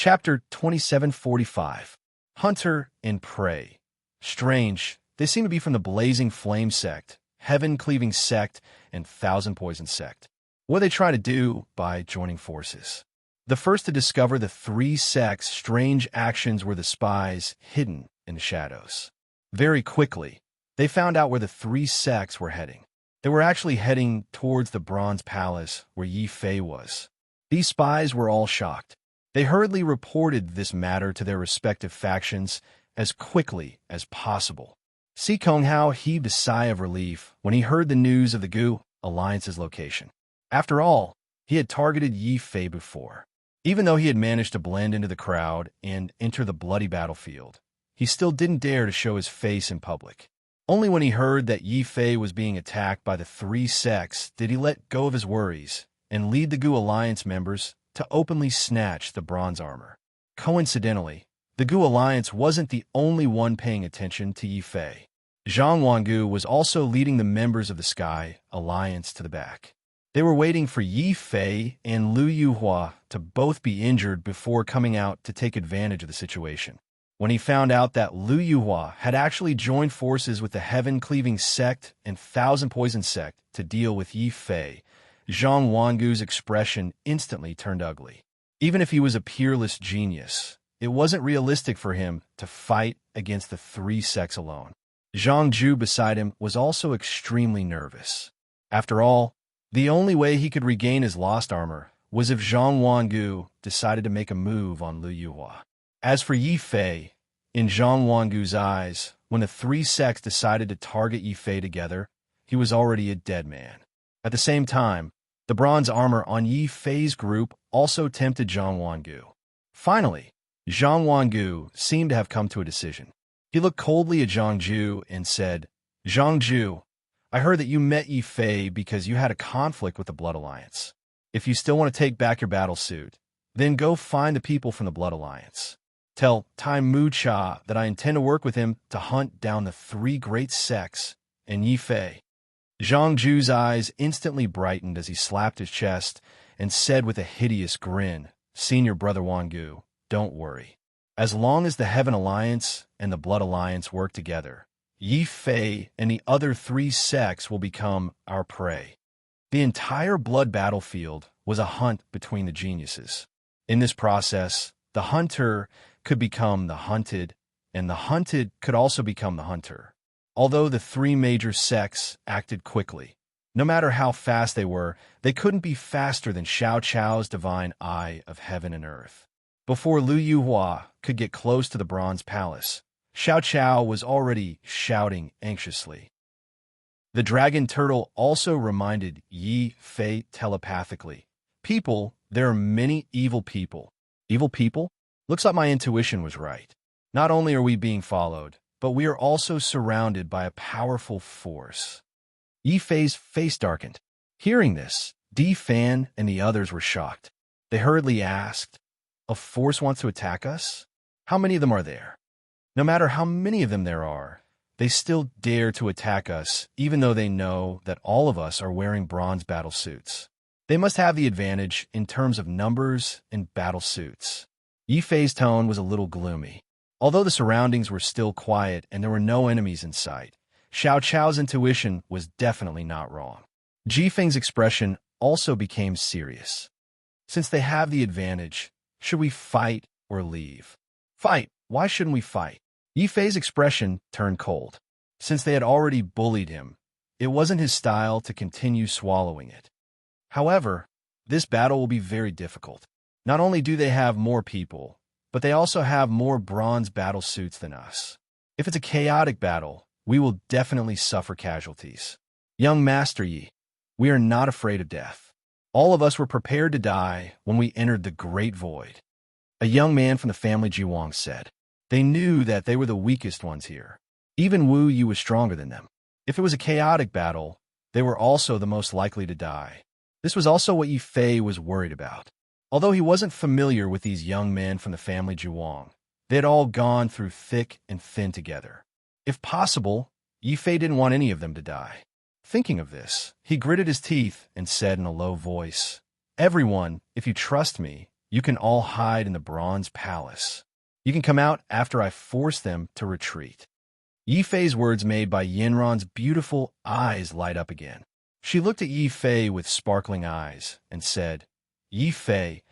Chapter 2745. Hunter and Prey. Strange, they seem to be from the Blazing Flame sect, Heaven-Cleaving sect, and Thousand Poison sect. What are they trying to do by joining forces? The first to discover the three sects' strange actions were the spies hidden in the shadows. Very quickly, they found out where the three sects were heading. They were actually heading towards the Bronze Palace where Yi Fei was. These spies were all shocked. They hurriedly reported this matter to their respective factions as quickly as possible. Si Konghao heaved a sigh of relief when he heard the news of the Gu Alliance's location. After all, he had targeted Yi Fei before. Even though he had managed to blend into the crowd and enter the bloody battlefield, he still didn't dare to show his face in public. Only when he heard that Yi Fei was being attacked by the three sects did he let go of his worries and lead the Gu Alliance members to openly snatch the bronze armor. Coincidentally, the Gu Alliance wasn't the only one paying attention to Yi Fei. Zhang Wangu was also leading the members of the Sky Alliance to the back. They were waiting for Yi Fei and Lu Yuhua to both be injured before coming out to take advantage of the situation. When he found out that Lu Yuhua had actually joined forces with the Heaven-Cleaving sect and Thousand Poison sect to deal with Yi Fei, Zhang Wangu's expression instantly turned ugly. Even if he was a peerless genius, it wasn't realistic for him to fight against the three sects alone. Zhang Ju beside him was also extremely nervous. After all, the only way he could regain his lost armor was if Zhang Wangu decided to make a move on Lu Yuhua. As for Yi Fei, in Zhang Wangu's eyes, when the three sects decided to target Yi Fei together, he was already a dead man. At the same time, the bronze armor on Yi Fei's group also tempted Zhang Wangu. Finally, Zhang Wangu seemed to have come to a decision. He looked coldly at Zhang Ju and said, "Zhang Ju, I heard that you met Yi Fei because you had a conflict with the Blood Alliance. If you still want to take back your battle suit, then go find the people from the Blood Alliance. Tell Tai Mu Cha that I intend to work with him to hunt down the three great sects and Yi Fei." Zhang Ju's eyes instantly brightened as he slapped his chest and said with a hideous grin, "Senior Brother Wangu, don't worry. As long as the Heaven Alliance and the Blood Alliance work together, Yi Fei and the other three sects will become our prey." The entire blood battlefield was a hunt between the geniuses. In this process, the hunter could become the hunted, and the hunted could also become the hunter. Although the three major sects acted quickly, no matter how fast they were, they couldn't be faster than Xiao Chao's divine eye of heaven and earth. Before Lu Yuhua could get close to the Bronze Palace, Xiao Chao was already shouting anxiously. The dragon turtle also reminded Yi Fei telepathically, "People, there are many evil people." Evil people? Looks like my intuition was right. Not only are we being followed, but we are also surrounded by a powerful force. Yi Fei's face darkened. Hearing this, Di Fan and the others were shocked. They hurriedly asked, "A force wants to attack us? How many of them are there?" No matter how many of them there are, they still dare to attack us, even though they know that all of us are wearing bronze battle suits. They must have the advantage in terms of numbers and battle suits. Yi Fei's tone was a little gloomy. Although the surroundings were still quiet and there were no enemies in sight, Xiao Chao's intuition was definitely not wrong. Ji Feng's expression also became serious. "Since they have the advantage, should we fight or leave?" "Fight? Why shouldn't we fight?" Yi Fei's expression turned cold. Since they had already bullied him, it wasn't his style to continue swallowing it. However, this battle will be very difficult. Not only do they have more people, but they also have more bronze battle suits than us. If it's a chaotic battle, we will definitely suffer casualties. Young Master Yi, we are not afraid of death. All of us were prepared to die when we entered the Great Void. A young man from the family Jiwang said. They knew that they were the weakest ones here. Even Wu Yu was stronger than them. If it was a chaotic battle, they were also the most likely to die. This was also what Yi Fei was worried about. Although he wasn't familiar with these young men from the family Jiwang, they had all gone through thick and thin together. If possible, Yi Fei didn't want any of them to die. Thinking of this, he gritted his teeth and said in a low voice, "Everyone, if you trust me, You can all hide in the bronze palace. You can come out after I force them to retreat. Yi Fei's words made by Yinran's beautiful eyes light up again. She looked at Yi Fei with sparkling eyes and said, Yi Fei,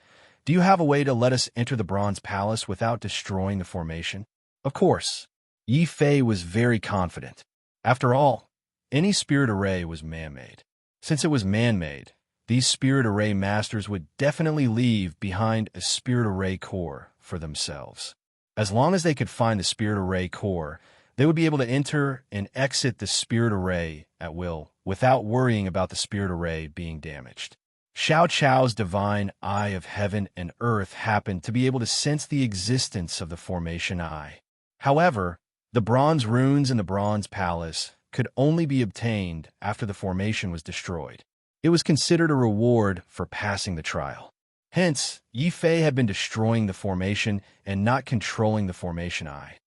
do you have a way to let us enter the bronze palace without destroying the formation? Of course. Yi Fei was very confident. After all, any spirit array was man-made. Since it was man-made, these spirit array masters would definitely leave behind a spirit array core for themselves. As long as they could find the spirit array core, they would be able to enter and exit the spirit array at will without worrying about the spirit array being damaged. Xiao Chao's divine eye of heaven and earth happened to be able to sense the existence of the formation eye. However, the bronze runes in the bronze palace could only be obtained after the formation was destroyed. It was considered a reward for passing the trial. Hence, Yi Fei had been destroying the formation and not controlling the formation eye.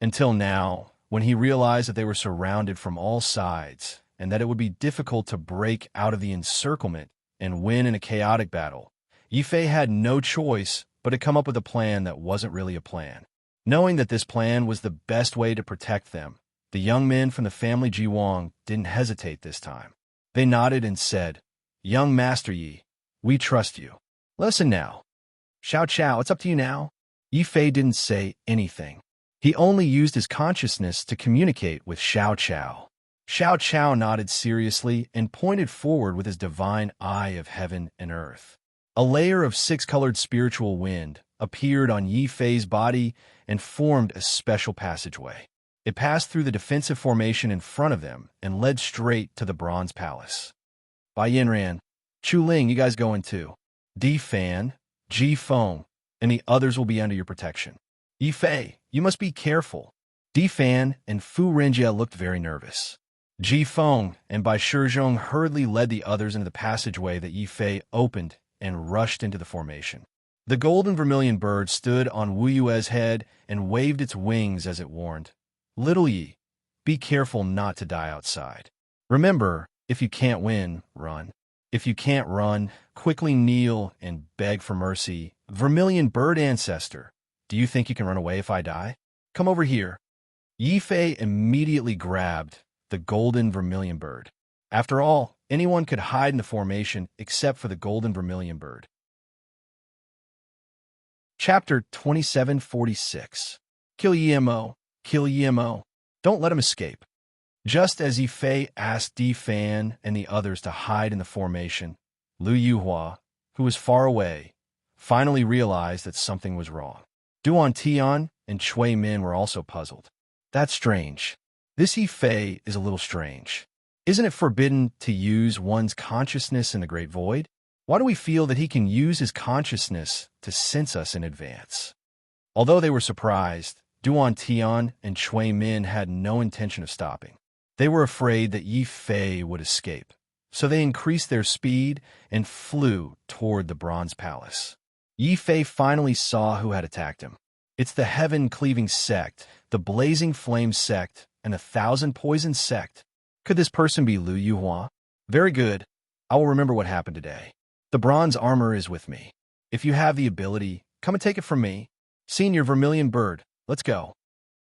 Until now, when he realized that they were surrounded from all sides and that it would be difficult to break out of the encirclement and win in a chaotic battle, Yi Fei had no choice but to come up with a plan that wasn't really a plan. Knowing that this plan was the best way to protect them, the young men from the family Jiwang didn't hesitate this time. They nodded and said, Young Master Yi, we trust you. Listen now. Xiao Chao, it's up to you now. Yi Fei didn't say anything. He only used his consciousness to communicate with Xiao Chao. Xiao Chao nodded seriously and pointed forward with his divine eye of heaven and earth. A layer of six-colored spiritual wind appeared on Yi Fei's body and formed a special passageway. It passed through the defensive formation in front of them and led straight to the bronze palace. Bai Yinran, Chu Ling, you guys go in too. Di Fan, Ji Feng, and the others will be under your protection. Yi Fei, you must be careful. Di Fan and Fu Renjia looked very nervous. Ji Feng and Bai Shizhong hurriedly led the others into the passageway that Yi Fei opened and rushed into the formation. The golden vermilion bird stood on Wu Yue's head and waved its wings as it warned, Little Yi, be careful not to die outside. Remember, if you can't win, run. If you can't run, quickly kneel and beg for mercy. Vermilion bird ancestor, do you think you can run away if I die? Come over here. Yi Fei immediately grabbed the golden vermilion bird. After all, anyone could hide in the formation except for the golden vermilion bird. Chapter 2746. Kill Yimo, kill Yimo. Don't let him escape. Just as Yi Fei asked Di Fan and the others to hide in the formation, Lu Yuhua, who was far away, finally realized that something was wrong. Duan Tian and Cui Min were also puzzled. That's strange. This Yi Fei is a little strange. Isn't it forbidden to use one's consciousness in the Great Void? Why do we feel that he can use his consciousness to sense us in advance? Although they were surprised, Duan Tian and Cui Min had no intention of stopping. They were afraid that Yi Fei would escape, so they increased their speed and flew toward the Bronze Palace. Yi Fei finally saw who had attacked him. It's the heaven-cleaving sect, the blazing flame sect, and 1,000 poison sect. Could this person be Lu Yuhua? Very good. I will remember what happened today. The bronze armor is with me. If you have the ability, come and take it from me. Senior Vermilion Bird, let's go.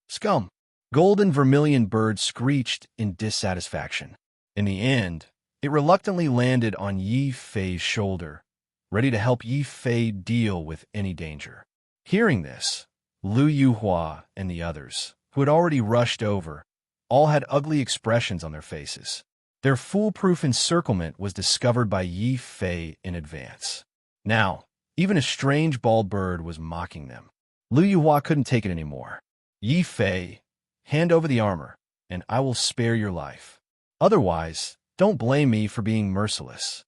Scum. Golden Vermilion Bird screeched in dissatisfaction. In the end, it reluctantly landed on Yi Fei's shoulder, ready to help Yi Fei deal with any danger. Hearing this, Lu Yuhua and the others, who had already rushed over, all had ugly expressions on their faces. Their foolproof encirclement was discovered by Yi Fei in advance. Now, even a strange bald bird was mocking them. Lu Yuhua couldn't take it anymore. Yi Fei, hand over the armor, and I will spare your life. Otherwise, don't blame me for being merciless.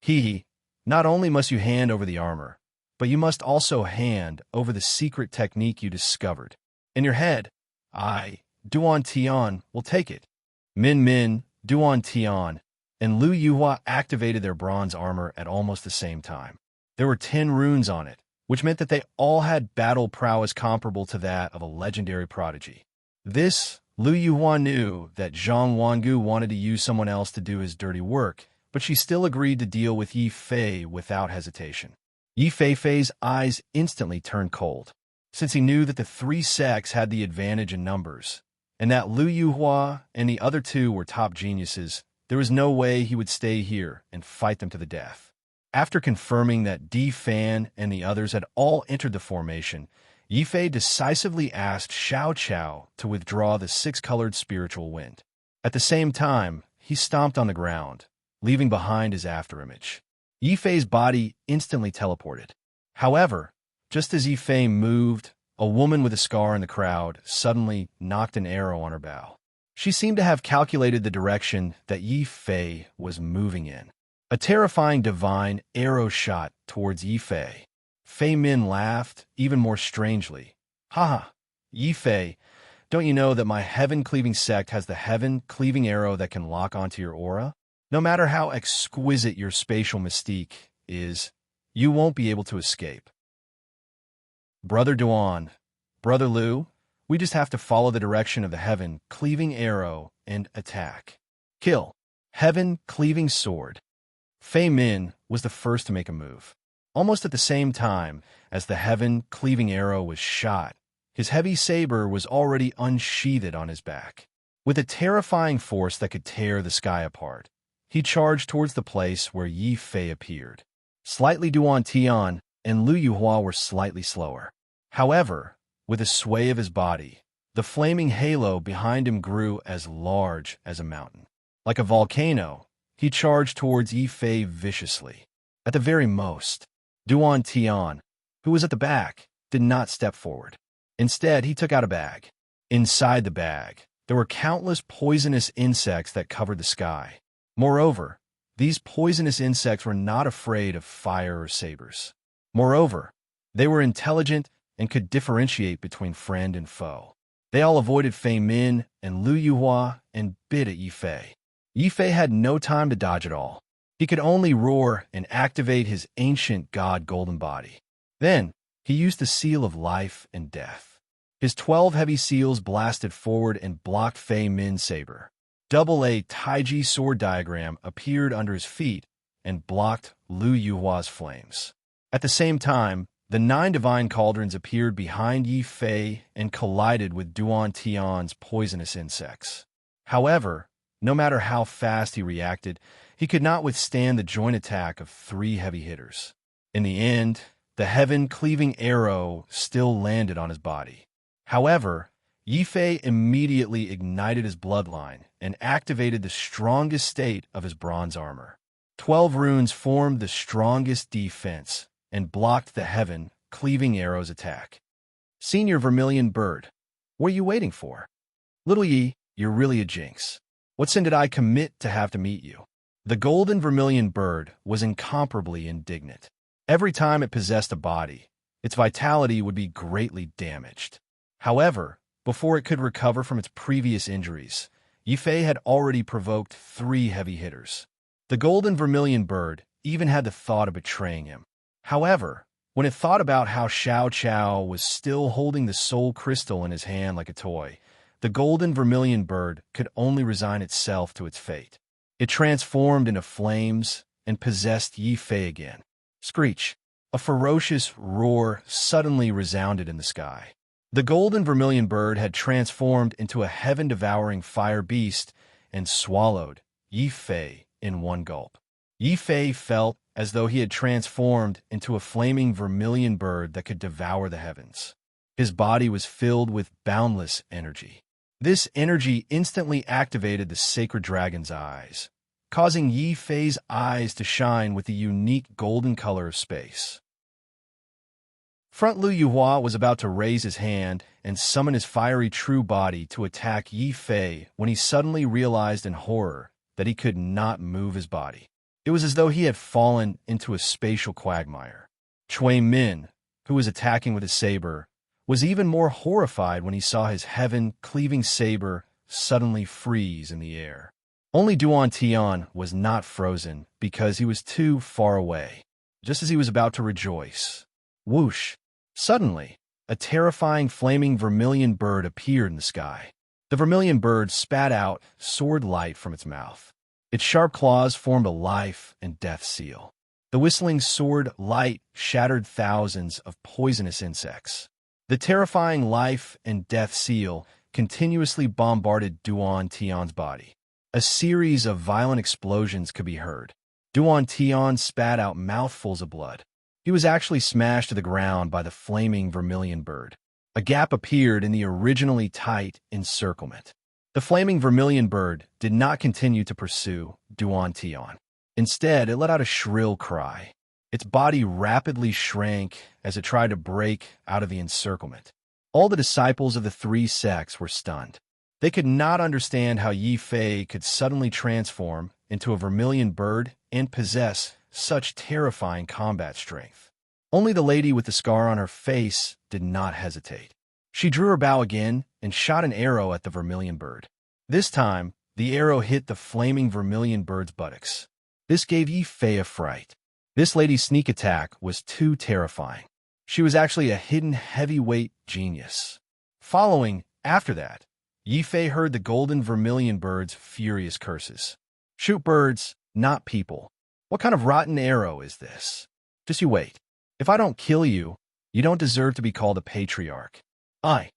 Hee, not only must you hand over the armor, but you must also hand over the secret technique you discovered. In your head, I, Duan Tian, will take it. Min, Duan Tian, and Lu Yuhua activated their bronze armor at almost the same time. There were 10 runes on it, which meant that they all had battle prowess comparable to that of a legendary prodigy. This, Lu Yuhua knew that Zhang Wangu wanted to use someone else to do his dirty work, but she still agreed to deal with Yi Fei without hesitation. Yi Fei's eyes instantly turned cold, since he knew that the three sects had the advantage in numbers, and that Lu Yuhua and the other two were top geniuses. There was no way he would stay here and fight them to the death. After confirming that Di Fan and the others had all entered the formation, Yi Fei decisively asked Xiao Qiao to withdraw the six-colored spiritual wind. At the same time, he stomped on the ground, leaving behind his afterimage. Yi Fei's body instantly teleported. However, just as Yi Fei moved, a woman with a scar in the crowd suddenly knocked an arrow on her bow. She seemed to have calculated the direction that Yi Fei was moving in. A terrifying divine arrow shot towards Yi Fei. Fei Min laughed even more strangely. Haha, Yi Fei, don't you know that my heaven-cleaving sect has the heaven-cleaving arrow that can lock onto your aura? No matter how exquisite your spatial mystique is, you won't be able to escape. Brother Duan, Brother Liu, we just have to follow the direction of the heaven-cleaving arrow and attack. Kill. Heaven-cleaving sword. Fei Min was the first to make a move. Almost at the same time as the heaven-cleaving arrow was shot, his heavy saber was already unsheathed on his back. With a terrifying force that could tear the sky apart, he charged towards the place where Yi Fei appeared. Slightly Duan Tian and Lu Yuhua were slightly slower. However, with a sway of his body, the flaming halo behind him grew as large as a mountain. Like a volcano, he charged towards Yi Fei viciously. At the very most, Duan Tian, who was at the back, did not step forward. Instead, he took out a bag. Inside the bag, there were countless poisonous insects that covered the sky. Moreover, these poisonous insects were not afraid of fire or sabers. Moreover, they were intelligent and could differentiate between friend and foe. They all avoided Fei Min and Lu Yuhua and bit at Yi Fei. Yi Fei had no time to dodge at all. He could only roar and activate his ancient god golden body. Then, he used the seal of life and death. His 12 heavy seals blasted forward and blocked Fei Min's saber. Double-A Taiji sword diagram appeared under his feet and blocked Lu Yuhua's flames. At the same time, the 9 divine cauldrons appeared behind Yi Fei and collided with Duan Tian's poisonous insects. However, no matter how fast he reacted, he could not withstand the joint attack of 3 heavy hitters. In the end, the heaven-cleaving arrow still landed on his body. However, Yi Fei immediately ignited his bloodline and activated the strongest state of his bronze armor. 12 runes formed the strongest defense and blocked the heaven-cleaving arrow's attack. Senior Vermilion Bird, what are you waiting for? Little Yi, you're really a jinx. What sin did I commit to have to meet you? The golden vermilion bird was incomparably indignant. Every time it possessed a body, its vitality would be greatly damaged. However, before it could recover from its previous injuries, Yi Fei had already provoked 3 heavy hitters. The golden vermilion bird even had the thought of betraying him. However, when it thought about how Xiao Qiao was still holding the soul crystal in his hand like a toy, the golden vermilion bird could only resign itself to its fate. It transformed into flames and possessed Yi Fei again. Screech! A ferocious roar suddenly resounded in the sky. The golden vermilion bird had transformed into a heaven-devouring fire beast and swallowed Yi Fei in one gulp. Yi Fei felt as though he had transformed into a flaming vermilion bird that could devour the heavens. His body was filled with boundless energy. This energy instantly activated the sacred dragon's eyes, causing Yi Fei's eyes to shine with the unique golden color of space. Front Lu Yuhua was about to raise his hand and summon his fiery true body to attack Yi Fei when he suddenly realized in horror that he could not move his body. It was as though he had fallen into a spatial quagmire. Cui Min, who was attacking with his saber, was even more horrified when he saw his heaven-cleaving saber suddenly freeze in the air. Only Duan Tian was not frozen because he was too far away. Just as he was about to rejoice, whoosh! Suddenly, a terrifying flaming vermilion bird appeared in the sky. The vermilion bird spat out sword light from its mouth. Its sharp claws formed a life and death seal. The whistling sword light shattered thousands of poisonous insects. The terrifying life and death seal continuously bombarded Duan Tian's body. A series of violent explosions could be heard. Duan Tian spat out mouthfuls of blood. He was actually smashed to the ground by the flaming vermilion bird. A gap appeared in the originally tight encirclement. The flaming vermilion bird did not continue to pursue Duan Tian. Instead, it let out a shrill cry. Its body rapidly shrank as it tried to break out of the encirclement. All the disciples of the three sects were stunned. They could not understand how Yi Fei could suddenly transform into a vermilion bird and possess such terrifying combat strength. Only the lady with the scar on her face did not hesitate. She drew her bow again and shot an arrow at the vermilion bird. This time, the arrow hit the flaming vermilion bird's buttocks. This gave Yi Fei a fright. This lady's sneak attack was too terrifying. She was actually a hidden heavyweight genius. Following after that, Yi Fei heard the golden vermilion bird's furious curses. "Shoot birds, not people. What kind of rotten arrow is this? Just you wait. If I don't kill you, you don't deserve to be called a patriarch. I."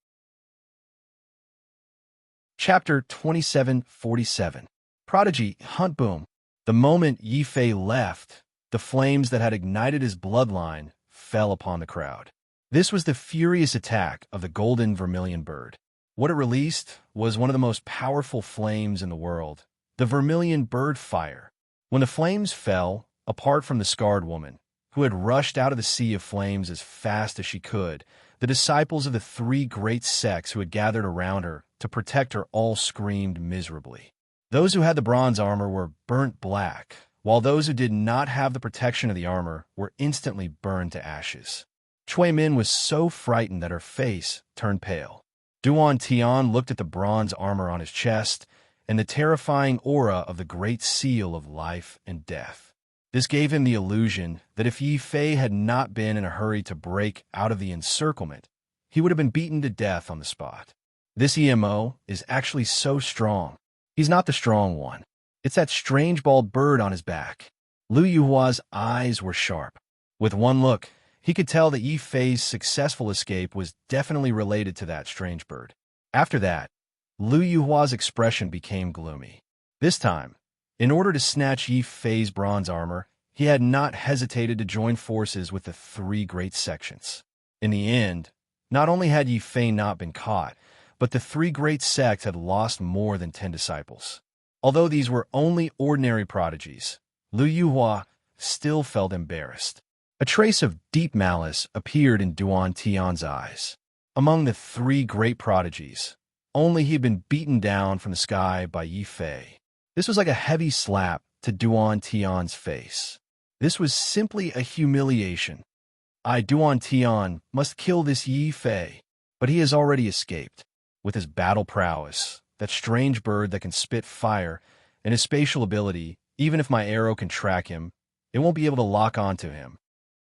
Chapter 2747. Prodigy Hunt Boom. The moment Yi Fei left, the flames that had ignited his bloodline fell upon the crowd. This was the furious attack of the golden vermilion bird. What it released was one of the most powerful flames in the world, the vermilion bird fire. When the flames fell, apart from the scarred woman, who had rushed out of the sea of flames as fast as she could, the disciples of the three great sects who had gathered around her to protect her all screamed miserably. Those who had the bronze armor were burnt black, while those who did not have the protection of the armor were instantly burned to ashes. Cui Min was so frightened that her face turned pale. Duan Tian looked at the bronze armor on his chest and the terrifying aura of the great seal of life and death. This gave him the illusion that if Yi Fei had not been in a hurry to break out of the encirclement, he would have been beaten to death on the spot. This EMO is actually so strong. He's not the strong one. It's that strange bald bird on his back. Lu Yuhua's eyes were sharp. With one look, he could tell that Yi Fei's successful escape was definitely related to that strange bird. After that, Lu Yuhua's expression became gloomy. This time, in order to snatch Yi Fei's bronze armor, he had not hesitated to join forces with the three great sections. In the end, not only had Yi Fei not been caught, but the three great sects had lost more than 10 disciples. Although these were only ordinary prodigies, Lu Yuhua still felt embarrassed. A trace of deep malice appeared in Duan Tian's eyes. Among the three great prodigies, only he had been beaten down from the sky by Yi Fei. This was like a heavy slap to Duan Tian's face. This was simply a humiliation. Duan Tian, must kill this Yi Fei, but he has already escaped. With his battle prowess, that strange bird that can spit fire, and his spatial ability, even if my arrow can track him, it won't be able to lock onto him.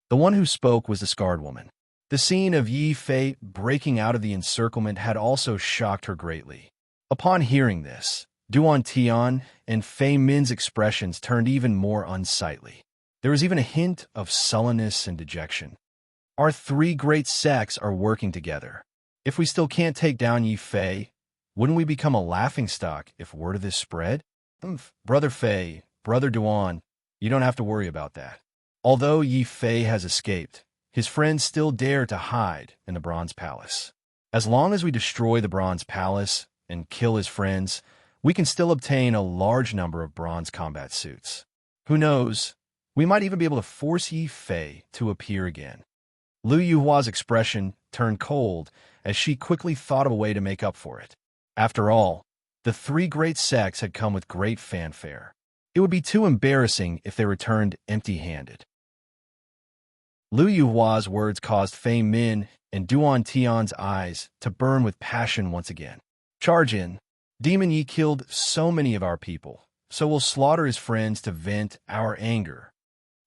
The one who spoke was the scarred woman. The scene of Yi Fei breaking out of the encirclement had also shocked her greatly. Upon hearing this, Duan Tian and Fei Min's expressions turned even more unsightly. There was even a hint of sullenness and dejection. Our three great sects are working together. If we still can't take down Yi Fei, wouldn't we become a laughingstock if word of this spread? Brother Fei, Brother Duan, you don't have to worry about that. Although Yi Fei has escaped, his friends still dare to hide in the Bronze Palace. As long as we destroy the Bronze Palace and kill his friends, we can still obtain a large number of bronze combat suits. Who knows, we might even be able to force Yi Fei to appear again. Lu Yuhua's expression turned cold as she quickly thought of a way to make up for it. After all, the three great sects had come with great fanfare. It would be too embarrassing if they returned empty-handed. Lu Yuhua's words caused Fei Min and Duan Tian's eyes to burn with passion once again. Charge in. Demon Yi killed so many of our people, so we'll slaughter his friends to vent our anger.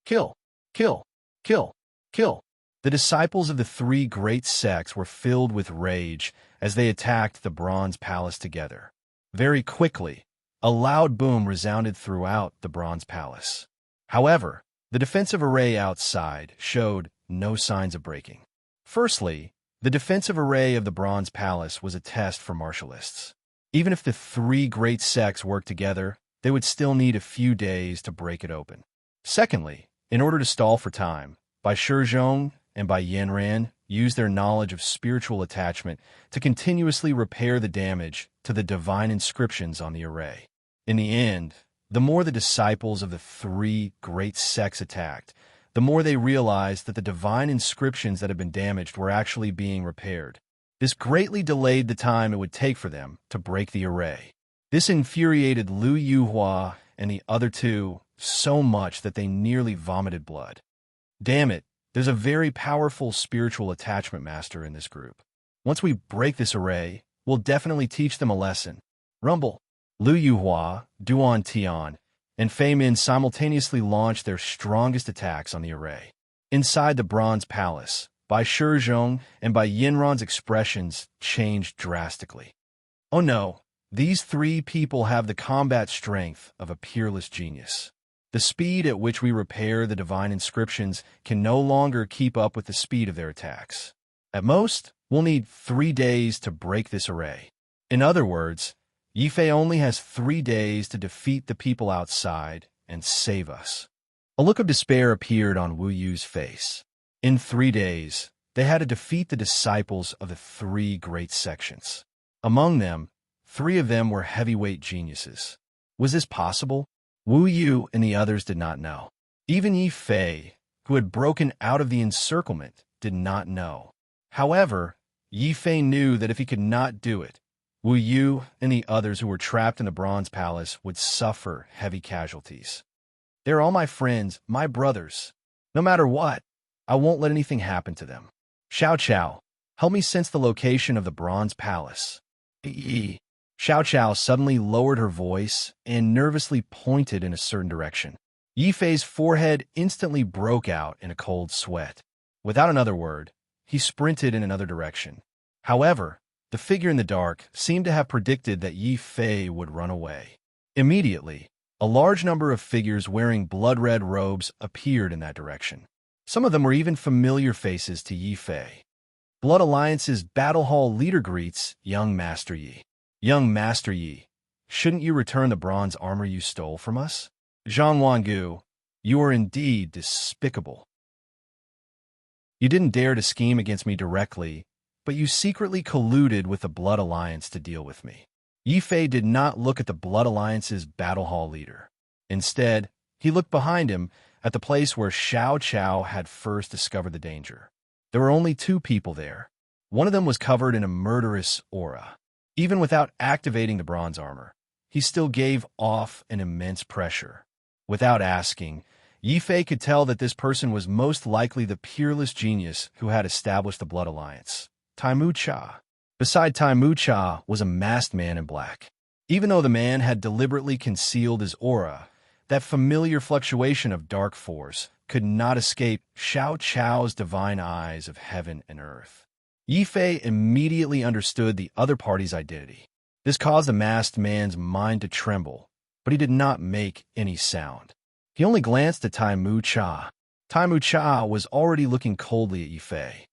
Kill, kill, kill, kill. The disciples of the three great sects were filled with rage as they attacked the Bronze Palace together. Very quickly, a loud boom resounded throughout the Bronze Palace. However, The defensive array outside showed no signs of breaking. Firstly, the defensive array of the Bronze Palace was a test for martialists. Even if the three great sects worked together, they would still need a few days to break it open. Secondly, in order to stall for time, Bai Shizhong and Bai Yanran used their knowledge of spiritual attachment to continuously repair the damage to the divine inscriptions on the array. In the end, the more the disciples of the three great sects attacked, the more they realized that the divine inscriptions that had been damaged were actually being repaired. This greatly delayed the time it would take for them to break the array. This infuriated Lu Yuhua and the other two so much that they nearly vomited blood. Damn it, there's a very powerful spiritual attachment master in this group. Once we break this array, we'll definitely teach them a lesson. Rumble. Lu Yuhua, Duan Tian, and Fei Min simultaneously launched their strongest attacks on the array. Inside the Bronze Palace, Bai Shizhong and Bai Yanran's expressions changed drastically. Oh no, these three people have the combat strength of a peerless genius. The speed at which we repair the divine inscriptions can no longer keep up with the speed of their attacks. At most, we'll need 3 days to break this array. In other words, Yifei only has 3 days to defeat the people outside and save us. A look of despair appeared on Wu Yu's face. In 3 days, they had to defeat the disciples of the three great sections. Among them, 3 of them were heavyweight geniuses. Was this possible? Wu Yu and the others did not know. Even Yifei, who had broken out of the encirclement, did not know. However, Yifei knew that if he could not do it, Wu Yu and the others who were trapped in the Bronze Palace would suffer heavy casualties. They're all my friends, my brothers. No matter what, I won't let anything happen to them. Xiao Qiao, help me sense the location of the Bronze Palace. Xiao Qiao suddenly lowered her voice and nervously pointed in a certain direction. Yifei's forehead instantly broke out in a cold sweat. Without another word, he sprinted in another direction. However, the figure in the dark seemed to have predicted that Yifei would run away. Immediately, a large number of figures wearing blood-red robes appeared in that direction. Some of them were even familiar faces to Yifei. Blood Alliance's Battle Hall leader greets young Master Yi. Young Master Yi, shouldn't you return the bronze armor you stole from us? Zhang Wangu, you are indeed despicable. You didn't dare to scheme against me directly, but you secretly colluded with the Blood Alliance to deal with me. Yifei did not look at the Blood Alliance's Battle Hall leader. Instead, he looked behind him at the place where Xiao Qiao had first discovered the danger. There were only 2 people there. One of them was covered in a murderous aura. Even without activating the bronze armor, he still gave off an immense pressure. Without asking, Yifei could tell that this person was most likely the peerless genius who had established the Blood Alliance, Taimu Cha. Beside Taimu Cha was a masked man in black. Even though the man had deliberately concealed his aura, that familiar fluctuation of dark force could not escape Xiao Qiao's divine eyes of heaven and earth. Yifei immediately understood the other party's identity. This caused the masked man's mind to tremble, but he did not make any sound. He only glanced at Taimu Cha. Taimu Cha was already looking coldly at Yifei.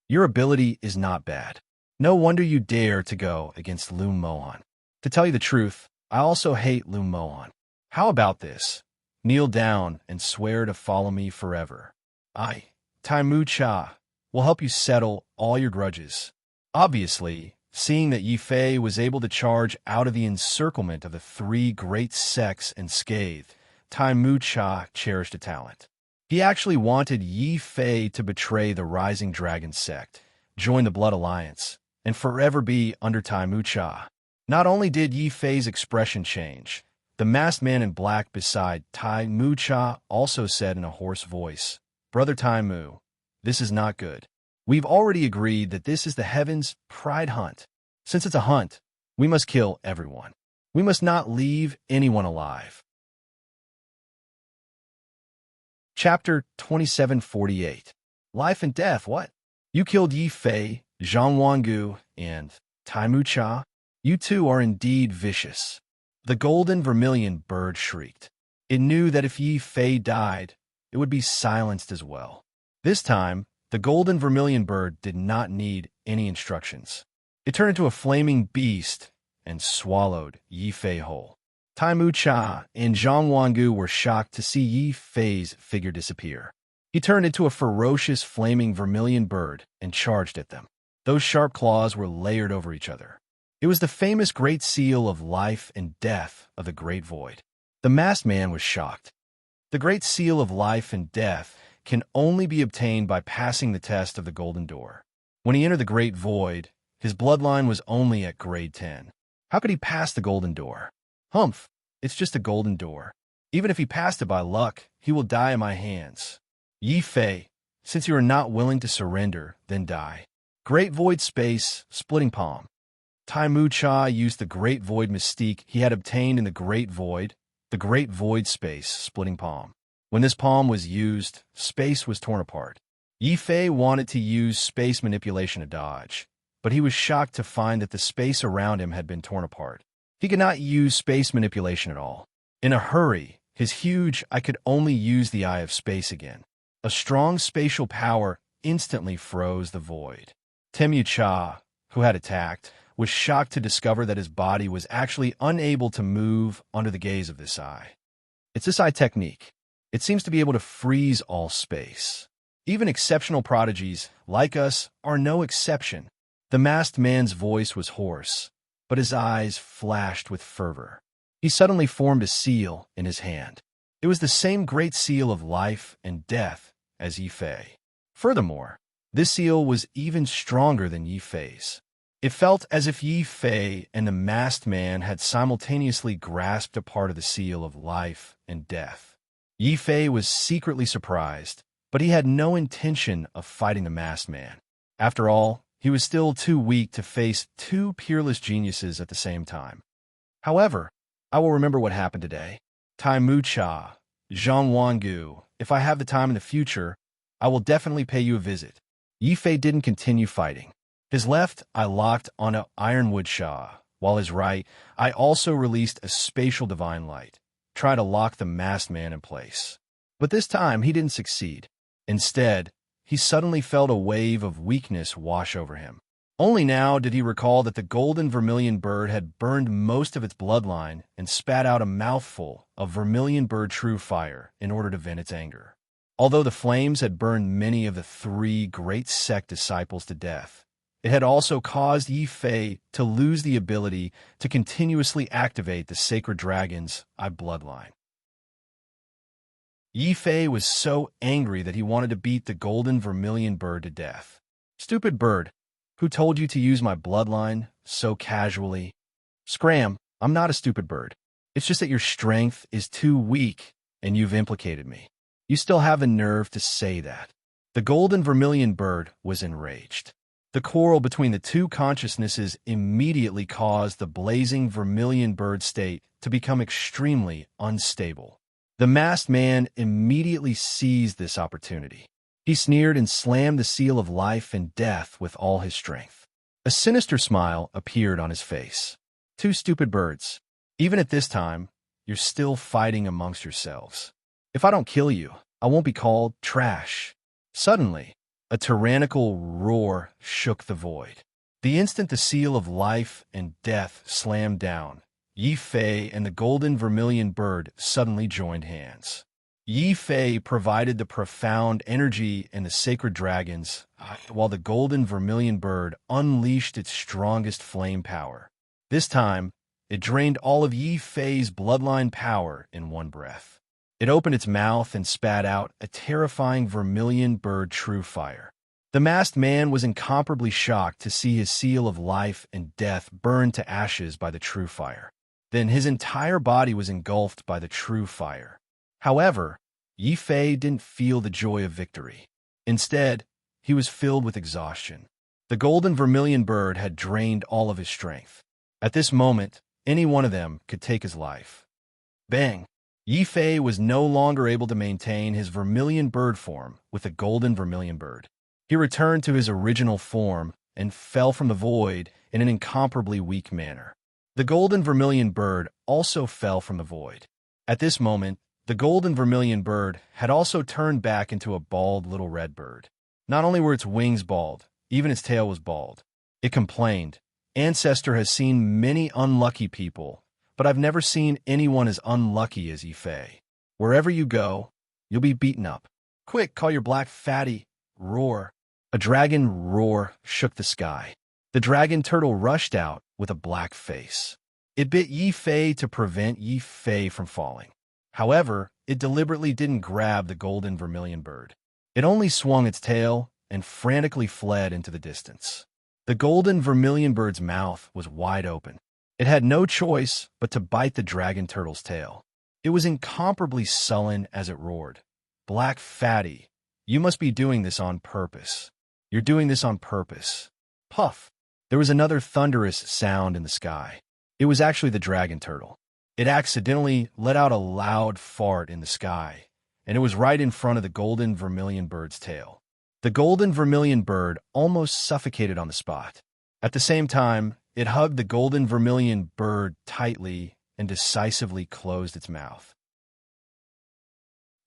Your ability is not bad. No wonder you dare to go against Lun Moan. To tell you the truth, I also hate Lun Moan. How about this? Kneel down and swear to follow me forever. I, Taimu Cha, will help you settle all your grudges. Obviously, seeing that Yifei was able to charge out of the encirclement of the 3 great sects unscathed, Taimu Cha cherished a talent. He actually wanted Yifei to betray the Rising Dragon sect, join the Blood Alliance, and forever be under Taimu Cha. Not only did Yifei's expression change, the masked man in black beside Taimu Cha also said in a hoarse voice, Brother Taimu, this is not good. We've already agreed that this is the Heaven's Pride Hunt. Since it's a hunt, we must kill everyone. We must not leave anyone alive. Chapter 2748. Life and Death, what? You killed Yifei, Zhang Wangu, and Taimu Cha. You two are indeed vicious. The golden vermilion bird shrieked. It knew that if Yifei died, it would be silenced as well. This time, the golden vermilion bird did not need any instructions. It turned into a flaming beast and swallowed Yi Fei whole. Tai Mu Cha and Zhang Wangu were shocked to see Yi Fei's figure disappear. He turned into a ferocious flaming vermilion bird and charged at them. Those sharp claws were layered over each other. It was the famous Great Seal of Life and Death of the Great Void. The masked man was shocked. The Great Seal of Life and Death can only be obtained by passing the test of the Golden Door. When he entered the Great Void, his bloodline was only at grade 10. How could he pass the Golden Door? Humph, it's just a Golden Door. Even if he passed it by luck, he will die in my hands. Yi Fei, since you are not willing to surrender, then die. Great Void Space, Splitting Palm. Tai Mu Cha used the Great Void mystique he had obtained in the Great Void Space, Splitting Palm. When this palm was used, space was torn apart. Yi Fei wanted to use space manipulation to dodge, but he was shocked to find that the space around him had been torn apart. He could not use space manipulation at all. In a hurry, his huge "I could only use the eye of space" again. A strong spatial power instantly froze the void. Temu Cha, who had attacked, was shocked to discover that his body was actually unable to move under the gaze of this eye. It's this eye technique. It seems to be able to freeze all space. Even exceptional prodigies, like us, are no exception. The masked man's voice was hoarse, but his eyes flashed with fervor. He suddenly formed a seal in his hand. It was the same Great Seal of Life and Death as Yi Fei. Furthermore, this seal was even stronger than Yi Fei's. It felt as if Yi Fei and the masked man had simultaneously grasped a part of the seal of life and death. Yi Fei was secretly surprised, but he had no intention of fighting the masked man. After all, he was still too weak to face two peerless geniuses at the same time. However, I will remember what happened today. Tai Mu Cha, Zhang Wangu, if I have the time in the future, I will definitely pay you a visit. Yi Fei didn't continue fighting. His left eye locked on an ironwood Sha, while his right eye also released a spatial divine light, try to lock the masked man in place. But this time, he didn't succeed. Instead, he suddenly felt a wave of weakness wash over him. Only now did he recall that the golden vermilion bird had burned most of its bloodline and spat out a mouthful of vermilion bird true fire in order to vent its anger. Although the flames had burned many of the three great sect disciples to death, it had also caused Yi Fei to lose the ability to continuously activate the sacred dragon's eye bloodline. Yi Fei was so angry that he wanted to beat the golden vermilion bird to death. Stupid bird, who told you to use my bloodline so casually? Scram, I'm not a stupid bird. It's just that your strength is too weak and you've implicated me. You still have the nerve to say that. The golden vermilion bird was enraged. The quarrel between the two consciousnesses immediately caused the blazing vermilion bird state to become extremely unstable. The masked man immediately seized this opportunity. He sneered and slammed the seal of life and death with all his strength. A sinister smile appeared on his face. Two stupid birds. Even at this time, you're still fighting amongst yourselves. If I don't kill you, I won't be called trash. Suddenly, a tyrannical roar shook the void. The instant the seal of life and death slammed down, Yi Fei and the golden vermilion bird suddenly joined hands. Yi Fei provided the profound energy and the sacred dragons, while the golden vermilion bird unleashed its strongest flame power. This time, it drained all of Yi Fei's bloodline power in one breath. It opened its mouth and spat out a terrifying vermilion bird true fire. The masked man was incomparably shocked to see his seal of life and death burned to ashes by the true fire. Then his entire body was engulfed by the true fire. However, Yi Fei didn't feel the joy of victory. Instead, he was filled with exhaustion. The golden vermilion bird had drained all of his strength. At this moment, any one of them could take his life. Bang! Yi Fei was no longer able to maintain his vermilion bird form with the golden vermilion bird. He returned to his original form and fell from the void in an incomparably weak manner. The golden vermilion bird also fell from the void. At this moment, The golden vermilion bird had also turned back into a bald little red bird. Not only were its wings bald, even its tail was bald. It complained, "Ancestor has seen many unlucky people, but I've never seen anyone as unlucky as Yifei. Wherever you go, you'll be beaten up. Quick, call your black fatty. Roar." A dragon roar shook the sky. The dragon turtle rushed out with a black face. It bit Yifei to prevent Yifei from falling. However, it deliberately didn't grab the golden vermilion bird. It only swung its tail and frantically fled into the distance. The golden vermilion bird's mouth was wide open. It had no choice but to bite the dragon turtle's tail. It was incomparably sullen as it roared. "Black fatty, you must be doing this on purpose. You're doing this on purpose." Puff! There was another thunderous sound in the sky. It was actually the dragon turtle. It accidentally let out a loud fart in the sky, and it was right in front of the golden vermilion bird's tail. The golden vermilion bird almost suffocated on the spot. At the same time, it hugged the golden vermilion bird tightly and decisively closed its mouth.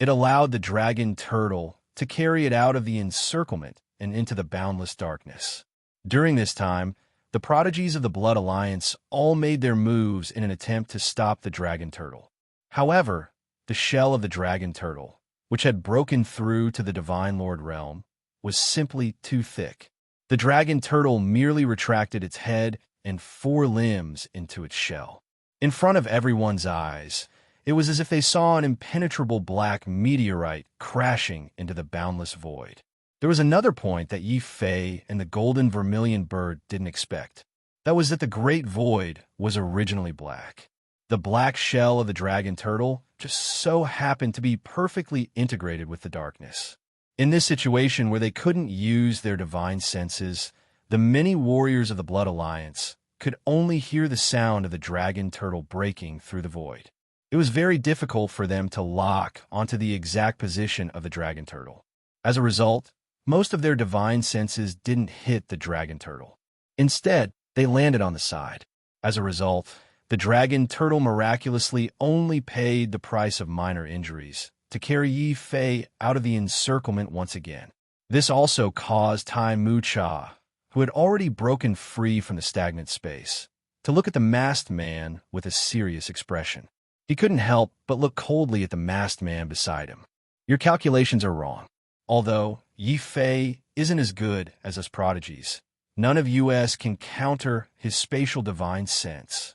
It allowed the dragon turtle to carry it out of the encirclement and into the boundless darkness. During this time, the prodigies of the Blood Alliance all made their moves in an attempt to stop the dragon turtle. However, the shell of the dragon turtle, which had broken through to the Divine Lord realm, was simply too thick. The dragon turtle merely retracted its head and 4 limbs into its shell. In front of everyone's eyes, it was as if they saw an impenetrable black meteorite crashing into the boundless void. There was another point that Yifei and the golden vermilion bird didn't expect. That was that the great void was originally black. The black shell of the dragon turtle just so happened to be perfectly integrated with the darkness. In this situation where they couldn't use their divine senses, the many warriors of the Blood Alliance could only hear the sound of the dragon turtle breaking through the void. It was very difficult for them to lock onto the exact position of the dragon turtle. As a result, most of their divine senses didn't hit the dragon turtle. Instead, they landed on the side. As a result, the dragon turtle miraculously only paid the price of minor injuries to carry Yifei out of the encirclement once again. This also caused Tai Mu-cha, who had already broken free from the stagnant space, to look at the masked man with a serious expression. He couldn't help but look coldly at the masked man beside him. "Your calculations are wrong. Although Yifei isn't as good as us prodigies, none of us can counter his spatial divine sense."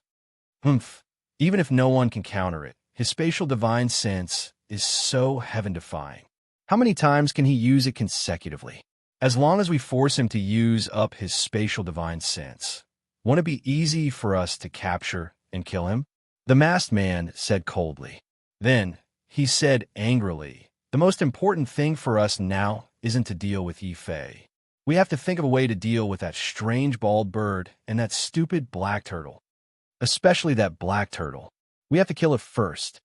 Humph. Even if no one can counter it, his spatial divine sense is so heaven-defying. How many times can he use it consecutively? As long as we force him to use up his spatial divine sense, won't it be easy for us to capture and kill him? The masked man said coldly. Then he said angrily, "The most important thing for us now isn't to deal with Yifei. We have to think of a way to deal with that strange bald bird and that stupid black turtle. Especially that black turtle. We have to kill it first."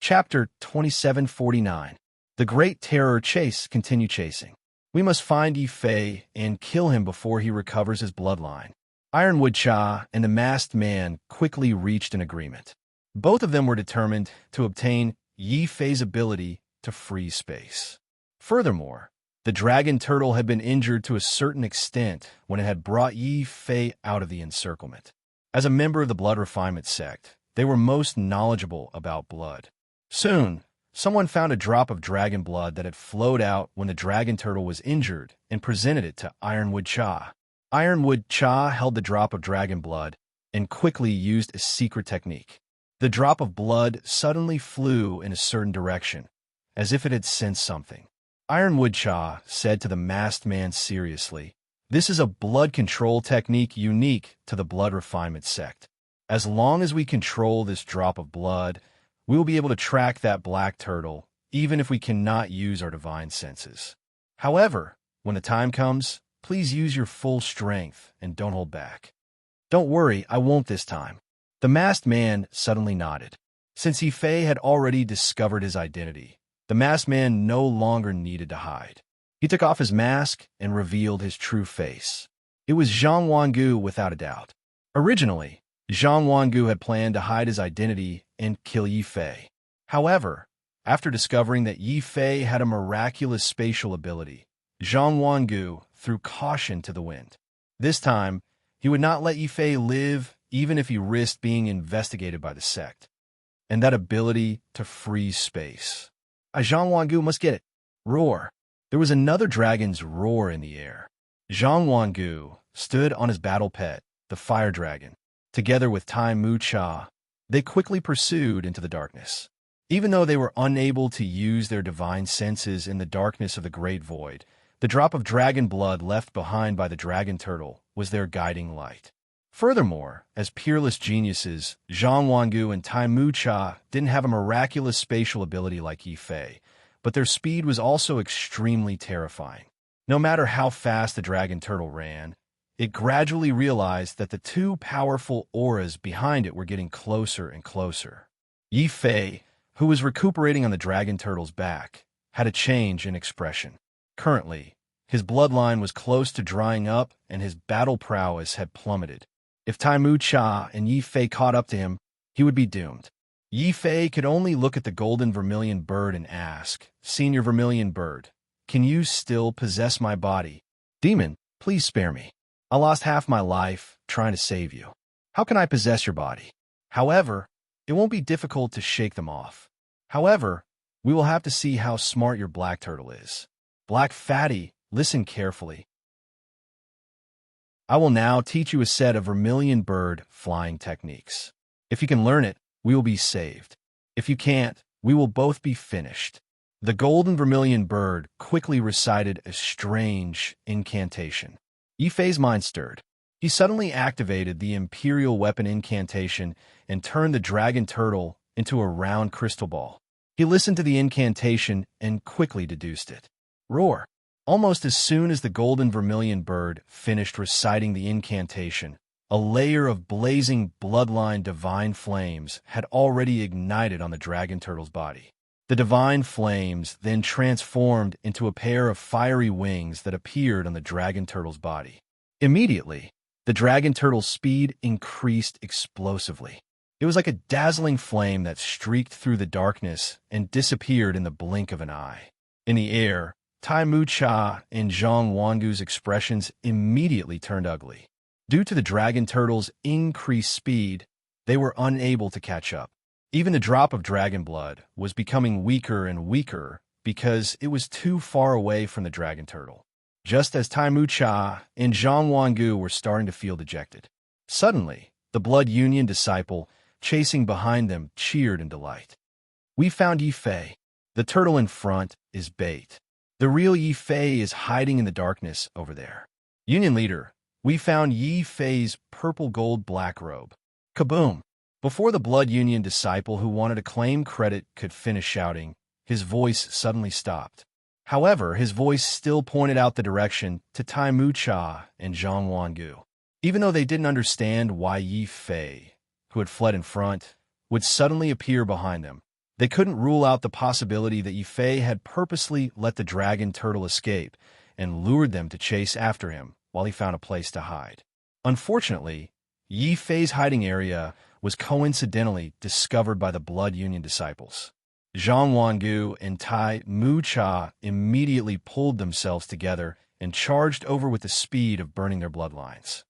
Chapter 2749. The Great Terror Chase continue chasing. We must find Yifei and kill him before he recovers his bloodline. Ironwood Cha and the masked man quickly reached an agreement. Both of them were determined to obtain Yifei's ability to freeze space. Furthermore, the dragon turtle had been injured to a certain extent when it had brought Yifei out of the encirclement. As a member of the blood refinement sect, they were most knowledgeable about blood. Soon, someone found a drop of dragon blood that had flowed out when the dragon turtle was injured and presented it to Ironwood Cha. Ironwood Cha held the drop of dragon blood and quickly used a secret technique. The drop of blood suddenly flew in a certain direction, as if it had sensed something. Ironwood Cha said to the masked man seriously, "This is a blood control technique unique to the blood refinement sect. As long as we control this drop of blood, we will be able to track that black turtle, even if we cannot use our divine senses. However, when the time comes, please use your full strength and don't hold back." "Don't worry, I won't this time." The masked man suddenly nodded. Since Yifei had already discovered his identity, the masked man no longer needed to hide. He took off his mask and revealed his true face. It was Zhang Wangu without a doubt. Originally, Zhang Wangu had planned to hide his identity and kill Yi Fei. However, after discovering that Yi Fei had a miraculous spatial ability, Zhang Wangu threw caution to the wind. This time, he would not let Yi Fei live even if he risked being investigated by the sect. And that ability to freeze space. Zhang Wangu must get it. Roar. There was another dragon's roar in the air. Zhang Wangu stood on his battle pet, the fire dragon. Together with Tai Mu Cha, they quickly pursued into the darkness. Even though they were unable to use their divine senses in the darkness of the Great Void, the drop of dragon blood left behind by the dragon turtle was their guiding light. Furthermore, as peerless geniuses, Zhang Wangu and Tai Mu Cha didn't have a miraculous spatial ability like Yi Fei, but their speed was also extremely terrifying. No matter how fast the dragon turtle ran, it gradually realized that the two powerful auras behind it were getting closer and closer. Yi Fei, who was recuperating on the dragon turtle's back, had a change in expression. Currently, his bloodline was close to drying up and his battle prowess had plummeted. If Tai Mu Cha and Yi Fei caught up to him, he would be doomed. Yi Fei could only look at the golden vermilion bird and ask, "Senior Vermilion Bird, can you still possess my body? Demon, please spare me. I lost half my life trying to save you. How can I possess your body? However, it won't be difficult to shake them off. However, we will have to see how smart your black turtle is. Black Fatty, listen carefully. I will now teach you a set of vermilion bird flying techniques. If you can learn it, we will be saved. If you can't, we will both be finished." The golden vermilion bird quickly recited a strange incantation. Yi Fei's mind stirred. He suddenly activated the imperial weapon incantation and turned the dragon turtle into a round crystal ball. He listened to the incantation and quickly deduced it. Roar! Almost as soon as the golden vermilion bird finished reciting the incantation, a layer of blazing bloodline divine flames had already ignited on the dragon turtle's body. The divine flames then transformed into a pair of fiery wings that appeared on the dragon turtle's body. Immediately, the dragon turtle's speed increased explosively. It was like a dazzling flame that streaked through the darkness and disappeared in the blink of an eye. In the air, Tai Mu Cha and Zhang Wangu's expressions immediately turned ugly. Due to the dragon turtle's increased speed, they were unable to catch up. Even the drop of dragon blood was becoming weaker and weaker because it was too far away from the dragon turtle. Just as Tai Mu Cha and Zhang Wangu were starting to feel dejected. Suddenly, the Blood Union disciple, chasing behind them, cheered in delight. "We found Yi Fei. The turtle in front is bait. The real Yi Fei is hiding in the darkness over there. Union leader, we found Yi Fei's purple gold black robe." Kaboom! Before the Blood Union disciple who wanted to claim credit could finish shouting, his voice suddenly stopped. However, his voice still pointed out the direction to Tai Mu Cha and Zhang Wangu. Even though they didn't understand why Yi Fei, who had fled in front, would suddenly appear behind them, they couldn't rule out the possibility that Yi Fei had purposely let the dragon turtle escape and lured them to chase after him while he found a place to hide. Unfortunately, Yi Fei's hiding area was coincidentally discovered by the Blood Union disciples. Zhang Wangu and Tai Mu Cha immediately pulled themselves together and charged over with the speed of burning their bloodlines.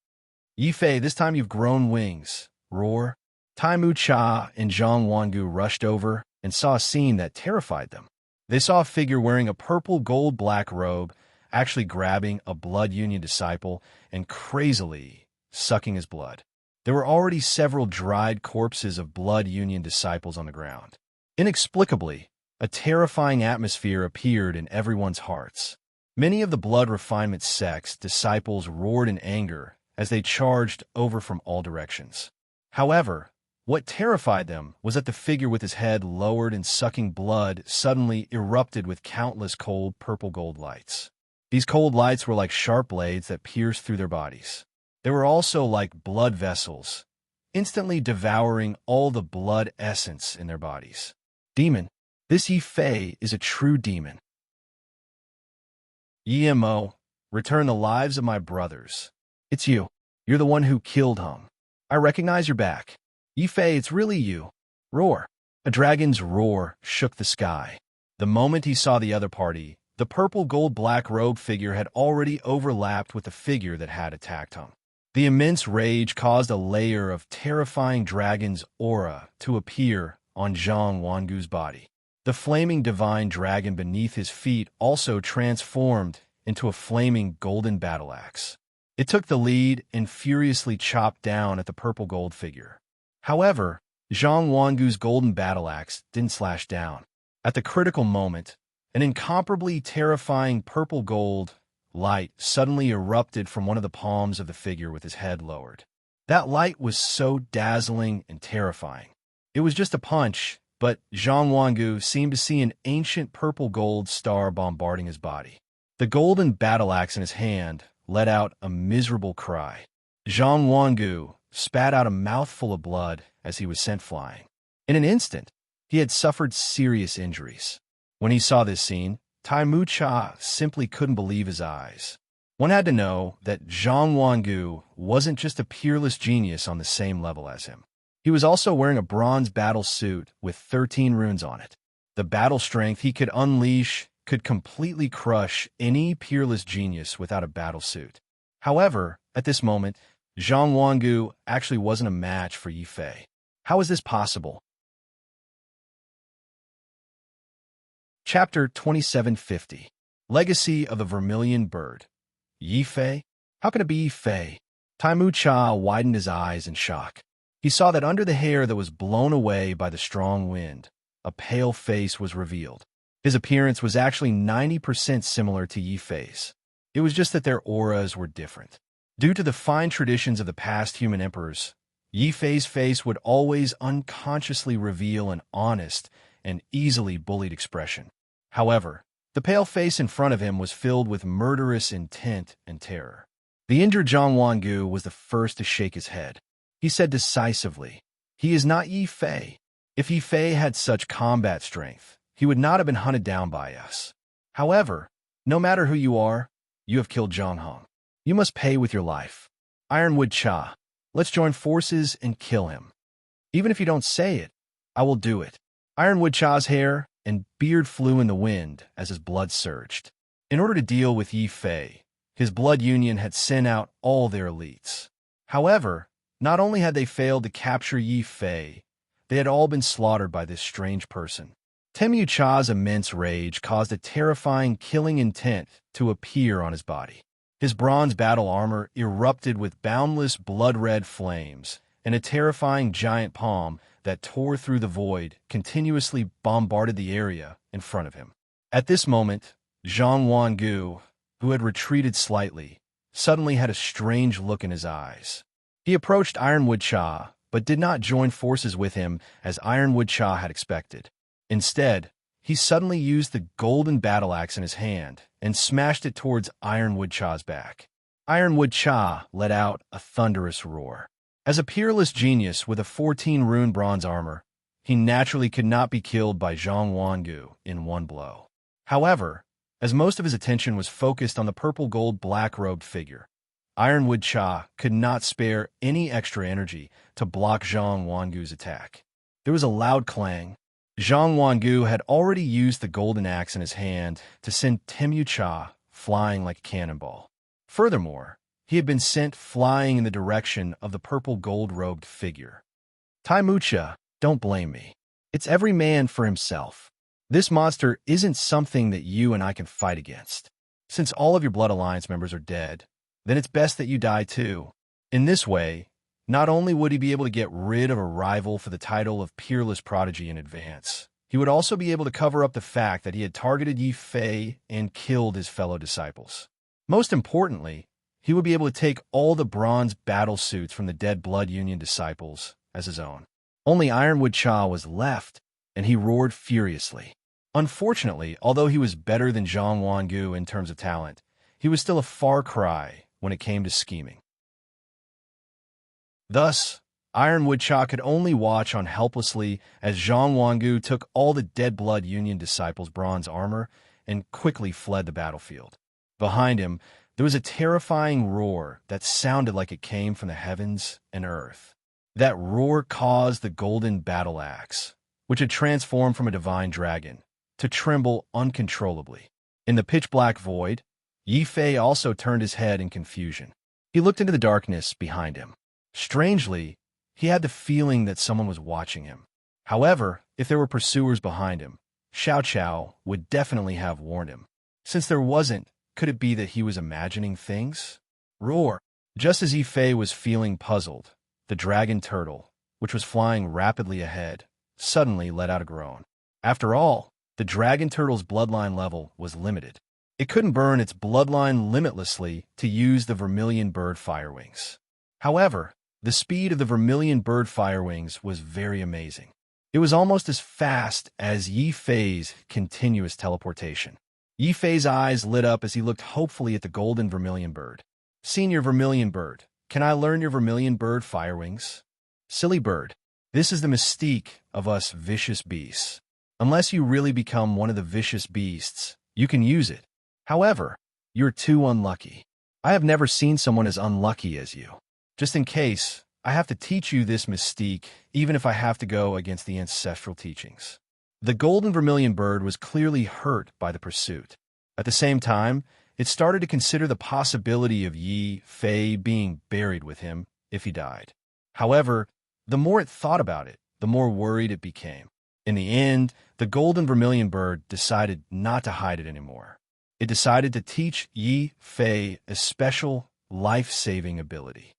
"Yi Fei, this time you've grown wings. Roar!" Tai Mu Cha and Zhang Wangu rushed over and saw a scene that terrified them. They saw a figure wearing a purple gold black robe actually grabbing a Blood Union disciple and crazily sucking his blood. There were already several dried corpses of Blood Union disciples on the ground. Inexplicably, a terrifying atmosphere appeared in everyone's hearts. Many of the Blood Refinement sect's disciples roared in anger as they charged over from all directions. However, what terrified them was that the figure with his head lowered and sucking blood suddenly erupted with countless cold purple gold lights. These cold lights were like sharp blades that pierced through their bodies. They were also like blood vessels, instantly devouring all the blood essence in their bodies. "Demon, this Yi Fei is a true demon. EMO, return the lives of my brothers. It's you. You're the one who killed him. I recognize your back. Yi Fei, it's really you. Roar. A dragon's roar shook the sky. The moment he saw the other party, the purple gold black robe figure had already overlapped with the figure that had attacked him. The immense rage caused a layer of terrifying dragon's aura to appear on Zhang Wangu's body. The flaming divine dragon beneath his feet also transformed into a flaming golden battle axe. It took the lead and furiously chopped down at the purple gold figure. However, Zhang Wangu's golden battle axe didn't slash down. At the critical moment, an incomparably terrifying purple gold light suddenly erupted from one of the palms of the figure with his head lowered. That light was so dazzling and terrifying. It was just a punch, but Zhang Wangu seemed to see an ancient purple gold star bombarding his body. The golden battle axe in his hand let out a miserable cry. Zhang Wangu spat out a mouthful of blood as he was sent flying. In an instant, he had suffered serious injuries. When he saw this scene, Tai Mu Cha simply couldn't believe his eyes. One had to know that Zhang Wangu wasn't just a peerless genius on the same level as him. He was also wearing a bronze battle suit with 13 runes on it. The battle strength he could unleash could completely crush any peerless genius without a battle suit. However, at this moment, Zhang Wangu actually wasn't a match for Yi Fei. How is this possible? Chapter 2750. Legacy of the Vermilion Bird. Yi Fei? How can it be Yi Fei? Tai Mu Cha widened his eyes in shock. He saw that under the hair that was blown away by the strong wind, a pale face was revealed. His appearance was actually 90% similar to Yi Fei's. It was just that their auras were different. Due to the fine traditions of the past human emperors, Yi Fei's face would always unconsciously reveal an honest and easily bullied expression. However, the pale face in front of him was filled with murderous intent and terror. The injured Zhang Wangu was the first to shake his head. He said decisively, "He is not Yi Fei. If Yi Fei had such combat strength, he would not have been hunted down by us. However, no matter who you are, you have killed Zhang Hong. You must pay with your life. Ironwood Cha, let's join forces and kill him. Even if you don't say it, I will do it." Ironwood Cha's hair and beard flew in the wind as his blood surged. In order to deal with Yi Fei, his blood union had sent out all their elites. However, not only had they failed to capture Yi Fei, they had all been slaughtered by this strange person. Temu Cha's immense rage caused a terrifying killing intent to appear on his body. His bronze battle armor erupted with boundless blood-red flames, and a terrifying giant palm that tore through the void continuously bombarded the area in front of him. At this moment, Zhang Wangu, who had retreated slightly, suddenly had a strange look in his eyes. He approached Ironwood Cha, but did not join forces with him as Ironwood Cha had expected. Instead, he suddenly used the golden battle axe in his hand and smashed it towards Ironwood Cha's back. Ironwood Cha let out a thunderous roar. As a peerless genius with a 14-rune bronze armor, he naturally could not be killed by Zhang Wangu in one blow. However, as most of his attention was focused on the purple-gold black-robed figure, Ironwood Cha could not spare any extra energy to block Zhang Wangu's attack. There was a loud clang. Zhang Wangu had already used the golden axe in his hand to send Temu Cha flying like a cannonball. Furthermore, he had been sent flying in the direction of the purple gold-robed figure. Tai Mu Cha, don't blame me. It's every man for himself. This monster isn't something that you and I can fight against. Since all of your Blood Alliance members are dead, then it's best that you die too. In this way, not only would he be able to get rid of a rival for the title of Peerless Prodigy in advance, he would also be able to cover up the fact that he had targeted Yi Fei and killed his fellow disciples. Most importantly, he would be able to take all the bronze battle suits from the dead Blood Union disciples as his own. Only Ironwood Cha was left, and he roared furiously. Unfortunately, although he was better than Zhang Wangu in terms of talent, he was still a far cry when it came to scheming. Thus, Ironwood Cha could only watch on helplessly as Zhang Wangu took all the dead Blood Union disciples' bronze armor and quickly fled the battlefield. Behind him, there was a terrifying roar that sounded like it came from the heavens and earth. That roar caused the golden battle axe, which had transformed from a divine dragon, to tremble uncontrollably. In the pitch-black void, Yi Fei also turned his head in confusion. He looked into the darkness behind him. Strangely, he had the feeling that someone was watching him. However, if there were pursuers behind him, Xiao Qiao would definitely have warned him. Since there wasn't, could it be that he was imagining things? Roar! Just as Yi Fei was feeling puzzled, the dragon turtle, which was flying rapidly ahead, suddenly let out a groan. After all, the dragon turtle's bloodline level was limited. It couldn't burn its bloodline limitlessly to use the vermilion bird firewings. However, the speed of the vermilion bird firewings was very amazing. It was almost as fast as Yi Fei's continuous teleportation. Yi Fei's eyes lit up as he looked hopefully at the golden vermilion bird. Senior vermilion bird, can I learn your vermilion bird firewings? Silly bird, this is the mystique of us vicious beasts. Unless you really become one of the vicious beasts, you can use it. However, you're too unlucky. I have never seen someone as unlucky as you. Just in case, I have to teach you this mystique, even if I have to go against the ancestral teachings. The golden vermilion bird was clearly hurt by the pursuit. At the same time, it started to consider the possibility of Yi Fei being buried with him if he died. However, the more it thought about it, the more worried it became. In the end, the golden vermilion bird decided not to hide it anymore. It decided to teach Yi Fei a special, life-saving ability.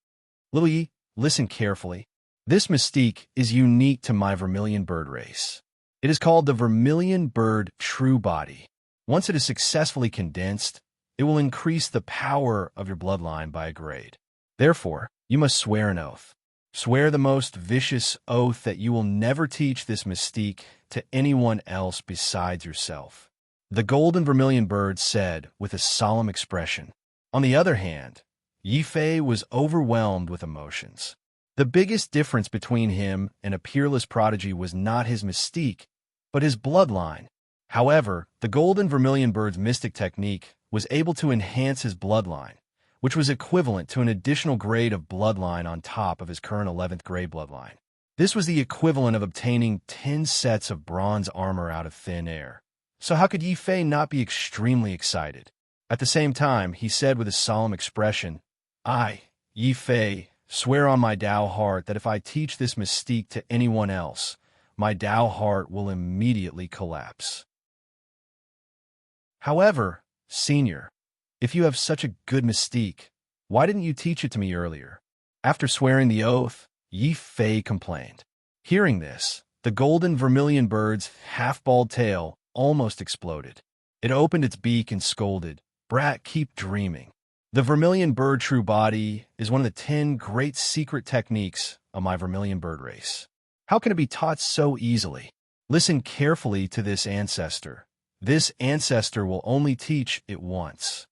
Little Yi, listen carefully. This mystique is unique to my vermilion bird race. It is called the vermilion bird true body. Once it is successfully condensed, it will increase the power of your bloodline by a grade. Therefore, you must swear an oath. Swear the most vicious oath that you will never teach this mystique to anyone else besides yourself. The golden vermilion bird said with a solemn expression. On the other hand, Yi Fei was overwhelmed with emotions. The biggest difference between him and a peerless prodigy was not his mystique, but his bloodline. However, the golden vermilion bird's mystic technique was able to enhance his bloodline, which was equivalent to an additional grade of bloodline on top of his current 11th grade bloodline. This was the equivalent of obtaining 10 sets of bronze armor out of thin air. So how could Yi Fei not be extremely excited? At the same time, he said with a solemn expression, I, Yi Fei, swear on my Tao heart that if I teach this mystique to anyone else, my Tao heart will immediately collapse. However, Senior, if you have such a good mystique, why didn't you teach it to me earlier? After swearing the oath, Yi Fei complained. Hearing this, the golden vermilion bird's half-bald tail almost exploded. It opened its beak and scolded, Brat, keep dreaming. The vermilion bird true body is one of the 10 great secret techniques of my vermilion bird race. How can it be taught so easily? Listen carefully to this ancestor. This ancestor will only teach it once.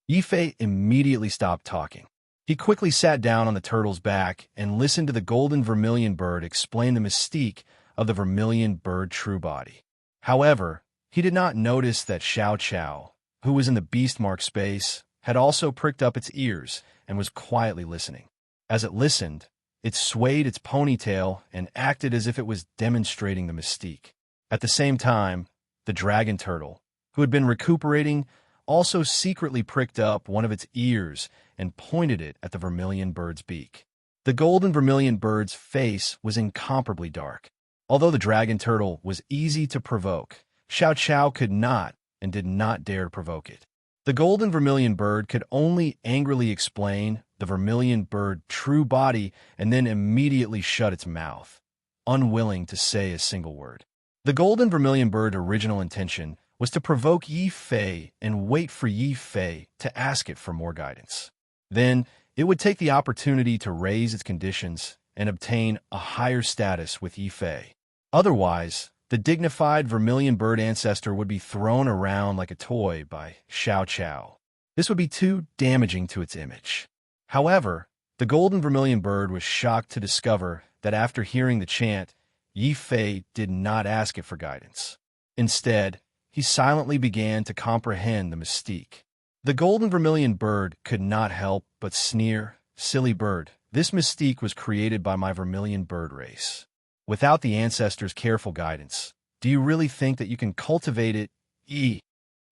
Yi Fei immediately stopped talking. He quickly sat down on the turtle's back and listened to the golden vermilion bird explain the mystique of the vermilion bird true body. However, he did not notice that Xiao Qiao, who was in the beast mark space, had also pricked up its ears and was quietly listening. As it listened, it swayed its ponytail and acted as if it was demonstrating the mystique. At the same time, the dragon turtle, who had been recuperating, also secretly pricked up one of its ears and pointed it at the vermilion bird's beak. The golden vermilion bird's face was incomparably dark. Although the dragon turtle was easy to provoke, Xiao Qiao could not and did not dare to provoke it. The golden vermilion bird could only angrily explain the vermilion bird true body and then immediately shut its mouth, unwilling to say a single word. The golden vermilion bird's original intention was to provoke Yi Fei and wait for Yi Fei to ask it for more guidance. Then, it would take the opportunity to raise its conditions and obtain a higher status with Yi Fei. Otherwise, the dignified vermilion bird ancestor would be thrown around like a toy by Xiao Qiao. This would be too damaging to its image. However, the golden vermilion bird was shocked to discover that after hearing the chant, Yi Fei did not ask it for guidance. Instead, he silently began to comprehend the mystique. The golden vermilion bird could not help but sneer, Silly bird, This mystique was created by my vermilion bird race. Without the ancestors' careful guidance, do you really think that you can cultivate it?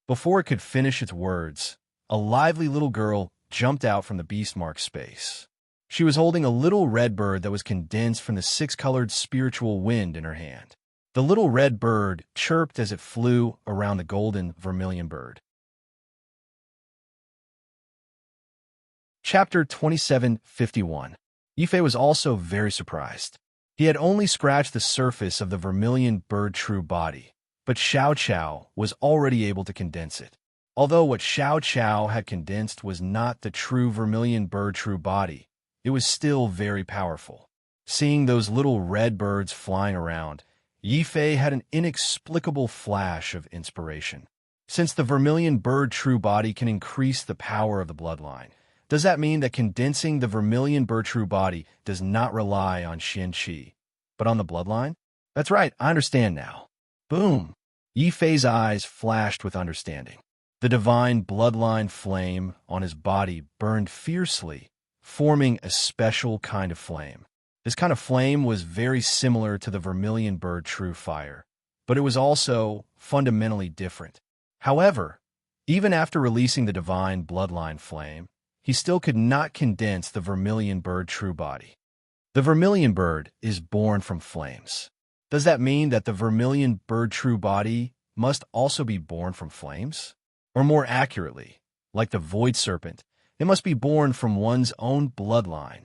Before it could finish its words, a lively little girl jumped out from the beastmark space. She was holding a little red bird that was condensed from the six-colored spiritual wind in her hand. The little red bird chirped as it flew around the golden vermilion bird. Chapter 2751. Yifei was also very surprised. He had only scratched the surface of the vermilion bird true body, but Xiao Qiao was already able to condense it. Although what Xiao Qiao had condensed was not the true vermilion bird true body, it was still very powerful. Seeing those little red birds flying around, Yifei had an inexplicable flash of inspiration. Since the vermilion bird true body can increase the power of the bloodline, does that mean that condensing the vermilion bird true body does not rely on Xian Qi, but on the bloodline? That's right, I understand now. Boom! Yifei's eyes flashed with understanding. The divine bloodline flame on his body burned fiercely, forming a special kind of flame. This kind of flame was very similar to the vermilion bird true fire, but it was also fundamentally different. However, even after releasing the divine bloodline flame, he still could not condense the vermilion bird true body. The vermilion bird is born from flames. Does that mean that the vermilion bird true body must also be born from flames? Or more accurately, like the void serpent, it must be born from one's own bloodline.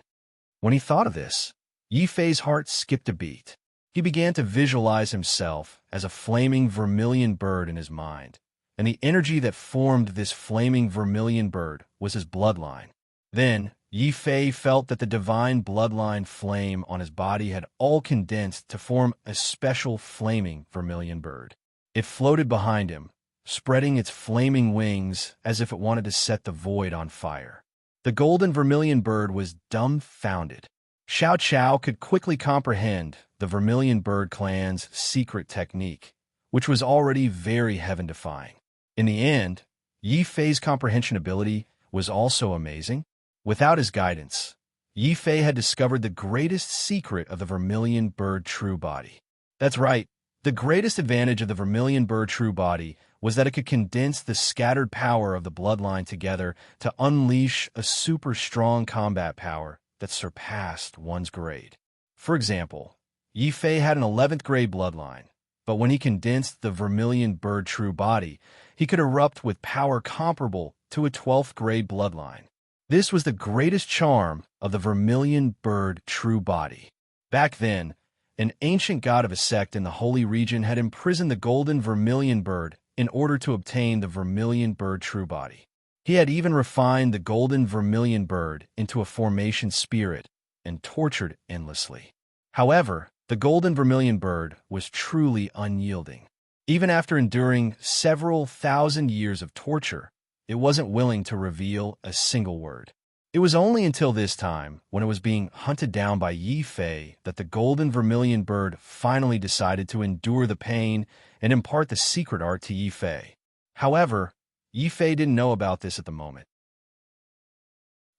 When he thought of this, Yifei's heart skipped a beat. He began to visualize himself as a flaming vermilion bird in his mind, and the energy that formed this flaming vermilion bird was his bloodline. Then, Yifei felt that the divine bloodline flame on his body had all condensed to form a special flaming vermilion bird. It floated behind him, spreading its flaming wings as if it wanted to set the void on fire. The golden vermilion bird was dumbfounded. Xiao Qiao could quickly comprehend the vermilion bird clan's secret technique, which was already very heaven-defying. In the end, Yifei's comprehension ability was also amazing. Without his guidance, Yifei had discovered the greatest secret of the vermilion bird true body. That's right, the greatest advantage of the vermilion bird true body was that it could condense the scattered power of the bloodline together to unleash a super strong combat power that surpassed one's grade. For example, Yifei had an 11th grade bloodline, but when he condensed the vermilion bird true body, he could erupt with power comparable to a 12th grade bloodline. This was the greatest charm of the vermilion bird true body. Back then, an ancient god of a sect in the holy region had imprisoned the golden vermilion bird in order to obtain the vermilion bird true body. He had even refined the golden vermilion bird into a formation spirit and tortured endlessly. However, the golden vermilion bird was truly unyielding. Even after enduring several thousand years of torture, it wasn't willing to reveal a single word. It was only until this time, when it was being hunted down by Yifei, that the golden vermilion bird finally decided to endure the pain and impart the secret art to Yifei. However, Yifei didn't know about this at the moment.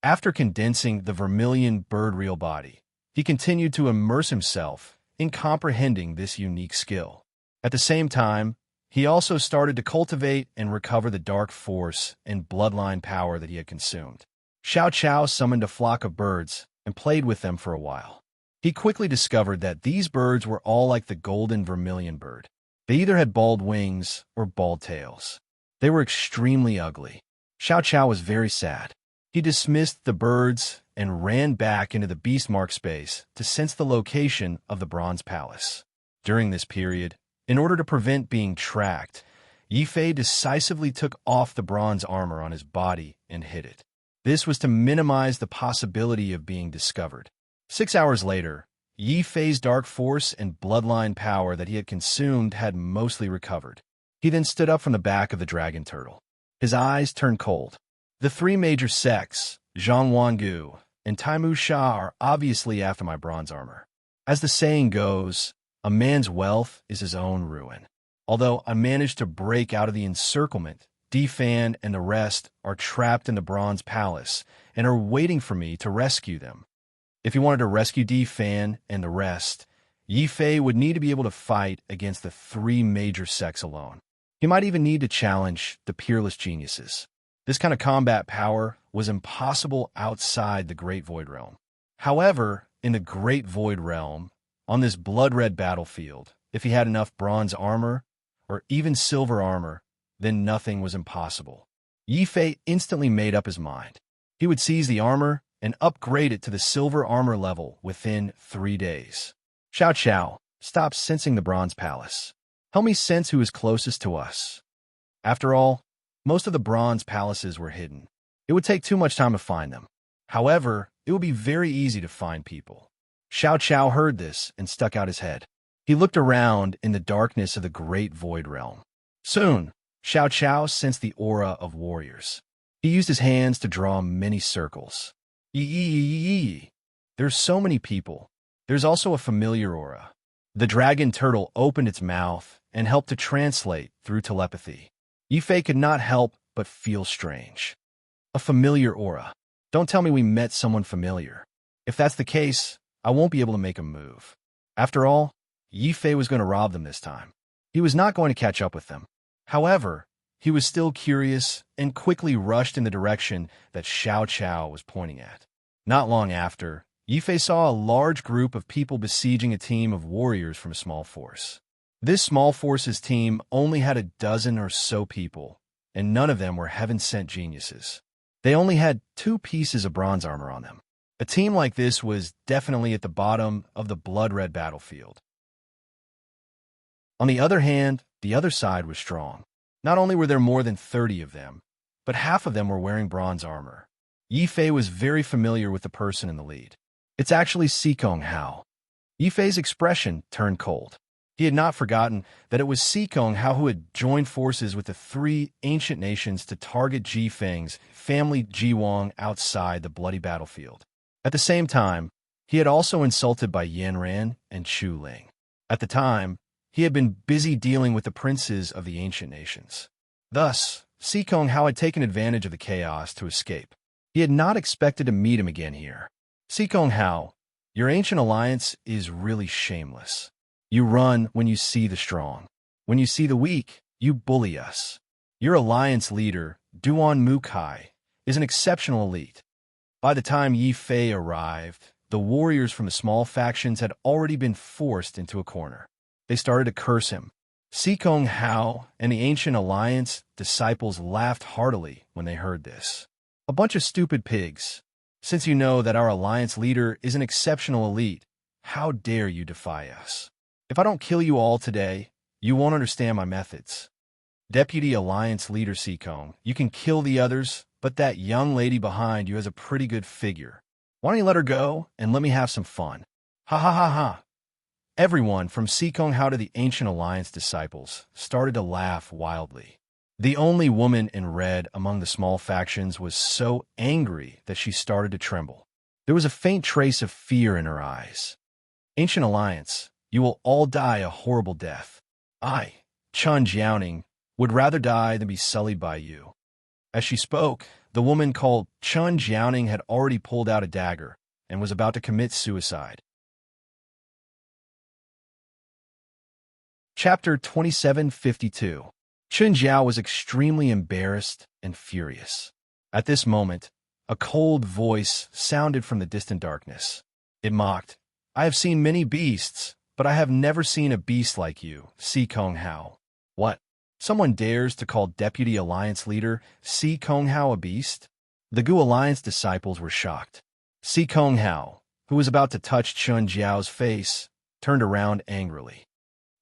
After condensing the vermilion bird real body, he continued to immerse himself in comprehending this unique skill. At the same time, he also started to cultivate and recover the dark force and bloodline power that he had consumed. Xiao Qiao summoned a flock of birds and played with them for a while. He quickly discovered that these birds were all like the golden vermilion bird. They either had bald wings or bald tails. They were extremely ugly. Xiao Qiao was very sad. He dismissed the birds and ran back into the beastmark space to sense the location of the Bronze Palace. During this period, in order to prevent being tracked, Yifei decisively took off the bronze armor on his body and hid it. This was to minimize the possibility of being discovered. 6 hours later, Yifei's dark force and bloodline power that he had consumed had mostly recovered. He then stood up from the back of the dragon turtle. His eyes turned cold. The three major sects, Zhangwangu and Taimu Sha, are obviously after my bronze armor. As the saying goes, a man's wealth is his own ruin. Although I managed to break out of the encirclement, Defan and the rest are trapped in the Bronze Palace and are waiting for me to rescue them. If he wanted to rescue Di Fan and the rest, Yi Fei would need to be able to fight against the three major sects alone. He might even need to challenge the peerless geniuses. This kind of combat power was impossible outside the Great Void Realm. However, in the Great Void Realm, on this blood-red battlefield, if he had enough bronze armor, or even silver armor, then nothing was impossible. Yi Fei instantly made up his mind. He would seize the armor and upgrade it to the silver armor level within 3 days. Xiao Xiao, stop sensing the Bronze Palace. Help me sense who is closest to us. After all, most of the bronze palaces were hidden. It would take too much time to find them. However, it would be very easy to find people. Xiao Qiao heard this and stuck out his head. He looked around in the darkness of the Great Void Realm. Soon, Xiao Qiao sensed the aura of warriors. He used his hands to draw many circles. Yee. There's so many people. There's also a familiar aura. The dragon turtle opened its mouth and helped to translate through telepathy. Yi Fei could not help but feel strange. A familiar aura. Don't tell me we met someone familiar. If that's the case, I won't be able to make a move. After all, Yi Fei was going to rob them this time. He was not going to catch up with them. However, he was still curious and quickly rushed in the direction that Xiao Qiao was pointing at. Not long after, Yi Fei saw a large group of people besieging a team of warriors from a small force. This small force's team only had a dozen or so people, and none of them were heaven-sent geniuses. They only had 2 pieces of bronze armor on them. A team like this was definitely at the bottom of the blood-red battlefield. On the other hand, the other side was strong. Not only were there more than 30 of them, but half of them were wearing bronze armor. Yi Fei was very familiar with the person in the lead. It's actually Sikong Hao. Yi Fei's expression turned cold. He had not forgotten that it was Sikong Hao who had joined forces with the 3 ancient nations to target Ji Feng's family Jiwang outside the bloody battlefield. At the same time, he had also insulted by Yanran and Chu Ling. At the time, he had been busy dealing with the princes of the ancient nations. Thus, Sikong Hao had taken advantage of the chaos to escape. He had not expected to meet him again here. Sikong Hao, your ancient alliance is really shameless. You run when you see the strong. When you see the weak, you bully us. Your alliance leader, Duan Mukai, is an exceptional elite. By the time Yi Fei arrived, the warriors from the small factions had already been forced into a corner. They started to curse him. Sikong Hao and the ancient alliance disciples laughed heartily when they heard this. A bunch of stupid pigs. Since you know that our alliance leader is an exceptional elite, how dare you defy us? If I don't kill you all today, you won't understand my methods. Deputy Alliance Leader Sikong, you can kill the others, but that young lady behind you has a pretty good figure. Why don't you let her go and let me have some fun? Ha ha ha ha. Everyone, from Sikong Hao to the Ancient Alliance disciples, started to laugh wildly. The only woman in red among the small factions was so angry that she started to tremble. There was a faint trace of fear in her eyes. Ancient Alliance, you will all die a horrible death. I, Chun Jiaoning, would rather die than be sullied by you. As she spoke, the woman called Chun Jiaoning had already pulled out a dagger and was about to commit suicide. Chapter 2752. Chun Jiao was extremely embarrassed and furious. At this moment, a cold voice sounded from the distant darkness. It mocked, I have seen many beasts, but I have never seen a beast like you, Sikong Hao. What? Someone dares to call Deputy Alliance Leader Sikong Hao a beast? The Gu Alliance disciples were shocked. Sikong Hao, who was about to touch Chun Jiao's face, turned around angrily.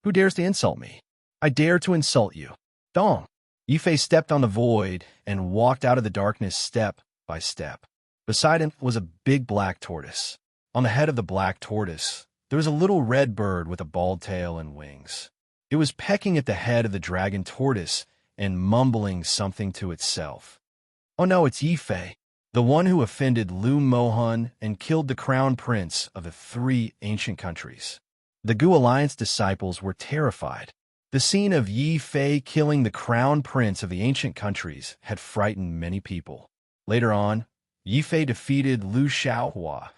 Who dares to insult me? I dare to insult you. Dong! Yi Fei stepped on the void and walked out of the darkness step by step. Beside him was a big black tortoise. On the head of the black tortoise, there was a little red bird with a bald tail and wings. It was pecking at the head of the dragon tortoise and mumbling something to itself. Oh no, it's Yi Fei, the one who offended Lu Mohan and killed the crown prince of the 3 ancient countries. The Gu Alliance disciples were terrified. The scene of Yi Fei killing the crown prince of the ancient countries had frightened many people. Later on, Yi Fei defeated Lu Xiaohua,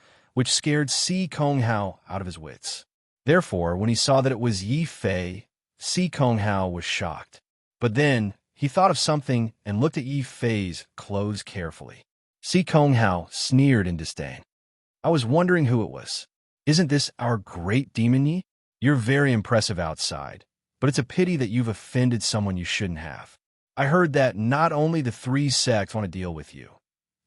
which scared Si Konghao out of his wits. Therefore, when he saw that it was Yi Fei, Si Konghao was shocked. But then, he thought of something and looked at Yi Fei's clothes carefully. Si Konghao sneered in disdain. I was wondering who it was. Isn't this our great demon Yi? You're very impressive outside, but it's a pity that you've offended someone you shouldn't have. I heard that not only the three sects want to deal with you.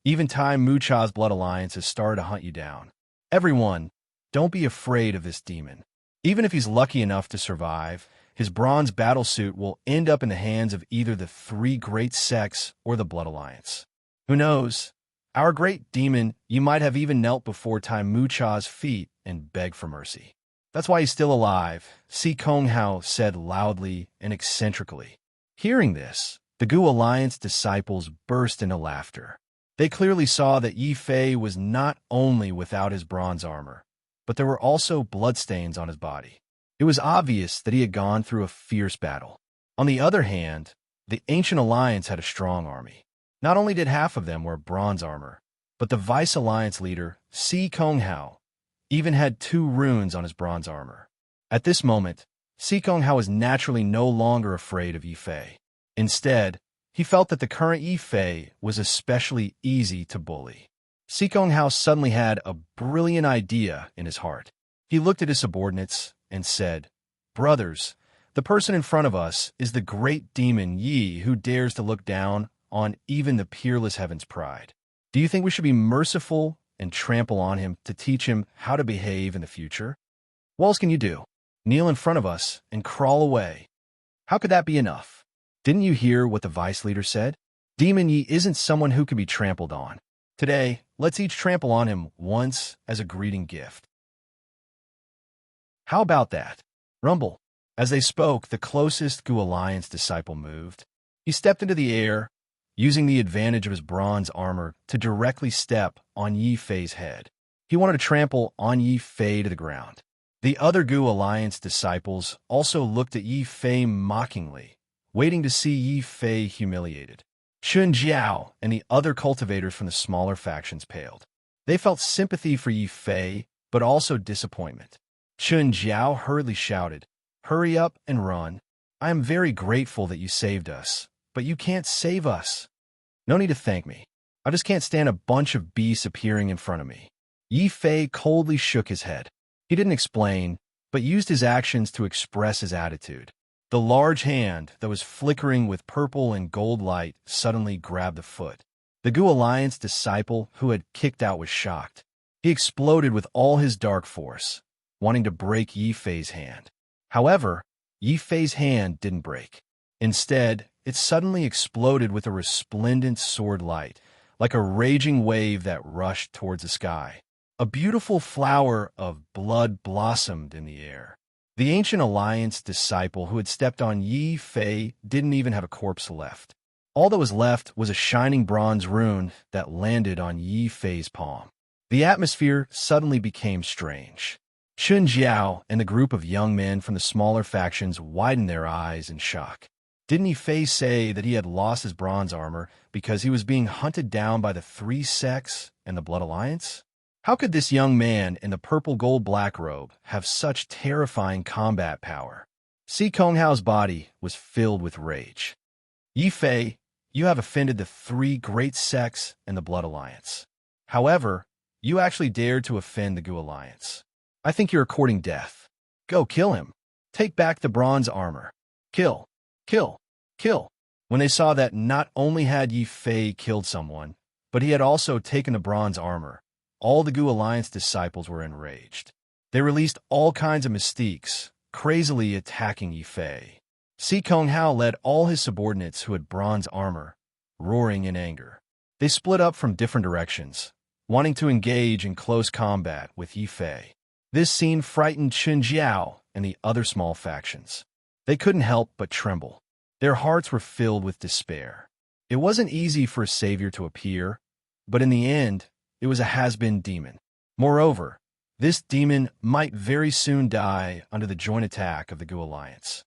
Even Tai Mucha's Blood Alliance has started to hunt you down. Everyone, don't be afraid of this demon. Even if he's lucky enough to survive, his bronze battlesuit will end up in the hands of either the three great sects or the Blood Alliance. Who knows? Our great demon, you might have even knelt before Tai Mucha's feet and begged for mercy. That's why he's still alive, Si Konghao said loudly and eccentrically. Hearing this, the Gu Alliance disciples burst into laughter. They clearly saw that Yi Fei was not only without his bronze armor, but there were also bloodstains on his body. It was obvious that he had gone through a fierce battle. On the other hand, the Ancient Alliance had a strong army. Not only did half of them wear bronze armor, but the Vice Alliance leader, Si Konghao, even had 2 runes on his bronze armor. At this moment, Si Konghao was naturally no longer afraid of Yi Fei. Instead, he felt that the current Yi Fei was especially easy to bully. Si Konghao suddenly had a brilliant idea in his heart. He looked at his subordinates and said, "Brothers, the person in front of us is the great demon Yi who dares to look down on even the peerless heaven's pride. Do you think we should be merciful and trample on him to teach him how to behave in the future? What else can you do? Kneel in front of us and crawl away. How could that be enough? Didn't you hear what the vice leader said? Demon Yi isn't someone who can be trampled on. Today, let's each trample on him once as a greeting gift. How about that? Rumble." As they spoke, the closest Gu Alliance disciple moved. He stepped into the air, using the advantage of his bronze armor to directly step on Yi Fei's head. He wanted to trample on Yi Fei to the ground. The other Gu Alliance disciples also looked at Yi Fei mockingly, waiting to see Yi Fei humiliated. Chun Jiao and the other cultivators from the smaller factions paled. They felt sympathy for Yi Fei, but also disappointment. Chun Jiao hurriedly shouted, "Hurry up and run. I am very grateful that you saved us, but you can't save us. No need to thank me. I just can't stand a bunch of beasts appearing in front of me." Yi Fei coldly shook his head. He didn't explain, but used his actions to express his attitude. The large hand that was flickering with purple and gold light suddenly grabbed the foot. The Gu Alliance disciple who had kicked out was shocked. He exploded with all his dark force, wanting to break Yi Fei's hand. However, Yi Fei's hand didn't break. Instead, it suddenly exploded with a resplendent sword light, like a raging wave that rushed towards the sky. A beautiful flower of blood blossomed in the air. The Ancient Alliance disciple who had stepped on Yi Fei didn't even have a corpse left. All that was left was a shining bronze rune that landed on Yi Fei's palm. The atmosphere suddenly became strange. Chun Jiao and the group of young men from the smaller factions widened their eyes in shock. Didn't Yi Fei say that he had lost his bronze armor because he was being hunted down by the 3 sects and the Blood Alliance? How could this young man in the purple gold black robe have such terrifying combat power? Si Konghao's body was filled with rage. Yi Fei, you have offended the 3 great sects and the Blood Alliance. However, you actually dared to offend the Gu Alliance. I think you're courting death. Go kill him. Take back the bronze armor. Kill, kill, kill. When they saw that not only had Yi Fei killed someone, but he had also taken the bronze armor, all the Gu Alliance disciples were enraged. They released all kinds of mystiques, crazily attacking Yi Fei. Si Konghao led all his subordinates who had bronze armor, roaring in anger. They split up from different directions, wanting to engage in close combat with Yi Fei. This scene frightened Chun Jiao and the other small factions. They couldn't help but tremble. Their hearts were filled with despair. It wasn't easy for a savior to appear, but in the end, it was a has-been demon. Moreover, this demon might very soon die under the joint attack of the Gu Alliance.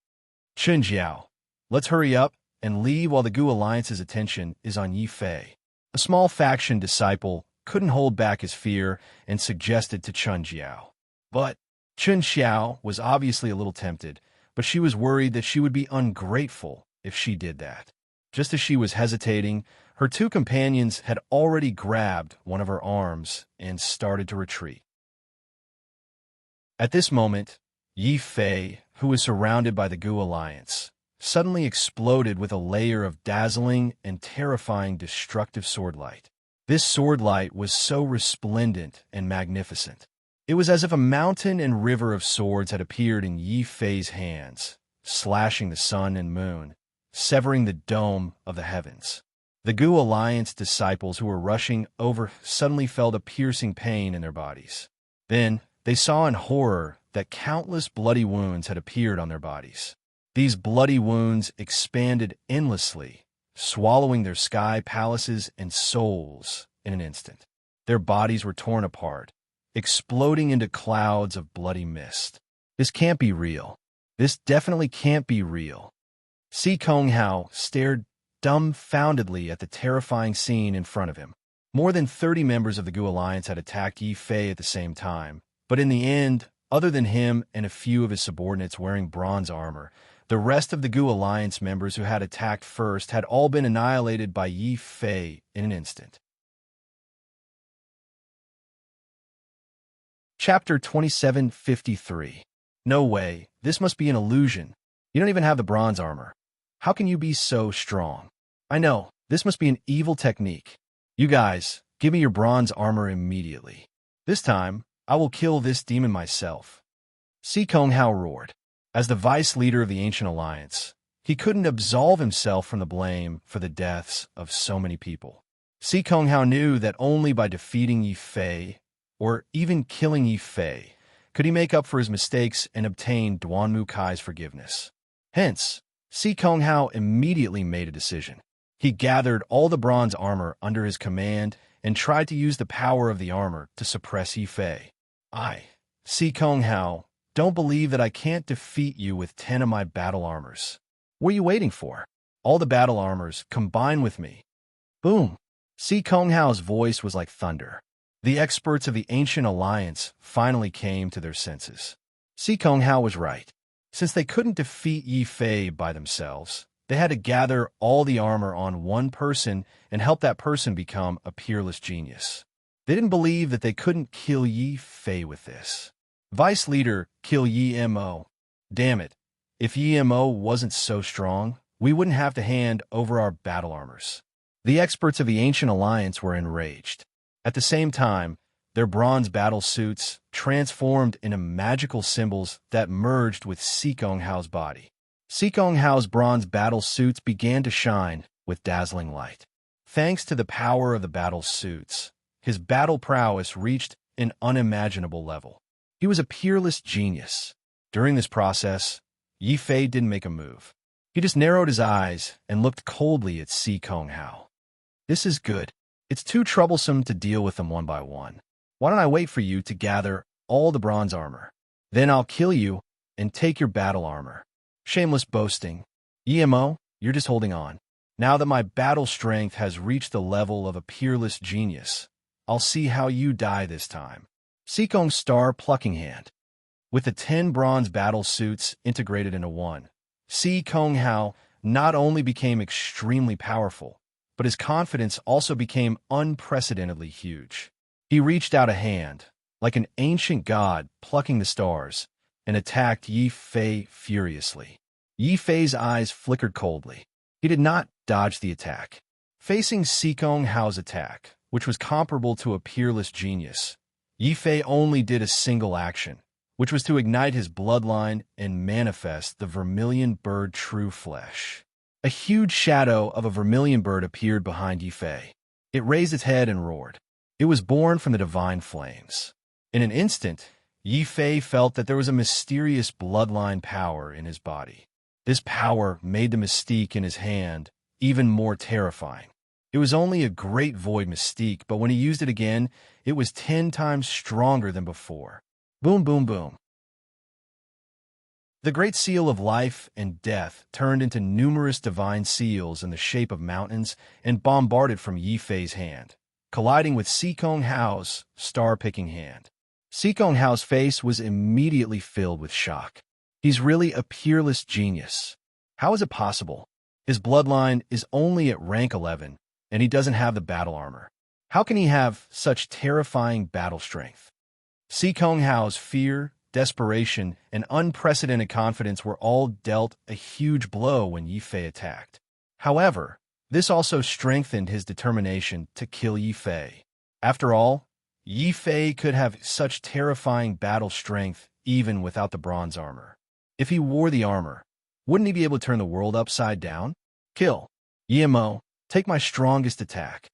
Chun Jiao, let's hurry up and leave while the Gu Alliance's attention is on Yi Fei. A small faction disciple couldn't hold back his fear and suggested to Chun Xiao. But Chun Xiao was obviously a little tempted, but she was worried that she would be ungrateful if she did that. Just as she was hesitating, her two companions had already grabbed one of her arms and started to retreat. At this moment, Yi Fei, who was surrounded by the Gu Alliance, suddenly exploded with a layer of dazzling and terrifying destructive sword light. This sword light was so resplendent and magnificent. It was as if a mountain and river of swords had appeared in Yi Fei's hands, slashing the sun and moon, severing the dome of the heavens. The Gu Alliance disciples who were rushing over suddenly felt a piercing pain in their bodies. Then they saw in horror that countless bloody wounds had appeared on their bodies. These bloody wounds expanded endlessly, swallowing their sky palaces and souls in an instant. Their bodies were torn apart, exploding into clouds of bloody mist. This can't be real. This definitely can't be real. Si Konghao stared dumbfoundedly at the terrifying scene in front of him. More than 30 members of the Gu Alliance had attacked Yi Fei at the same time, but in the end, other than him and a few of his subordinates wearing bronze armor, the rest of the Gu Alliance members who had attacked first had all been annihilated by Yi Fei in an instant. Chapter 2753. No way, this must be an illusion. You don't even have the bronze armor. How can you be so strong? I know, this must be an evil technique. You guys, give me your bronze armor immediately. This time, I will kill this demon myself. Si Konghao roared. As the vice leader of the Ancient Alliance, he couldn't absolve himself from the blame for the deaths of so many people. Si Konghao knew that only by defeating Yi Fei, or even killing Yi Fei, could he make up for his mistakes and obtain Duanmu Kai's forgiveness. Hence, Si Konghao immediately made a decision. He gathered all the bronze armor under his command and tried to use the power of the armor to suppress Yi Fei. Si Konghao, don't believe that I can't defeat you with 10 of my battle armors. What are you waiting for? All the battle armors, combine with me. Boom! Si Konghao's voice was like thunder. The experts of the Ancient Alliance finally came to their senses. Si Konghao was right. Since they couldn't defeat Yi Fei by themselves, they had to gather all the armor on one person and help that person become a peerless genius. They didn't believe that they couldn't kill Yi Fei with this. Vice leader, kill Yi Mo. Damn it. If Yi Mo wasn't so strong, we wouldn't have to hand over our battle armors. The experts of the Ancient Alliance were enraged. At the same time, their bronze battle suits transformed into magical symbols that merged with Si Konghao's body. Si Konghao's bronze battle suits began to shine with dazzling light. Thanks to the power of the battle suits, his battle prowess reached an unimaginable level. He was a peerless genius. During this process, Yi Fei didn't make a move. He just narrowed his eyes and looked coldly at Si Konghao. This is good. It's too troublesome to deal with them one by one. Why don't I wait for you to gather all the bronze armor? Then I'll kill you and take your battle armor. Shameless boasting. Mo, you're just holding on. Now that my battle strength has reached the level of a peerless genius, I'll see how you die this time. Si Kong's star plucking hand. With the 10 bronze battle suits integrated into one, Si Konghao not only became extremely powerful, but his confidence also became unprecedentedly huge. He reached out a hand, like an ancient god plucking the stars, and attacked Yi Fei furiously. Yi Fei's eyes flickered coldly. He did not dodge the attack. Facing Si Konghao's attack, which was comparable to a peerless genius, Yi Fei only did a single action, which was to ignite his bloodline and manifest the vermilion bird true flesh. A huge shadow of a vermilion bird appeared behind Yi Fei. It raised its head and roared. It was born from the divine flames. In an instant, Yi Fei felt that there was a mysterious bloodline power in his body. This power made the mystique in his hand even more terrifying. It was only a great void mystique, but when he used it again, it was 10 times stronger than before. Boom, boom, boom. The great seal of life and death turned into numerous divine seals in the shape of mountains and bombarded from Yi Fei's hand, colliding with Si Kong Hao's star-picking hand. Si Kong Hao's face was immediately filled with shock. He's really a peerless genius. How is it possible? His bloodline is only at rank 11, and he doesn't have the battle armor. How can he have such terrifying battle strength? Si Kong Hao's fear, desperation, and unprecedented confidence were all dealt a huge blow when Yi Fei attacked. However, this also strengthened his determination to kill Yi Fei. After all, Yi Fei could have such terrifying battle strength even without the bronze armor. If he wore the armor, wouldn't he be able to turn the world upside down? Kill. Yimo, take my strongest attack.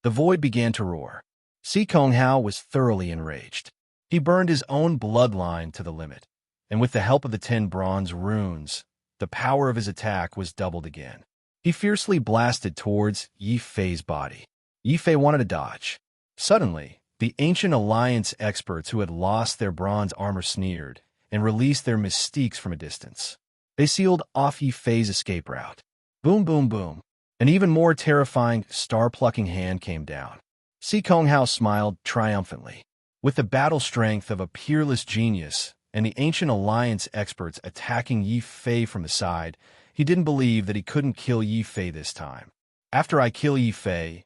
The void began to roar. Si Kong Hao was thoroughly enraged. He burned his own bloodline to the limit, and with the help of the 10 bronze runes, the power of his attack was doubled again. He fiercely blasted towards Yi Fei's body. Yi Fei wanted to dodge. Suddenly, the Ancient Alliance experts who had lost their bronze armor sneered and released their mystiques from a distance. They sealed off Yi Fei's escape route. Boom, boom, boom. An even more terrifying star-plucking hand came down. Si Kong Hao smiled triumphantly. With the battle strength of a peerless genius and the Ancient Alliance experts attacking Yi Fei from the side, he didn't believe that he couldn't kill Yi Fei this time. After I kill Yi Fei,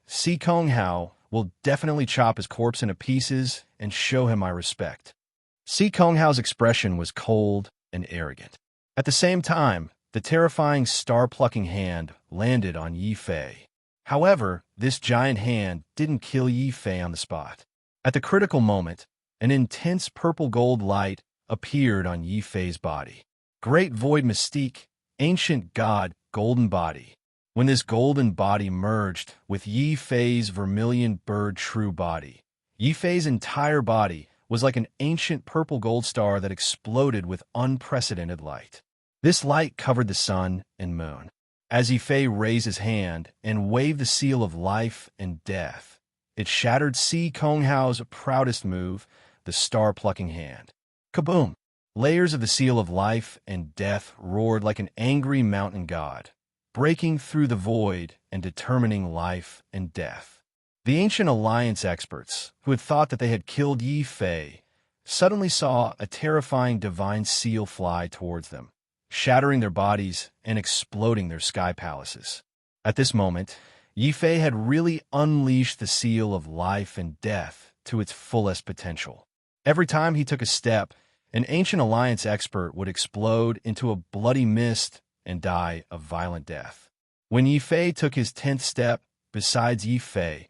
Si Kong Hao, will definitely chop his corpse into pieces and show him my respect. Si Kong Hao's expression was cold and arrogant. At the same time, the terrifying star-plucking hand landed on Yi Fei. However, this giant hand didn't kill Yi Fei on the spot. At the critical moment, an intense purple-gold light appeared on Yi Fei's body. Great Void Mystique, Ancient God, Golden Body. When this golden body merged with Yi Fei's vermilion bird true body, Yi Fei's entire body was like an ancient purple gold star that exploded with unprecedented light. This light covered the sun and moon. As Yi Fei raised his hand and waved the seal of life and death, it shattered Si Kong Hao's proudest move, the star-plucking hand. Kaboom! Layers of the seal of life and death roared like an angry mountain god, breaking through the void and determining life and death. The Ancient Alliance experts, who had thought that they had killed Yi Fei, suddenly saw a terrifying divine seal fly towards them, shattering their bodies and exploding their sky palaces. At this moment, Yi Fei had really unleashed the seal of life and death to its fullest potential. Every time he took a step, an Ancient Alliance expert would explode into a bloody mist and die a violent death. When Yi Fei took his 10th step, besides Yi Fei,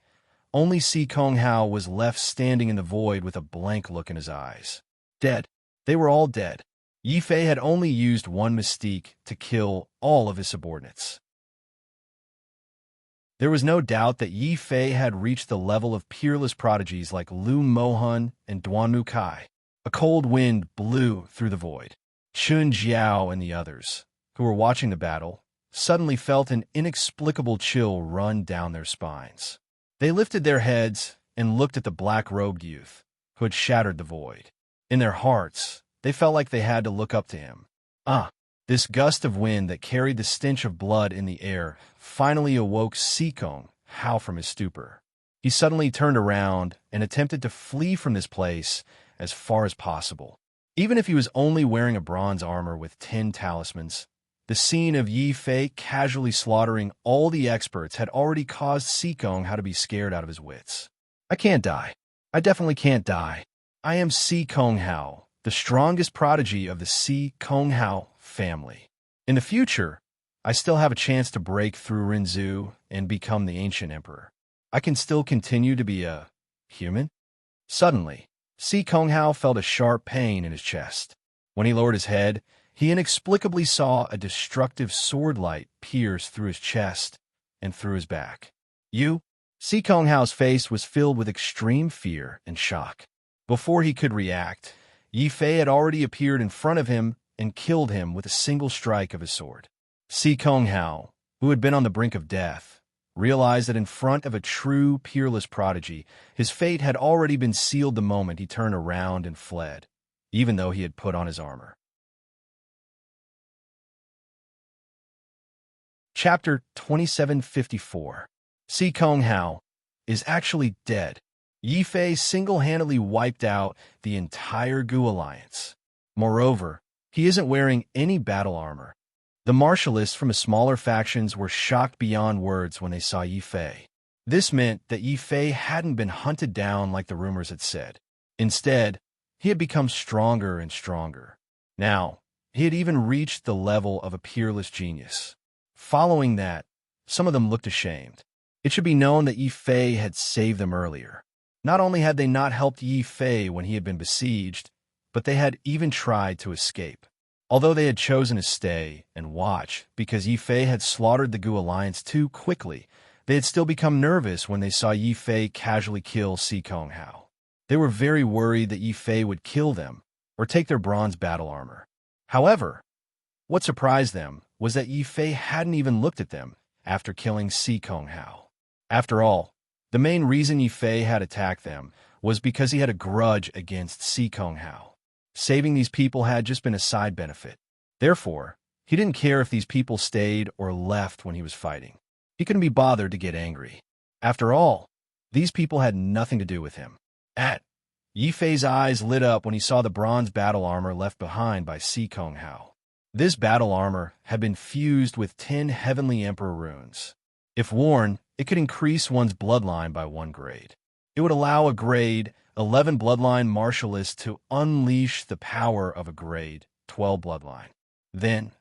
only Si Kong Hao was left standing in the void with a blank look in his eyes. Dead. They were all dead. Yi Fei had only used one mystique to kill all of his subordinates. There was no doubt that Yi Fei had reached the level of peerless prodigies like Lu Mohan and Duanmu Kai. A cold wind blew through the void. Chun Jiao and the others, who were watching the battle, suddenly felt an inexplicable chill run down their spines. They lifted their heads and looked at the black-robed youth, who had shattered the void. In their hearts, they felt like they had to look up to him. This gust of wind that carried the stench of blood in the air finally awoke Si Kong Hao from his stupor. He suddenly turned around and attempted to flee from this place as far as possible. Even if he was only wearing a bronze armor with 10 talismans, the scene of Yi Fei casually slaughtering all the experts had already caused Si Kong Hao to be scared out of his wits. I can't die. I definitely can't die. I am Si Kong Hao, the strongest prodigy of the Si Kong Hao family. In the future, I still have a chance to break through Rinzhu and become the ancient emperor. I can still continue to be a human. Suddenly, Si Kong Hao felt a sharp pain in his chest. When he lowered his head, he inexplicably saw a destructive sword light pierce through his chest and through his back. You? Si Kong Hao's face was filled with extreme fear and shock. Before he could react, Yi Fei had already appeared in front of him and killed him with a single strike of his sword. Si Kong Hao, who had been on the brink of death, realized that in front of a true, peerless prodigy, his fate had already been sealed the moment he turned around and fled, even though he had put on his armor. Chapter 2754. Si Kong Hao, is actually dead. Yi Fei single-handedly wiped out the entire Gu Alliance. Moreover, he isn't wearing any battle armor. The martialists from the smaller factions were shocked beyond words when they saw Yi Fei. This meant that Yi Fei hadn't been hunted down like the rumors had said. Instead, he had become stronger and stronger. Now, he had even reached the level of a peerless genius. Following that, some of them looked ashamed. It should be known that Yi Fei had saved them earlier. Not only had they not helped Yi Fei when he had been besieged, but they had even tried to escape. Although they had chosen to stay and watch because Yi Fei had slaughtered the Gu Alliance too quickly, they had still become nervous when they saw Yi Fei casually kill Si Kong Hao. They were very worried that Yi Fei would kill them or take their bronze battle armor. However, what surprised them was that Yi Fei hadn't even looked at them after killing Si Kong Hao. After all, the main reason Yi Fei had attacked them was because he had a grudge against Si Kong Hao. Saving these people had just been a side benefit. Therefore, he didn't care if these people stayed or left when he was fighting. He couldn't be bothered to get angry. After all, these people had nothing to do with him. Yi Fei's eyes lit up when he saw the bronze battle armor left behind by Si Kong Hao. This battle armor had been fused with 10 Heavenly Emperor runes. If worn, it could increase one's bloodline by 1 grade. It would allow a grade 11 bloodline martialist to unleash the power of a grade 12 bloodline. Then,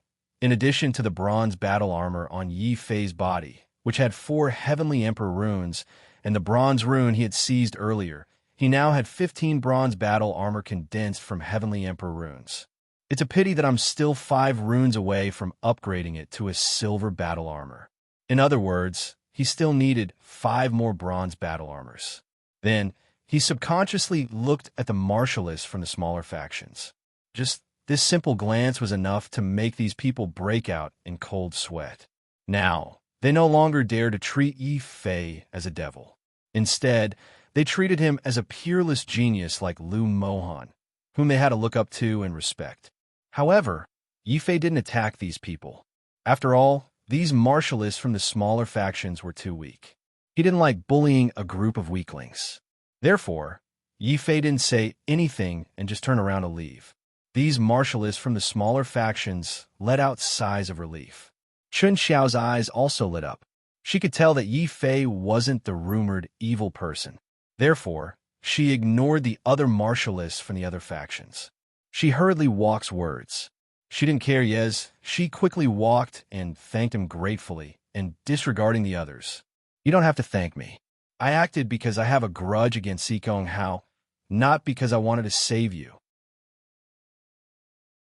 in addition to the bronze battle armor on Yi Fei's body, which had 4 Heavenly Emperor runes, and the bronze rune he had seized earlier, he now had 15 bronze battle armor condensed from Heavenly Emperor runes. It's a pity that I'm still 5 runes away from upgrading it to a silver battle armor. In other words, he still needed 5 more bronze battle armors. Then, he subconsciously looked at the martialists from the smaller factions. Just this simple glance was enough to make these people break out in cold sweat. Now, they no longer dared to treat Yi Fei as a devil. Instead, they treated him as a peerless genius like Lu Mohan, whom they had to look up to and respect. However, Yi Fei didn't attack these people. After all, these martialists from the smaller factions were too weak. He didn't like bullying a group of weaklings. Therefore, Yi Fei didn't say anything and just turned around to leave. These martialists from the smaller factions let out sighs of relief. Chun Xiao's eyes also lit up. She could tell that Yi Fei wasn't the rumored evil person. Therefore, she ignored the other martialists from the other factions. She hurriedly walks words. She didn't care yes. She quickly walked and thanked him gratefully, and disregarding the others. You don't have to thank me. I acted because I have a grudge against Si Kong Hao, not because I wanted to save you.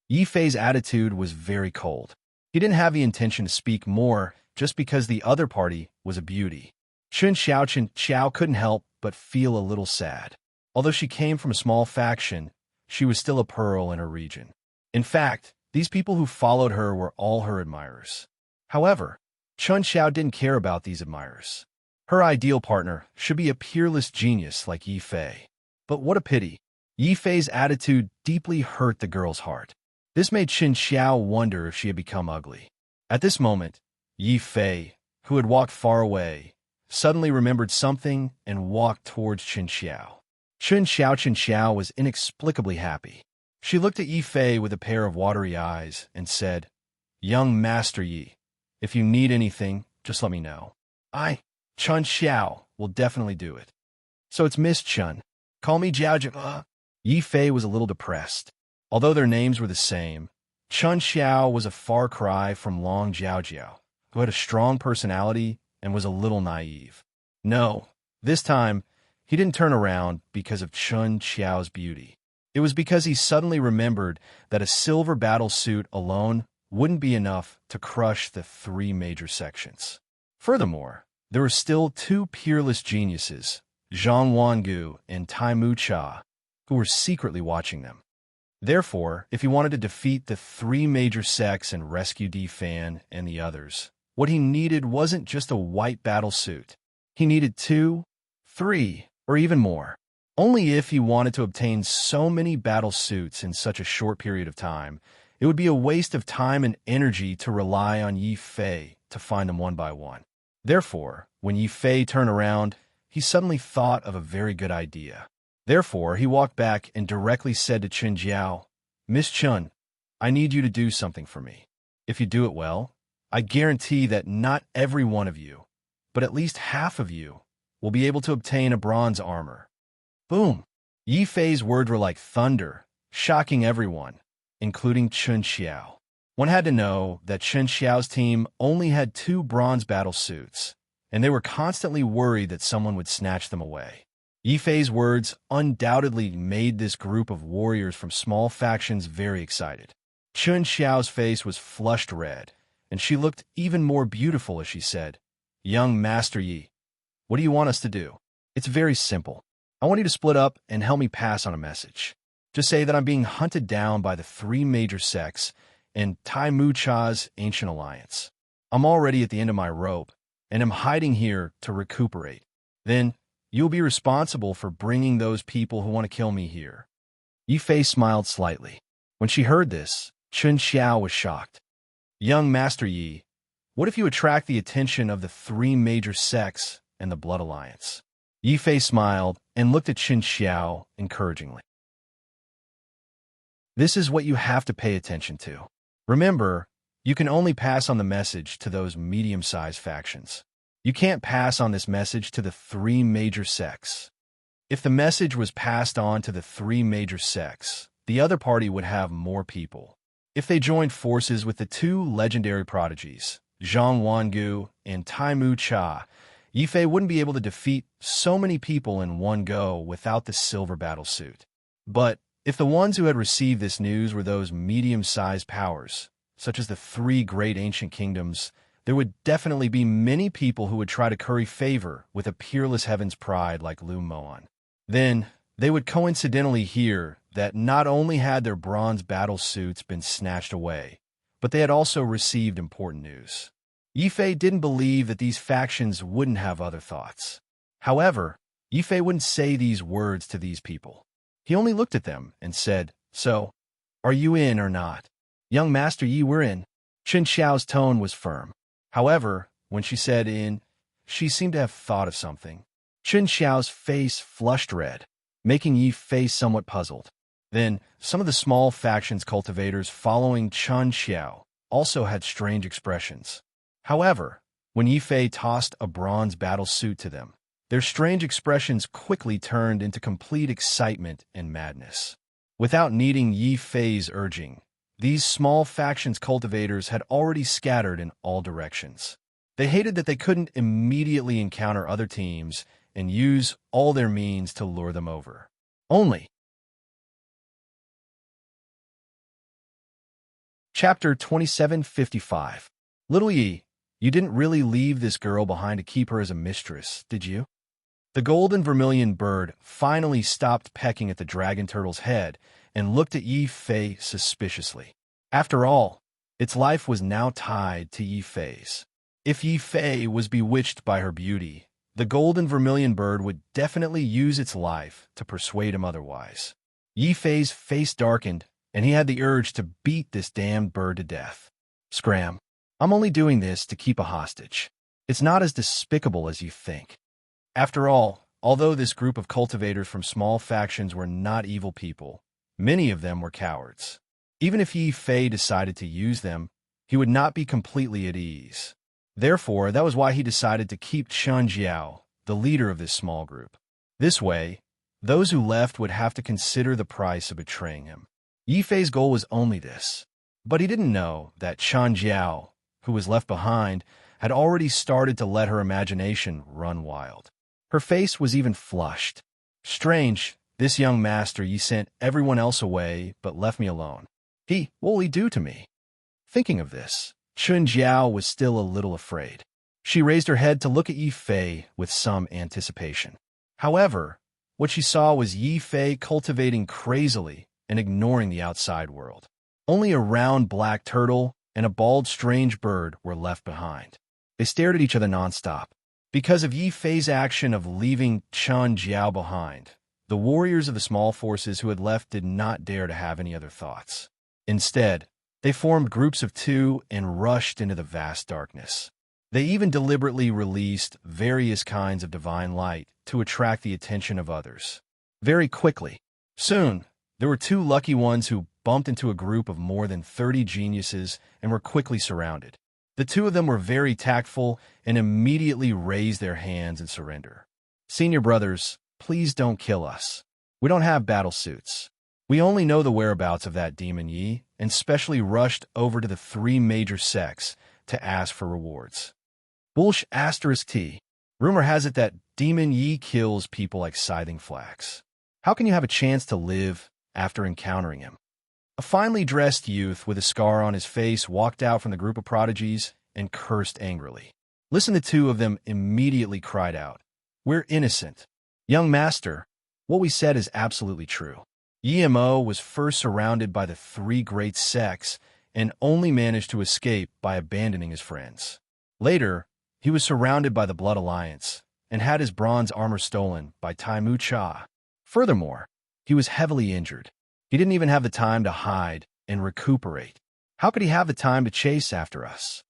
Yi Fei's attitude was very cold. He didn't have the intention to speak more just because the other party was a beauty. Chun Xiao couldn't help but feel a little sad. Although she came from a small faction, she was still a pearl in her region. In fact, these people who followed her were all her admirers. However, Chun Xiao didn't care about these admirers. Her ideal partner should be a peerless genius like Yi Fei. But what a pity. Yi Fei's attitude deeply hurt the girl's heart. This made Chun Xiao wonder if she had become ugly. At this moment, Yi Fei, who had walked far away, suddenly remembered something and walked towards Chun Xiao. Chun Xiao was inexplicably happy. She looked at Yi Fei with a pair of watery eyes and said, "Young Master Yi, if you need anything, just let me know. Chun Xiao, will definitely do it. So it's Miss Chun. Call me Jiao Jiao." Yi Fei was a little depressed. Although their names were the same, Chun Xiao was a far cry from Long Jiao Jiao, who had a strong personality and was a little naive. No, this time, he didn't turn around because of Chun Xiao's beauty. It was because he suddenly remembered that a silver battle suit alone wouldn't be enough to crush the 3 major sections. Furthermore, there were still 2 peerless geniuses, Zhang Wangu and Tai Mu Cha, who were secretly watching them. Therefore, if he wanted to defeat the 3 major sects and rescue Di Fan and the others, what he needed wasn't just a white battle suit. He needed 2, 3, or even more. Only if he wanted to obtain so many battle suits in such a short period of time, it would be a waste of time and energy to rely on Yi Fei to find them one by one. Therefore, when Yi Fei turned around, he suddenly thought of a very good idea. Therefore, he walked back and directly said to Chun Jiao, "Miss Chun, I need you to do something for me. If you do it well, I guarantee that not every one of you, but at least half of you, will be able to obtain a bronze armor." Boom! Yi Fei's words were like thunder, shocking everyone, including Chun Xiao. One had to know that Chun Xiao's team only had 2 bronze battle suits, and they were constantly worried that someone would snatch them away. Yi Fei's words undoubtedly made this group of warriors from small factions very excited. Chun Xiao's face was flushed red, and she looked even more beautiful as she said, "Young Master Yi, what do you want us to do? It's very simple. I want you to split up and help me pass on a message. Just say that I'm being hunted down by the 3 major sects and Tai Mu Cha's ancient alliance. I'm already at the end of my rope, and am hiding here to recuperate. Then, you'll be responsible for bringing those people who want to kill me here." Yi Fei smiled slightly. When she heard this, Chun Xiao was shocked. "Young Master Yi, what if you attract the attention of the 3 major sects and the Blood Alliance?" Yi Fei smiled and looked at Chun Xiao encouragingly. "This is what you have to pay attention to. Remember, you can only pass on the message to those medium-sized factions. You can't pass on this message to the 3 major sects. If the message was passed on to the 3 major sects, the other party would have more people. If they joined forces with the 2 legendary prodigies, Zhang Wangu and Tai Mu Cha, Yi Fei wouldn't be able to defeat so many people in one go without the silver battle suit. But if the ones who had received this news were those medium-sized powers, such as the 3 great ancient kingdoms, there would definitely be many people who would try to curry favor with a peerless heaven's pride like Lu Moan. Then, they would coincidentally hear that not only had their bronze battle suits been snatched away, but they had also received important news. Yi Fei didn't believe that these factions wouldn't have other thoughts. However, Yi Fei wouldn't say these words to these people. He only looked at them and said, "So, are you in or not?" "Young Master Yi, we're in." Chun Xiao's tone was firm. However, when she said in, she seemed to have thought of something. Chun Xiao's face flushed red, making Yi Fei somewhat puzzled. Then, some of the small factions cultivators following Chun Xiao also had strange expressions. However, when Yi Fei tossed a bronze battle suit to them, their strange expressions quickly turned into complete excitement and madness. Without needing Yi Fei's urging, these small factions cultivators had already scattered in all directions. They hated that they couldn't immediately encounter other teams and use all their means to lure them over. Only. Chapter 2755. Little Yi, you didn't really leave this girl behind to keep her as a mistress, did you? The golden vermilion bird finally stopped pecking at the dragon turtle's head and looked at Yi Fei suspiciously. After all, its life was now tied to Yi Fei's. If Yi Fei was bewitched by her beauty, the golden vermilion bird would definitely use its life to persuade him otherwise. Yi Fei's face darkened, and he had the urge to beat this damned bird to death. Scram. I'm only doing this to keep a hostage. It's not as despicable as you think. After all, although this group of cultivators from small factions were not evil people, many of them were cowards. Even if Yi Fei decided to use them, he would not be completely at ease. Therefore, that was why he decided to keep Chun Jiao, the leader of this small group. This way, those who left would have to consider the price of betraying him. Yi Fei's goal was only this, but he didn't know that Chun Jiao, who was left behind, had already started to let her imagination run wild. Her face was even flushed. Strange, this young master Yi sent everyone else away but left me alone. What will he do to me? Thinking of this, Chun Jiao was still a little afraid. She raised her head to look at Yi Fei with some anticipation. However, what she saw was Yi Fei cultivating crazily and ignoring the outside world. Only a round black turtle and a bald strange bird were left behind. They stared at each other nonstop. Because of Yi Fei's action of leaving Chun Jiao behind, the warriors of the small forces who had left did not dare to have any other thoughts. Instead, they formed groups of 2 and rushed into the vast darkness. They even deliberately released various kinds of divine light to attract the attention of others. Very quickly. Soon, there were two lucky ones who bumped into a group of more than 30 geniuses and were quickly surrounded. The two of them were very tactful and immediately raised their hands in surrender. Senior brothers, please don't kill us. We don't have battle suits. We only know the whereabouts of that demon Yi, and specially rushed over to the three major sects to ask for rewards. Bullsh ***. Rumor has it that demon Yi kills people like scything flax. How can you have a chance to live after encountering him? A finely dressed youth with a scar on his face walked out from the group of prodigies and cursed angrily. Listen, the two of them immediately cried out, "We're innocent. Young master, what we said is absolutely true." Yimo was first surrounded by the three great sects and only managed to escape by abandoning his friends. Later, he was surrounded by the Blood Alliance and had his bronze armor stolen by Taimu Cha. Furthermore, he was heavily injured. He didn't even have the time to hide and recuperate. How could he have the time to chase after us?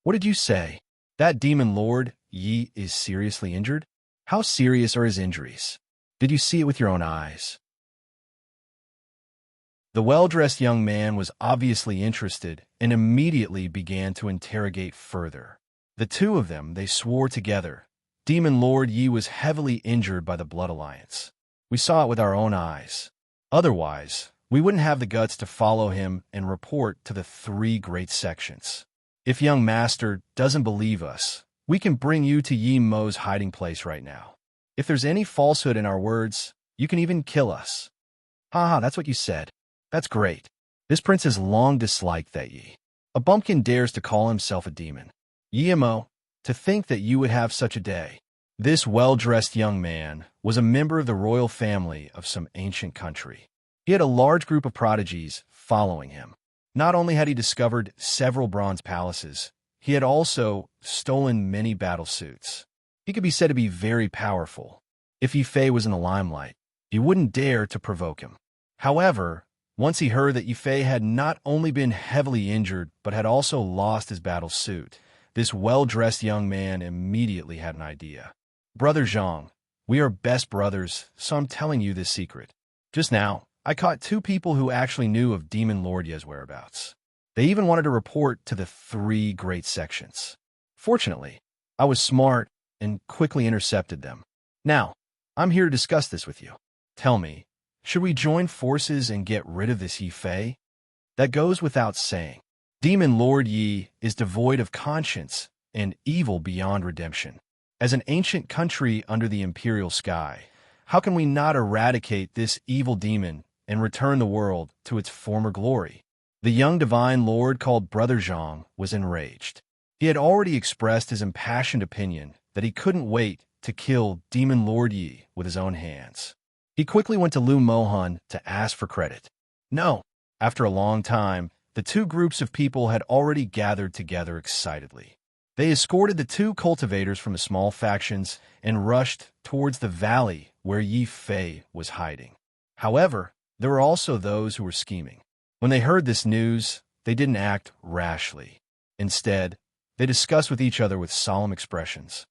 What did you say? That demon lord, Yi, is seriously injured? How serious are his injuries? Did you see it with your own eyes? The well-dressed young man was obviously interested and immediately began to interrogate further. The two of them, they swore together. Demon Lord Yi was heavily injured by the Blood Alliance. We saw it with our own eyes. Otherwise, we wouldn't have the guts to follow him and report to the three great sections. If young master doesn't believe us, we can bring you to Yi Mo's hiding place right now. If there's any falsehood in our words, you can even kill us. Haha, that's what you said. That's great. This prince has long disliked that Yi. A bumpkin dares to call himself a demon. Yimo, to think that you would have such a day. This well-dressed young man was a member of the royal family of some ancient country. He had a large group of prodigies following him. Not only had he discovered several bronze palaces, he had also stolen many battle suits. He could be said to be very powerful. If Yifei was in the limelight, he wouldn't dare to provoke him. However, once he heard that Yifei had not only been heavily injured, but had also lost his battle suit, this well-dressed young man immediately had an idea. Brother Zhang, we are best brothers, so I'm telling you this secret. Just now, I caught two people who actually knew of Demon Lord Ye's whereabouts. They even wanted to report to the three great sections. Fortunately, I was smart and quickly intercepted them. Now, I'm here to discuss this with you. Tell me, should we join forces and get rid of this Yifei? That goes without saying. Demon Lord Yi is devoid of conscience and evil beyond redemption. As an ancient country under the imperial sky, how can we not eradicate this evil demon and return the world to its former glory? The young divine lord called Brother Zhang was enraged. He had already expressed his impassioned opinion that he couldn't wait to kill Demon Lord Yi with his own hands. He quickly went to Lu Mohan to ask for credit. No. After a long time, the two groups of people had already gathered together excitedly. They escorted the two cultivators from the small factions and rushed towards the valley where Yifei was hiding. However, there were also those who were scheming. When they heard this news, they didn't act rashly. Instead, they discussed with each other with solemn expressions.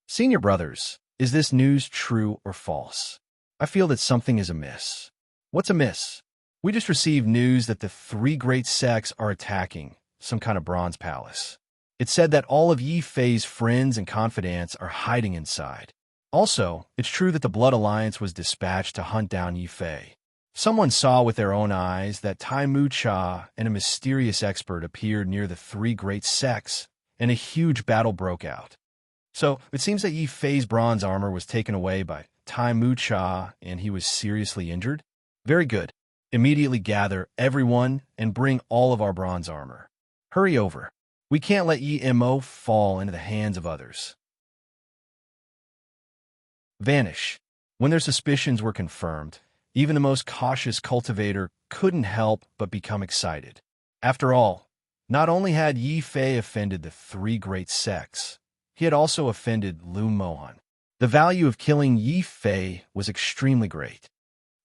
Senior brothers, is this news true or false? I feel that something is amiss. What's amiss? We just received news that the three great sects are attacking some kind of bronze palace. It said that all of Yifei's friends and confidants are hiding inside. Also, it's true that the Blood Alliance was dispatched to hunt down Yifei. Someone saw with their own eyes that Taimu Cha and a mysterious expert appeared near the three great sects, and a huge battle broke out. So, it seems that Yifei's bronze armor was taken away by Taimu Cha, and he was seriously injured? Very good. Immediately gather everyone and bring all of our bronze armor. Hurry over. We can't let Yimo fall into the hands of others. Vanish. When their suspicions were confirmed, even the most cautious cultivator couldn't help but become excited. After all, not only had Yifei offended the three great sects, he had also offended Lu Mohan. The value of killing Yifei was extremely great.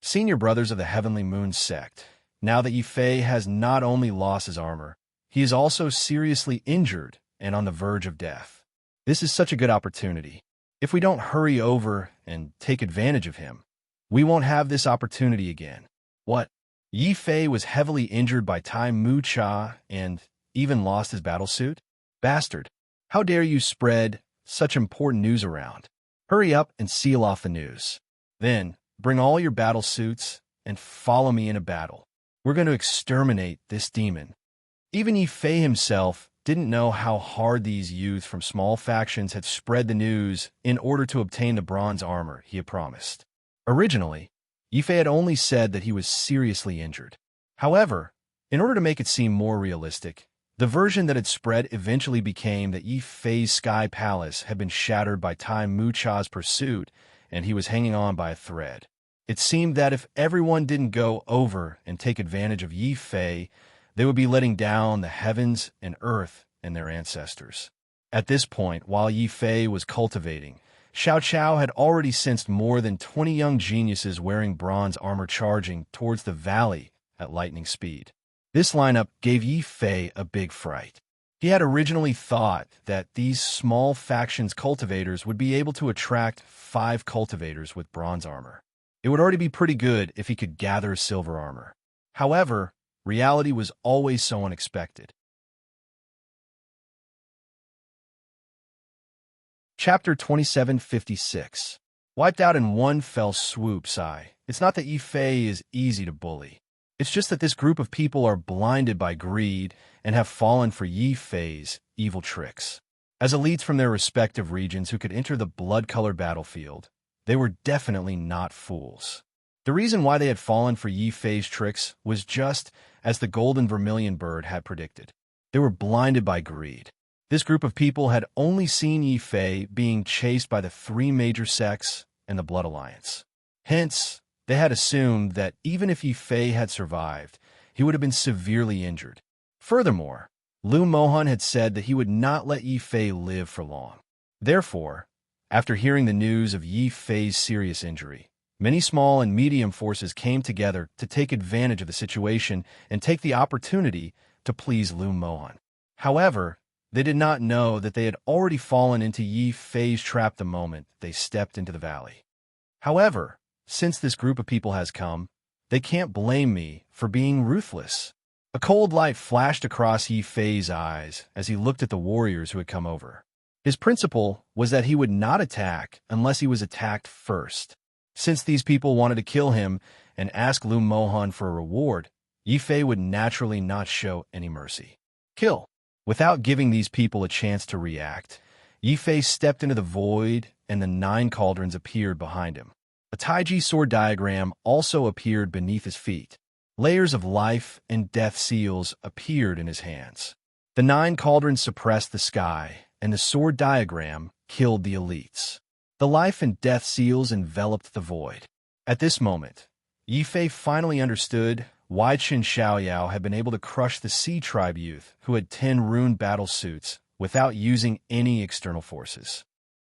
Senior brothers of the Heavenly Moon sect, now that Yifei has not only lost his armor, he is also seriously injured and on the verge of death. This is such a good opportunity. If we don't hurry over and take advantage of him, we won't have this opportunity again. What? Yi Fei was heavily injured by Tai Mu Cha and even lost his battlesuit? Bastard. How dare you spread such important news around? Hurry up and seal off the news. Then, bring all your battlesuits and follow me in a battle. We're going to exterminate this demon. Even Yi Fei himself didn't know how hard these youths from small factions had spread the news in order to obtain the bronze armor he had promised. Originally, Yi Fei had only said that he was seriously injured. However, in order to make it seem more realistic, the version that had spread eventually became that Yi Fei's sky palace had been shattered by Tai Mu Cha's pursuit and he was hanging on by a thread. It seemed that if everyone didn't go over and take advantage of Yi Fei, they would be letting down the heavens and earth and their ancestors. At this point, while Yi Fei was cultivating, Xiao Qiao had already sensed more than 20 young geniuses wearing bronze armor charging towards the valley at lightning speed. This lineup gave Yi Fei a big fright. He had originally thought that these small factions cultivators would be able to attract 5 cultivators with bronze armor. It would already be pretty good if he could gather silver armor. However, reality was always so unexpected. Chapter 2756. Wiped out in one fell swoop, sigh. It's not that Yi Fei is easy to bully. It's just that this group of people are blinded by greed and have fallen for Yi Fei's evil tricks. As elites from their respective regions who could enter the blood-colored battlefield, they were definitely not fools. The reason why they had fallen for Yi Fei's tricks was just as the golden vermilion bird had predicted. They were blinded by greed. This group of people had only seen Yi Fei being chased by the 3 major sects and the Blood Alliance. Hence, they had assumed that even if Yi Fei had survived, he would have been severely injured. Furthermore, Lu Mohan had said that he would not let Yi Fei live for long. Therefore, after hearing the news of Yi Fei's serious injury, many small and medium forces came together to take advantage of the situation and take the opportunity to please Lu Mohan. However, they did not know that they had already fallen into Yi Fei's trap the moment they stepped into the valley. However, since this group of people has come, they can't blame me for being ruthless. A cold light flashed across Yi Fei's eyes as he looked at the warriors who had come over. His principle was that he would not attack unless he was attacked first. Since these people wanted to kill him and ask Lu Mohan for a reward, Yi Fei would naturally not show any mercy. Kill. Without giving these people a chance to react, Yi Fei stepped into the void and the 9 cauldrons appeared behind him. A Taiji sword diagram also appeared beneath his feet. Layers of life and death seals appeared in his hands. The 9 cauldrons suppressed the sky, and the sword diagram killed the elites. The life and death seals enveloped the void. At this moment, Yi Fei finally understood why Qin Xiaoyao had been able to crush the Sea Tribe youth who had 10 runed battle suits without using any external forces.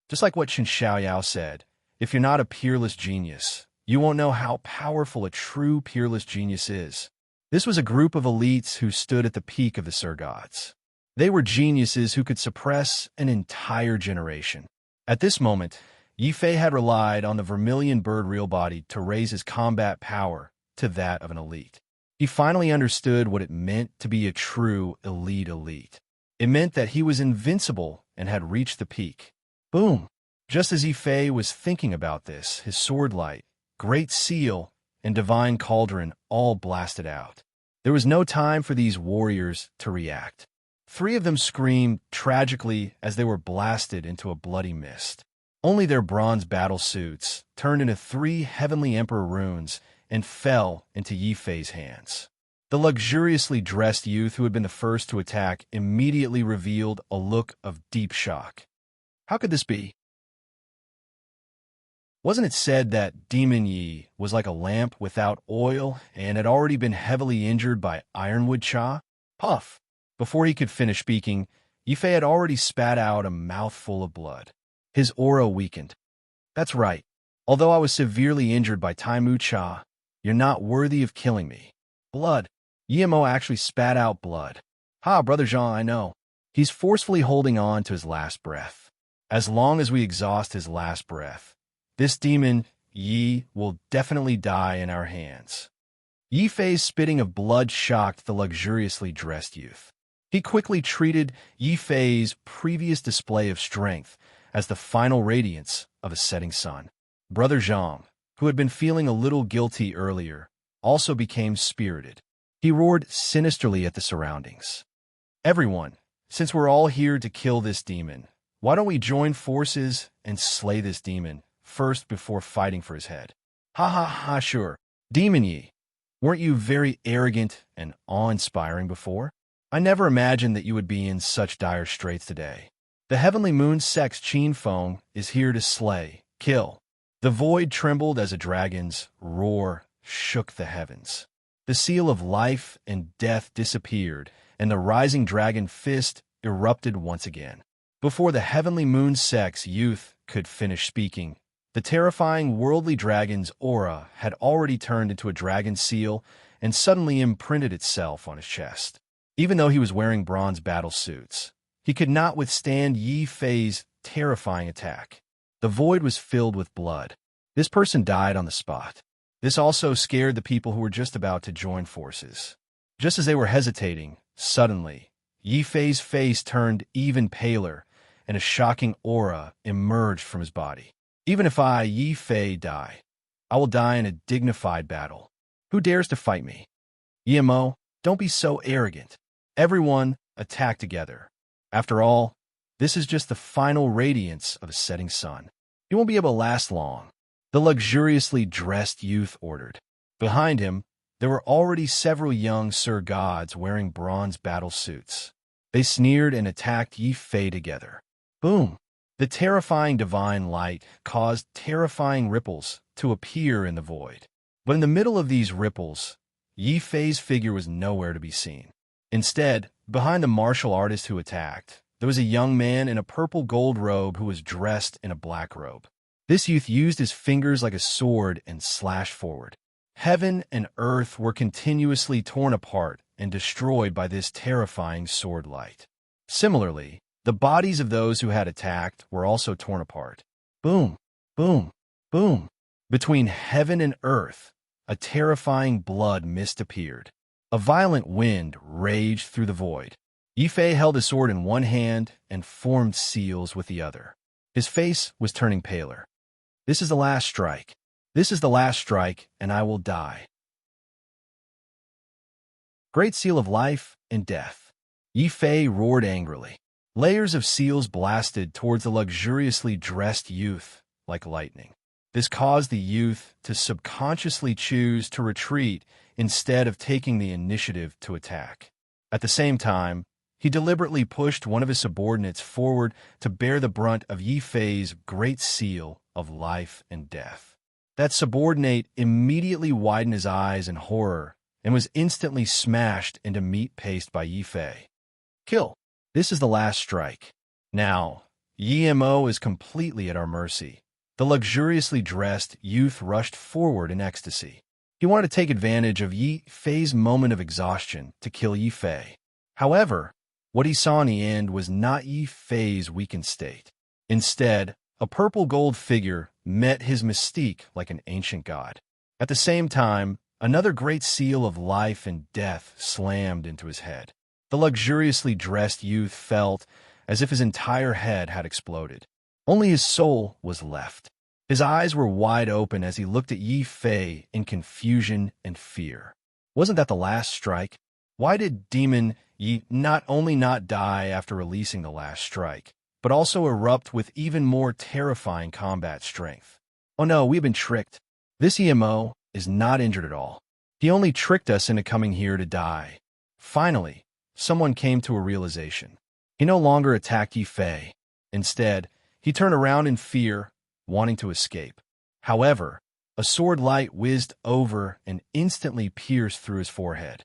Just like what Qin Xiaoyao said, if you're not a peerless genius, you won't know how powerful a true peerless genius is. This was a group of elites who stood at the peak of the Ser Gods. They were geniuses who could suppress an entire generation. At this moment, Yi Fei had relied on the vermilion bird real body to raise his combat power to that of an elite. He finally understood what it meant to be a true elite. It meant that he was invincible and had reached the peak. Boom! Just as Yi Fei was thinking about this, his sword light, great seal, and divine cauldron all blasted out. There was no time for these warriors to react. 3 of them screamed tragically as they were blasted into a bloody mist. Only their bronze battle suits turned into 3 heavenly emperor runes and fell into Yi Fei's hands. The luxuriously dressed youth who had been the first to attack immediately revealed a look of deep shock. How could this be? Wasn't it said that Demon Yi was like a lamp without oil and had already been heavily injured by Ironwood Cha? Puff! Before he could finish speaking, Yi Fei had already spat out a mouthful of blood. His aura weakened. That's right. Although I was severely injured by Tai Mu Cha, you're not worthy of killing me. Blood. Yi Mo actually spat out blood. Ha, Brother Jean, I know. He's forcefully holding on to his last breath. As long as we exhaust his last breath, this demon, Yi, will definitely die in our hands. Yi Fei's spitting of blood shocked the luxuriously dressed youth. He quickly treated Yi Fei's previous display of strength as the final radiance of a setting sun. Brother Zhang, who had been feeling a little guilty earlier, also became spirited. He roared sinisterly at the surroundings. Everyone, since we're all here to kill this demon, why don't we join forces and slay this demon first before fighting for his head? Ha ha ha, sure. Demon Yi, weren't you very arrogant and awe-inspiring before? I never imagined that you would be in such dire straits today. The Heavenly Moon Sect's Qin Feng is here to slay, kill. The void trembled as a dragon's roar shook the heavens. The seal of life and death disappeared, and the rising dragon fist erupted once again. Before the Heavenly Moon Sect's youth could finish speaking, the terrifying worldly dragon's aura had already turned into a dragon seal and suddenly imprinted itself on his chest. Even though he was wearing bronze battle suits, he could not withstand Yi Fei's terrifying attack. The void was filled with blood. This person died on the spot. This also scared the people who were just about to join forces. Just as they were hesitating, suddenly, Yi Fei's face turned even paler, and a shocking aura emerged from his body. Even if I, Yi Fei, die, I will die in a dignified battle. Who dares to fight me? Yimo, don't be so arrogant. Everyone, attack together. After all, this is just the final radiance of a setting sun. He won't be able to last long, the luxuriously dressed youth ordered. Behind him, there were already several young Sir Gods wearing bronze battle suits. They sneered and attacked Yi Fei together. Boom! The terrifying divine light caused terrifying ripples to appear in the void. But in the middle of these ripples, Yi Fei's figure was nowhere to be seen. Instead, behind the martial artist who attacked, there was a young man in a purple gold robe who was dressed in a black robe. This youth used his fingers like a sword and slashed forward. Heaven and earth were continuously torn apart and destroyed by this terrifying sword light. Similarly, the bodies of those who had attacked were also torn apart. Boom, boom, boom. Between heaven and earth, a terrifying blood mist appeared. A violent wind raged through the void. Yi Fei held his sword in one hand and formed seals with the other. His face was turning paler. This is the last strike. This is the last strike, and I will die. Great seal of life and death. Yi Fei roared angrily. Layers of seals blasted towards the luxuriously dressed youth like lightning. This caused the youth to subconsciously choose to retreat instead of taking the initiative to attack. At the same time, he deliberately pushed one of his subordinates forward to bear the brunt of Yi Fei's great seal of life and death. That subordinate immediately widened his eyes in horror and was instantly smashed into meat paste by Yi Fei. Kill. This is the last strike. Now, Yi Mo is completely at our mercy. The luxuriously dressed youth rushed forward in ecstasy. He wanted to take advantage of Yi Fei's moment of exhaustion to kill Yi Fei. However, what he saw in the end was not Yi Fei's weakened state. Instead, a purple gold figure met his mystique like an ancient god. At the same time, another great seal of life and death slammed into his head. The luxuriously dressed youth felt as if his entire head had exploded. Only his soul was left. His eyes were wide open as he looked at Yi Fei in confusion and fear. Wasn't that the last strike? Why did Demon Yi not only not die after releasing the last strike, but also erupt with even more terrifying combat strength? Oh no, we've been tricked. This EMO is not injured at all. He only tricked us into coming here to die. Finally, someone came to a realization. He no longer attacked Yi Fei. Instead, he turned around in fear, wanting to escape. However, a sword light whizzed over and instantly pierced through his forehead.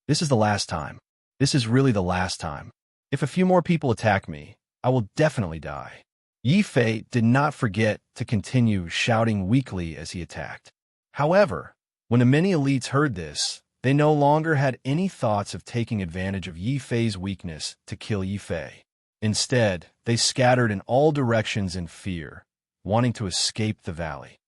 This is the last time. This is really the last time. If a few more people attack me, I will definitely die. Yi Fei did not forget to continue shouting weakly as he attacked. However, when the many elites heard this, They no longer had any thoughts of taking advantage of Yi Fei's weakness to kill Yi Fei. Instead, they scattered in all directions in fear, wanting to escape the valley.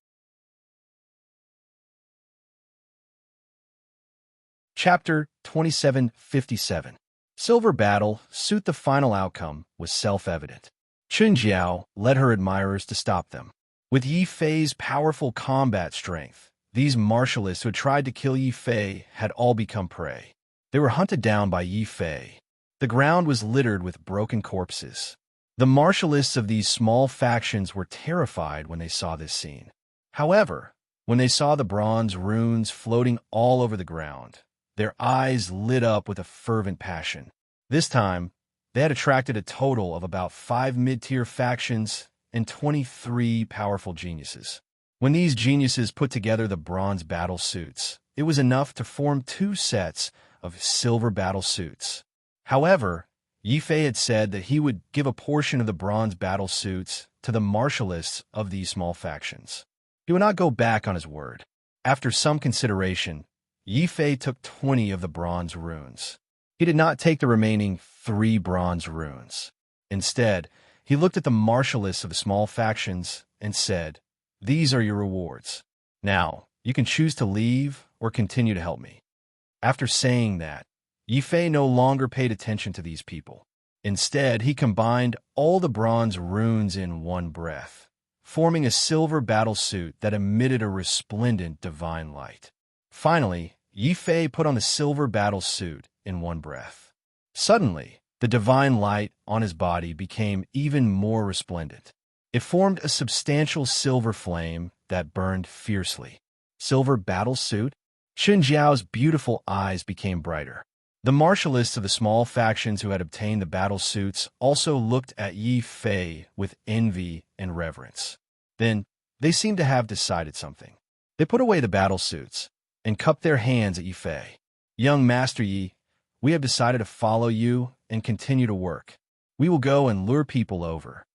Chapter 2757. Silver Battle Suit. The final outcome was self-evident. Chun Jiao led her admirers to stop them. With Yi Fei's powerful combat strength, these martialists who had tried to kill Yi Fei had all become prey. They were hunted down by Yi Fei. The ground was littered with broken corpses. The martialists of these small factions were terrified when they saw this scene. However, when they saw the bronze runes floating all over the ground, their eyes lit up with a fervent passion. This time, they had attracted a total of about 5 mid-tier factions and 23 powerful geniuses. When these geniuses put together the bronze battle suits, it was enough to form 2 sets of silver battle suits. However, Yi Fei had said that he would give a portion of the bronze battle suits to the martialists of these small factions. He would not go back on his word. After some consideration, Yi Fei took 20 of the bronze runes. He did not take the remaining 3 bronze runes. Instead, he looked at the martialists of the small factions and said, "These are your rewards. Now, you can choose to leave or continue to help me." After saying that, Yi Fei no longer paid attention to these people. Instead, he combined all the bronze runes in one breath, forming a silver battle suit that emitted a resplendent divine light. Finally, Yi Fei put on the silver battle suit in one breath. Suddenly, the divine light on his body became even more resplendent. It formed a substantial silver flame that burned fiercely. Silver battle suit? Chun Jiao's beautiful eyes became brighter. The martialists of the small factions who had obtained the battle suits also looked at Yi Fei with envy and reverence. Then, they seemed to have decided something. They put away the battle suits and cupped their hands at Yi Fei. "Young Master Yi, we have decided to follow you and continue to work. We will go and lure people over."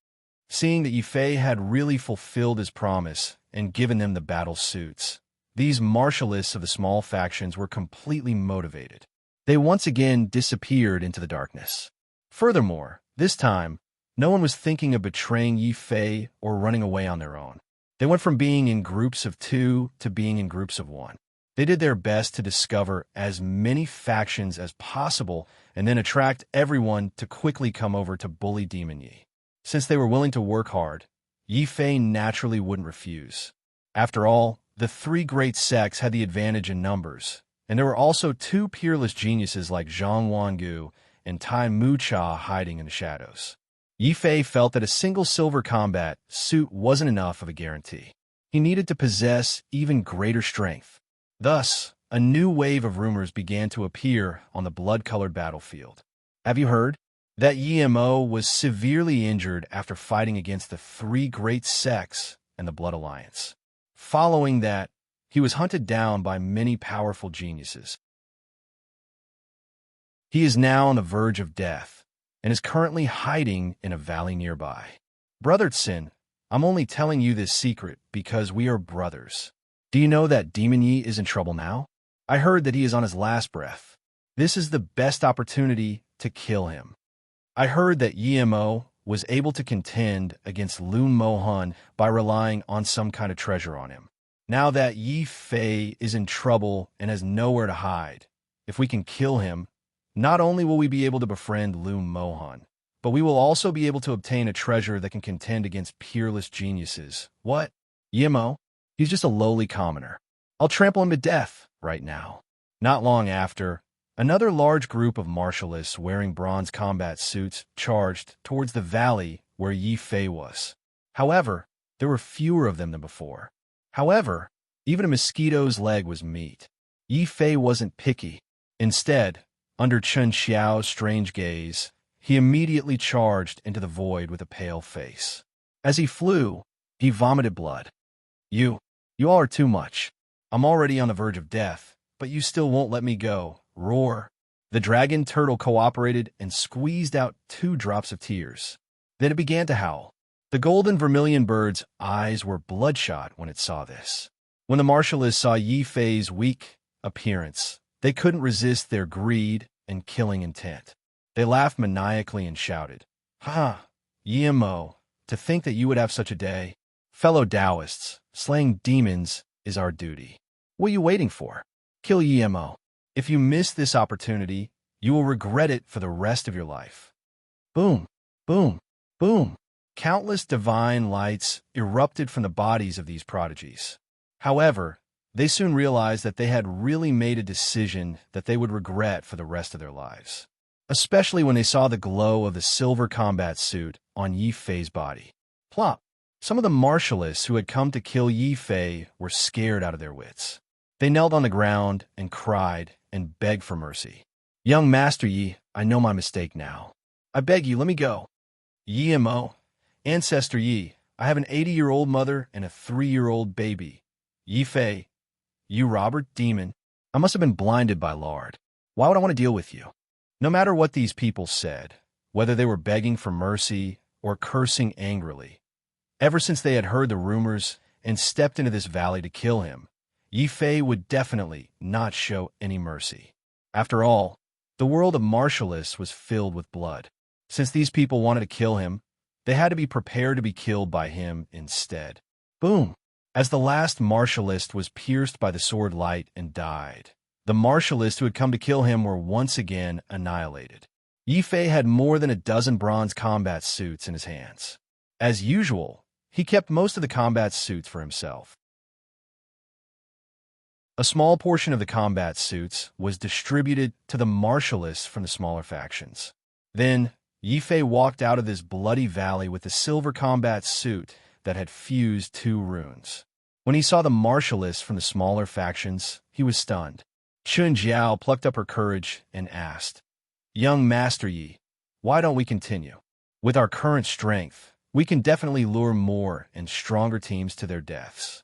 Seeing that Yi Fei had really fulfilled his promise and given them the battle suits, these martialists of the small factions were completely motivated. They once again disappeared into the darkness. Furthermore, this time, no one was thinking of betraying Yi Fei or running away on their own. They went from being in groups of 2 to being in groups of 1. They did their best to discover as many factions as possible and then attract everyone to quickly come over to bully Demon Yi. Since they were willing to work hard, Yi Fei naturally wouldn't refuse. After all, the 3 great sects had the advantage in numbers, and there were also 2 peerless geniuses like Zhang Wangu and Tai Mucha hiding in the shadows. Yi Fei felt that a single silver combat suit wasn't enough of a guarantee. He needed to possess even greater strength. Thus, a new wave of rumors began to appear on the blood-colored battlefield. Have you heard? That Yi Mo was severely injured after fighting against the 3 great sects and the Blood Alliance. Following that, he was hunted down by many powerful geniuses. He is now on the verge of death and is currently hiding in a valley nearby. Brother Tsin, I'm only telling you this secret because we are brothers. Do you know that Demon Yi is in trouble now? I heard that he is on his last breath. This is the best opportunity to kill him. I heard that Yi Mo was able to contend against Lun Mohan by relying on some kind of treasure on him. Now that Yi Fei is in trouble and has nowhere to hide, if we can kill him, not only will we be able to befriend Lun Mohan, but we will also be able to obtain a treasure that can contend against peerless geniuses. What? Yi Mo? He's just a lowly commoner. I'll trample him to death right now. Not long after, another large group of martialists wearing bronze combat suits charged towards the valley where Yi Fei was. However, there were fewer of them than before. However, even a mosquito's leg was meat. Yi Fei wasn't picky. Instead, under Chun Xiao's strange gaze, he immediately charged into the void with a pale face. As he flew, he vomited blood. You all are too much. I'm already on the verge of death, but you still won't let me go. Roar. The dragon turtle cooperated and squeezed out 2 drops of tears. Then it began to howl. The golden vermilion bird's eyes were bloodshot when it saw this. When the martialists saw Yi Fei's weak appearance, They couldn't resist their greed and killing intent. They laughed maniacally and shouted, "Ha! Yemo, to think that you would have such a day. Fellow Taoists, slaying demons is our duty. What are you waiting for? Kill Yemo. If you miss this opportunity, you will regret it for the rest of your life." Boom, boom, boom. Countless divine lights erupted from the bodies of these prodigies. However, they soon realized that they had really made a decision that they would regret for the rest of their lives, especially when they saw the glow of the silver combat suit on Yi Fei's body. Plop! Some of the martialists who had come to kill Yi Fei were scared out of their wits. They knelt on the ground and cried and begged for mercy. "Young Master Yi, I know my mistake now. I beg you, let me go." "Yi Mo, Ancestor Yi, I have an 80-year-old mother and a 3-year-old baby. Yi Fei, you Robert demon, I must have been blinded by lard. Why would I want to deal with you?" No matter what these people said, whether they were begging for mercy or cursing angrily, ever since they had heard the rumors and stepped into this valley to kill him, Yi Fei would definitely not show any mercy. After all, the world of martialists was filled with blood. Since these people wanted to kill him, they had to be prepared to be killed by him instead. Boom! As the last martialist was pierced by the sword light and died, the martialists who had come to kill him were once again annihilated. Yi Fei had more than a dozen bronze combat suits in his hands. As usual, he kept most of the combat suits for himself. A small portion of the combat suits was distributed to the martialists from the smaller factions. Then, Yi Fei walked out of this bloody valley with the silver combat suit that had fused 2 runes. When he saw the martialists from the smaller factions, he was stunned. Chun Jiao plucked up her courage and asked, "Young Master Yi, why don't we continue? With our current strength, we can definitely lure more and stronger teams to their deaths."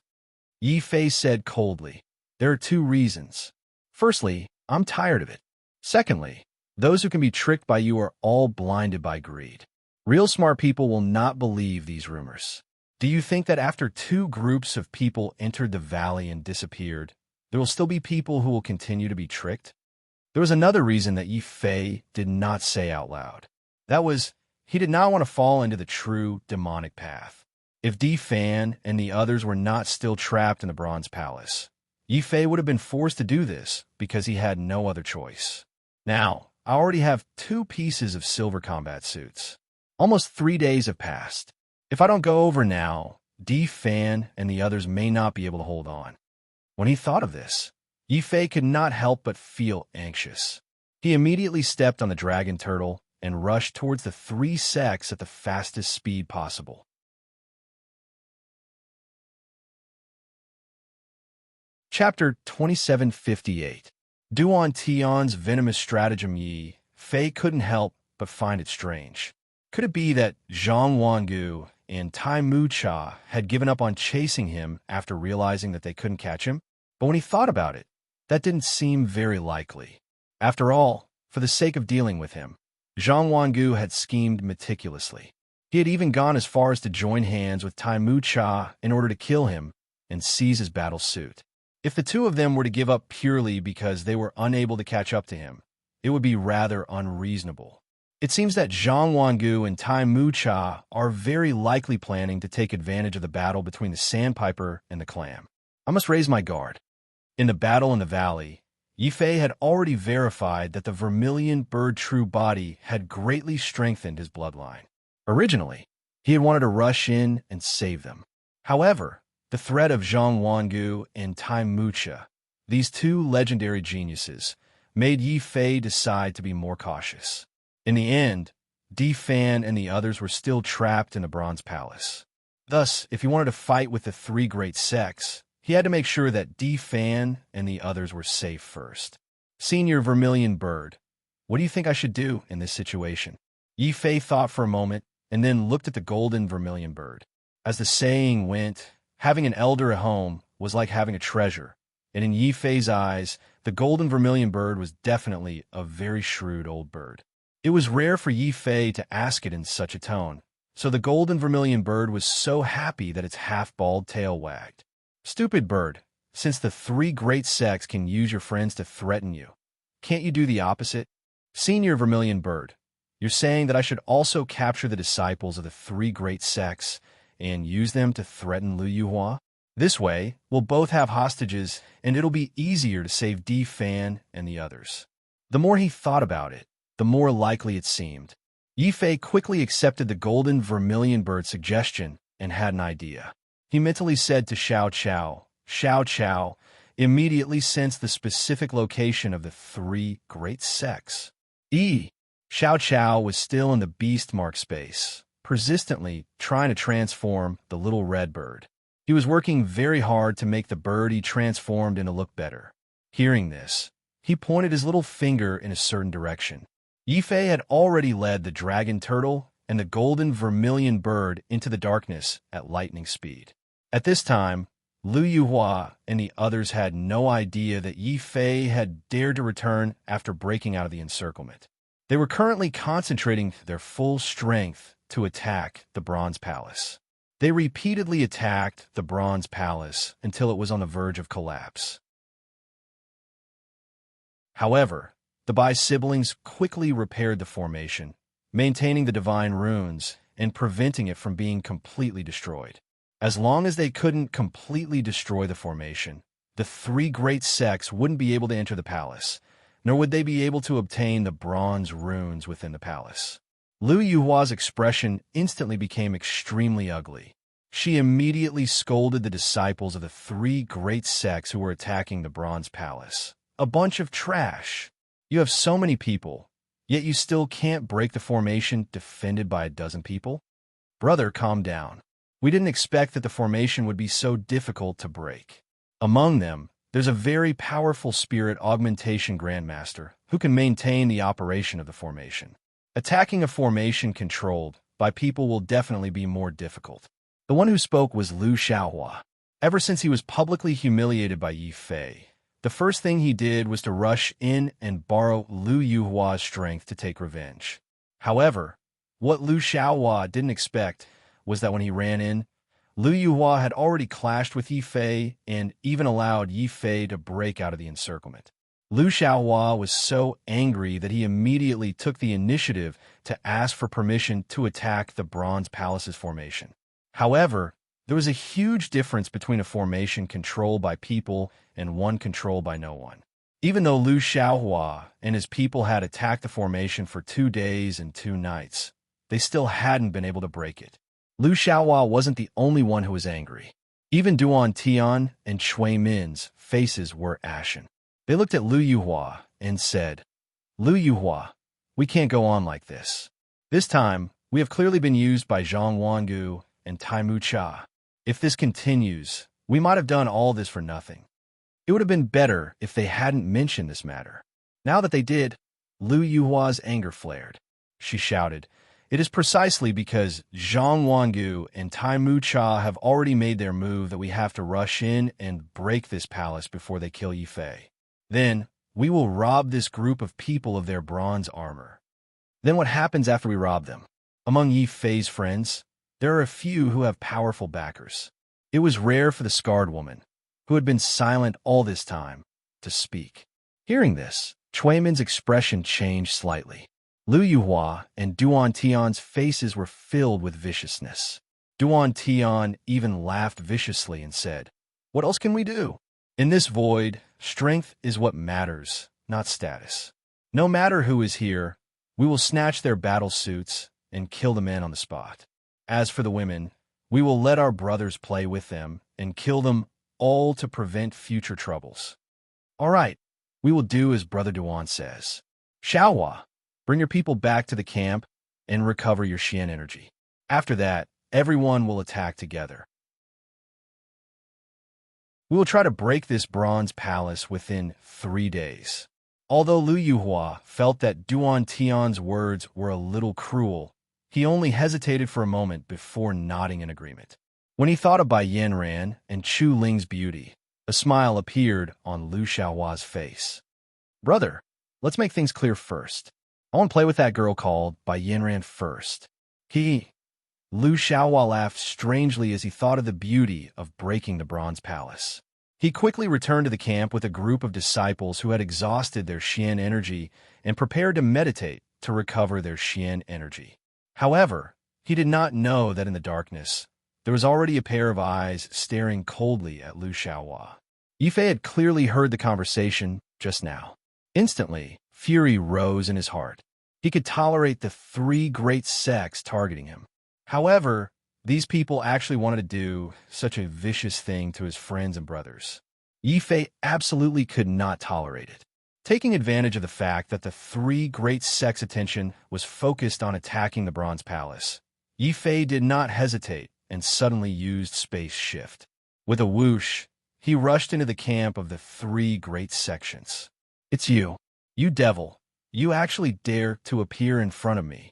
Yi Fei said coldly, "There are 2 reasons. Firstly, I'm tired of it. Secondly, those who can be tricked by you are all blinded by greed. Real smart people will not believe these rumors. Do you think that after 2 groups of people entered the valley and disappeared, there will still be people who will continue to be tricked?" There was another reason that Yi Fei did not say out loud. That was, he did not want to fall into the true demonic path. If Di Fan and the others were not still trapped in the Bronze Palace, Yi Fei would have been forced to do this because he had no other choice. Now, I already have 2 pieces of silver combat suits. Almost 3 days have passed. If I don't go over now, Di Fan and the others may not be able to hold on. When he thought of this, Yi Fei could not help but feel anxious. He immediately stepped on the dragon turtle and rushed towards the 3 sects at the fastest speed possible. Chapter 2758. Duan Tian's venomous stratagem. Yi Fei couldn't help but find it strange. Could it be that Zhang Wangu and Tai Mu Cha had given up on chasing him after realizing that they couldn't catch him? But when he thought about it, that didn't seem very likely. After all, for the sake of dealing with him, Zhang Wangu had schemed meticulously. He had even gone as far as to join hands with Tai Mu Cha in order to kill him and seize his battle suit. If the 2 of them were to give up purely because they were unable to catch up to him, it would be rather unreasonable. It seems that Zhang Wangu and Tai Mu Cha are very likely planning to take advantage of the battle between the Sandpiper and the Clam. I must raise my guard. In the battle in the valley, Yi Fei had already verified that the vermilion bird true body had greatly strengthened his bloodline. Originally, he had wanted to rush in and save them. However, the threat of Zhang Wangu and Tai Mu Cha, these 2 legendary geniuses, made Yi Fei decide to be more cautious. In the end, Di Fan and the others were still trapped in the Bronze Palace. Thus, if he wanted to fight with the 3 great sects, he had to make sure that Di Fan and the others were safe first. "Senior Vermilion Bird, what do you think I should do in this situation?" Yi Fei thought for a moment and then looked at the golden vermilion bird. As the saying went, having an elder at home was like having a treasure, and in Yi Fei's eyes, the golden vermilion bird was definitely a very shrewd old bird. It was rare for Yi Fei to ask it in such a tone, so the golden vermilion bird was so happy that its half-bald tail wagged. "Stupid bird, since the three great sects can use your friends to threaten you, can't you do the opposite? Senior Vermilion Bird, you're saying that I should also capture the disciples of the three great sects and use them to threaten Lu Yuhua? This way, we'll both have hostages, and it'll be easier to save Di Fan and the others. The more he thought about it, the more likely it seemed. Yi Fei quickly accepted the golden vermilion bird suggestion and had an idea. He mentally said to Xiao Qiao immediately sensed the specific location of the three great sects. Xiao Qiao was still in the beast mark space, persistently trying to transform the little red bird. He was working very hard to make the bird he transformed into look better. Hearing this, he pointed his little finger in a certain direction. Yi Fei had already led the dragon turtle and the golden vermilion bird into the darkness at lightning speed. At this time, Lu Yuhua and the others had no idea that Yi Fei had dared to return after breaking out of the encirclement. They were currently concentrating their full strength to attack the Bronze Palace. They repeatedly attacked the Bronze Palace until it was on the verge of collapse. However, the Bai siblings quickly repaired the formation, maintaining the divine runes and preventing it from being completely destroyed. As long as they couldn't completely destroy the formation, the three great sects wouldn't be able to enter the palace, nor would they be able to obtain the bronze runes within the palace. Lu Yuhua's expression instantly became extremely ugly. She immediately scolded the disciples of the three great sects who were attacking the Bronze Palace. A bunch of trash. You have so many people, yet you still can't break the formation defended by a dozen people? Brother, calm down. We didn't expect that the formation would be so difficult to break. Among them, there's a very powerful spirit augmentation grandmaster who can maintain the operation of the formation. Attacking a formation controlled by people will definitely be more difficult. The one who spoke was Lu Xiaohua. Ever since he was publicly humiliated by Yi Fei, the first thing he did was to rush in and borrow Lu Yuhua's strength to take revenge. However, what Lu Xiaohua didn't expect was that when he ran in, Lu Yuhua had already clashed with Yi Fei and even allowed Yi Fei to break out of the encirclement. Lu Xiaohua was so angry that he immediately took the initiative to ask for permission to attack the Bronze Palace's formation. However, there was a huge difference between a formation controlled by people and one controlled by no one. Even though Lu Xiaohua and his people had attacked the formation for 2 days and 2 nights, they still hadn't been able to break it. Lu Xiaohua wasn't the only one who was angry. Even Duan Tian and Cui Min's faces were ashen. They looked at Lu Yuhua and said, Lu Yuhua, we can't go on like this. This time, we have clearly been used by Zhang Wangu and Taimu Cha. If this continues, we might have done all this for nothing. It would have been better if they hadn't mentioned this matter. Now that they did, Lu Yuhua's anger flared. She shouted, It is precisely because Zhang Wangu and Taimu Cha have already made their move that we have to rush in and break this palace before they kill Yi Fei. Then, we will rob this group of people of their bronze armor. Then what happens after we rob them? Among Yi Fei's friends, there are a few who have powerful backers. It was rare for the scarred woman, who had been silent all this time, to speak. Hearing this, Cui Min's expression changed slightly. Lu Yuhua and Duan Tian's faces were filled with viciousness. Duan Tian even laughed viciously and said, What else can we do? In this void, strength is what matters, not status. No matter who is here, we will snatch their battle suits and kill the men on the spot. As for the women, we will let our brothers play with them and kill them all to prevent future troubles. All right, we will do as Brother Duan says. Xiaohua, bring your people back to the camp and recover your Xian energy. After that, everyone will attack together. We will try to break this bronze palace within 3 days. Although Lu Yuhua felt that Duan Tian's words were a little cruel, he only hesitated for a moment before nodding in agreement. When he thought of Bai Yanran and Chu Ling's beauty, a smile appeared on Lu Xiaohua's face. Brother, let's make things clear first. I want to play with that girl called Bai Yanran first. Lu Xiaohua laughed strangely as he thought of the beauty of breaking the bronze palace. He quickly returned to the camp with a group of disciples who had exhausted their Xian energy and prepared to meditate to recover their Xian energy. However, he did not know that in the darkness, there was already a pair of eyes staring coldly at Lu Xiaohua. Yifei had clearly heard the conversation just now. Instantly, fury rose in his heart. He could tolerate the three great sects targeting him. However, these people actually wanted to do such a vicious thing to his friends and brothers. Yifei absolutely could not tolerate it. Taking advantage of the fact that the three great sects' attention was focused on attacking the Bronze Palace, Yifei did not hesitate and suddenly used space shift. With a whoosh, he rushed into the camp of the three great sections. "It's you. You devil. You actually dare to appear in front of me."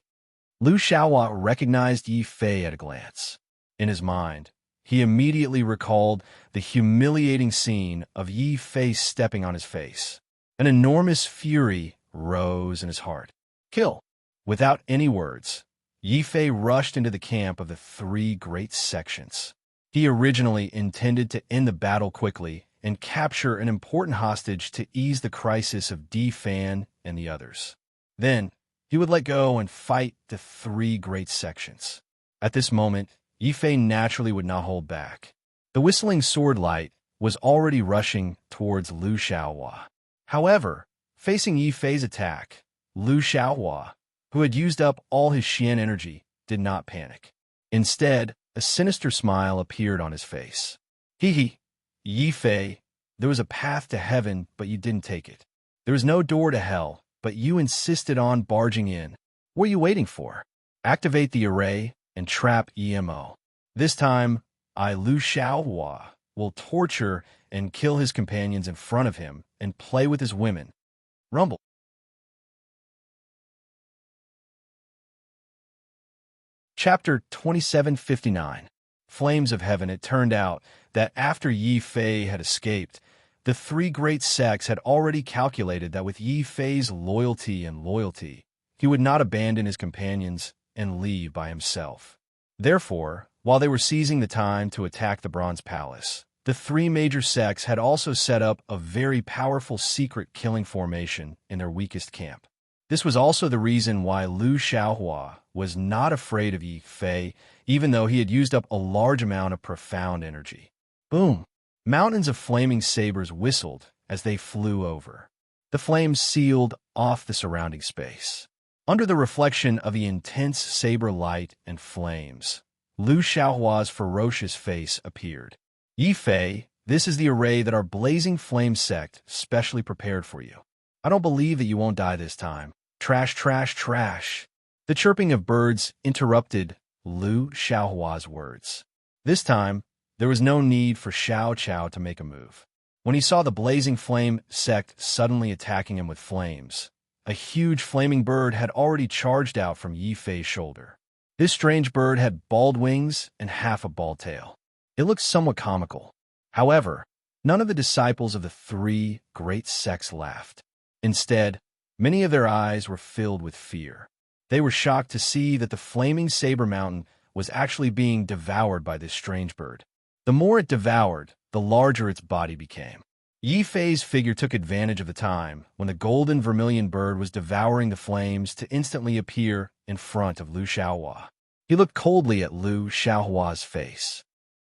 Lu Xiaohua recognized Yifei at a glance. In his mind, he immediately recalled the humiliating scene of Yifei stepping on his face. An enormous fury rose in his heart. "Kill!" Without any words, Yifei rushed into the camp of the three great sections. He originally intended to end the battle quickly and capture an important hostage to ease the crisis of Di Fan and the others. Then, he would let go and fight the three great sections. At this moment, Yifei naturally would not hold back. The whistling sword light was already rushing towards Lu Xiaohua. However, facing Yifei's attack, Lu Xiaohua, who had used up all his Xian energy, did not panic. Instead, a sinister smile appeared on his face. "Hee, Yifei, there was a path to heaven, but you didn't take it. There was no door to hell, but you insisted on barging in. What are you waiting for? Activate the array and trap EMO. This time, Lu Xiaohua, will torture and kill his companions in front of him and play with his women." Rumble. Chapter 2759. Flames of Heaven. It turned out that after Yifei had escaped, the three great sects had already calculated that with Yifei's loyalty, he would not abandon his companions and leave by himself. Therefore, while they were seizing the time to attack the Bronze Palace, the three major sects had also set up a very powerful secret killing formation in their weakest camp. This was also the reason why Lu Xiaohua was not afraid of Yifei, even though he had used up a large amount of profound energy. Boom! Mountains of flaming sabers whistled as they flew over. The flames sealed off the surrounding space. Under the reflection of the intense saber light and flames, Lu Xiaohua's ferocious face appeared. "Yifei, this is the array that our blazing flame sect specially prepared for you. I don't believe that you won't die this time. Trash, trash, trash." The chirping of birds interrupted Lu Xiaohua's words. This time, there was no need for Xiao Chao to make a move. When he saw the blazing flame sect suddenly attacking him with flames, a huge flaming bird had already charged out from Yifei's shoulder. This strange bird had bald wings and half a bald tail. It looked somewhat comical. However, none of the disciples of the three great sects laughed. Instead, many of their eyes were filled with fear. They were shocked to see that the flaming saber mountain was actually being devoured by this strange bird. The more it devoured, the larger its body became. Yifei's figure took advantage of the time when the golden vermilion bird was devouring the flames to instantly appear in front of Lu Xiaohua. He looked coldly at Lu Xiaohua's face.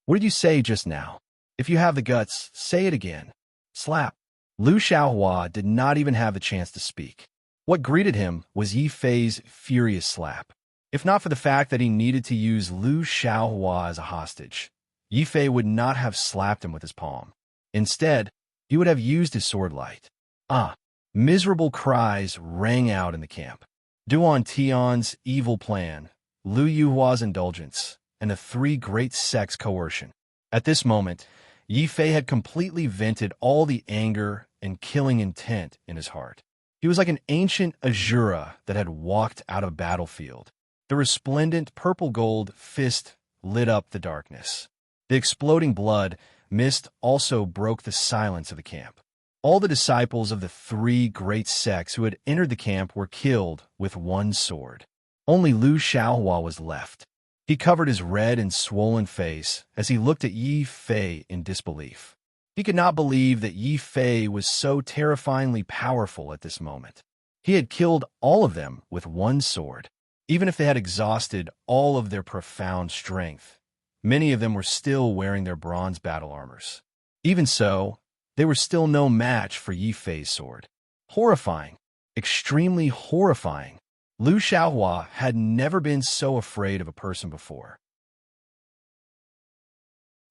"What did you say just now? If you have the guts, say it again." Slap. Lu Xiaohua did not even have the chance to speak. What greeted him was Yifei's furious slap. If not for the fact that he needed to use Lu Xiaohua as a hostage, Yifei would not have slapped him with his palm. Instead, he would have used his sword light. Ah! Miserable cries rang out in the camp. Duan Tian's evil plan, Lu Yuhua's indulgence, and the three great sects' coercion. At this moment, Yifei had completely vented all the anger and killing intent in his heart. He was like an ancient Azura that had walked out of a battlefield. The resplendent purple-gold fist lit up the darkness. The exploding blood mist also broke the silence of the camp. All the disciples of the three great sects who had entered the camp were killed with one sword. Only Lu Xiaohua was left. He covered his red and swollen face as he looked at Yifei in disbelief. He could not believe that Yi Fei was so terrifyingly powerful at this moment. He had killed all of them with one sword. Even if they had exhausted all of their profound strength, many of them were still wearing their bronze battle armors. Even so, they were still no match for Yi Fei's sword. Horrifying. Extremely horrifying. Liu Xiaohua had never been so afraid of a person before.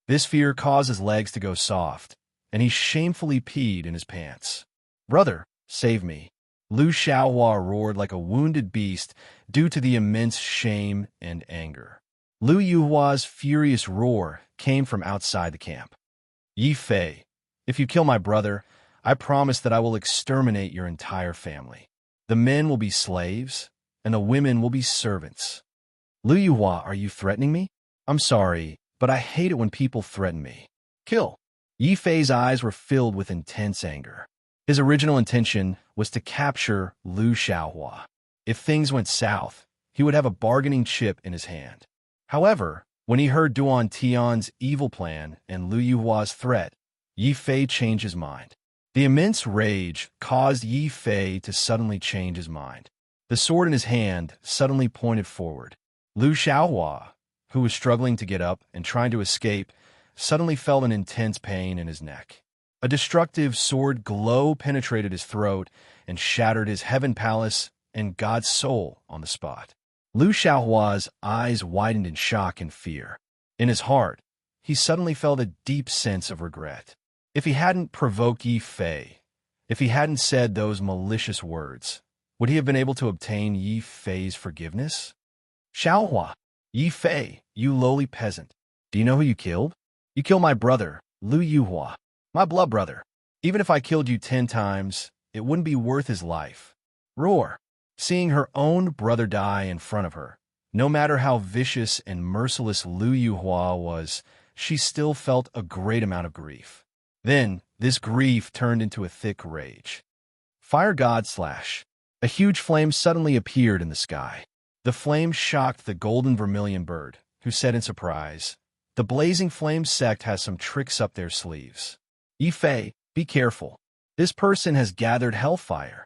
This fear caused his legs to go soft, and he shamefully peed in his pants. "Brother, save me." Liu Xiaohua roared like a wounded beast due to the immense shame and anger. Liu Yuhua's furious roar came from outside the camp. "Yi Fei, if you kill my brother, I promise that I will exterminate your entire family. The men will be slaves, and the women will be servants." "Liu Yuhua, are you threatening me?" "I'm sorry, but I hate it when people threaten me." "Kill." Yi Fei's eyes were filled with intense anger. His original intention was to capture Liu Xiaohua. If things went south, he would have a bargaining chip in his hand. However, when he heard Duan Tian's evil plan and Liu Yuhua's threat, Yi Fei changed his mind. The immense rage caused Yi Fei to suddenly change his mind. The sword in his hand suddenly pointed forward. Liu Xiaohua, who was struggling to get up and trying to escape, suddenly felt an intense pain in his neck. A destructive sword glow penetrated his throat and shattered his heaven palace and God's soul on the spot. Liu Xiaohua's eyes widened in shock and fear. In his heart, he suddenly felt a deep sense of regret. If he hadn't provoked Yi Fei, if he hadn't said those malicious words, would he have been able to obtain Yi Fei's forgiveness? "Xiaohua, Yi Fei, you lowly peasant, do you know who you killed? You killed my brother, Liu Yuhua. My blood brother. Even if I killed you 10 times, it wouldn't be worth his life." Roar. Seeing her own brother die in front of her, no matter how vicious and merciless Liu Yuhua was, she still felt a great amount of grief. Then, this grief turned into a thick rage. Fire God slash. A huge flame suddenly appeared in the sky. The flame shocked the golden vermilion bird, who said in surprise, "The blazing flame sect has some tricks up their sleeves. Yi Fei, be careful. This person has gathered hellfire.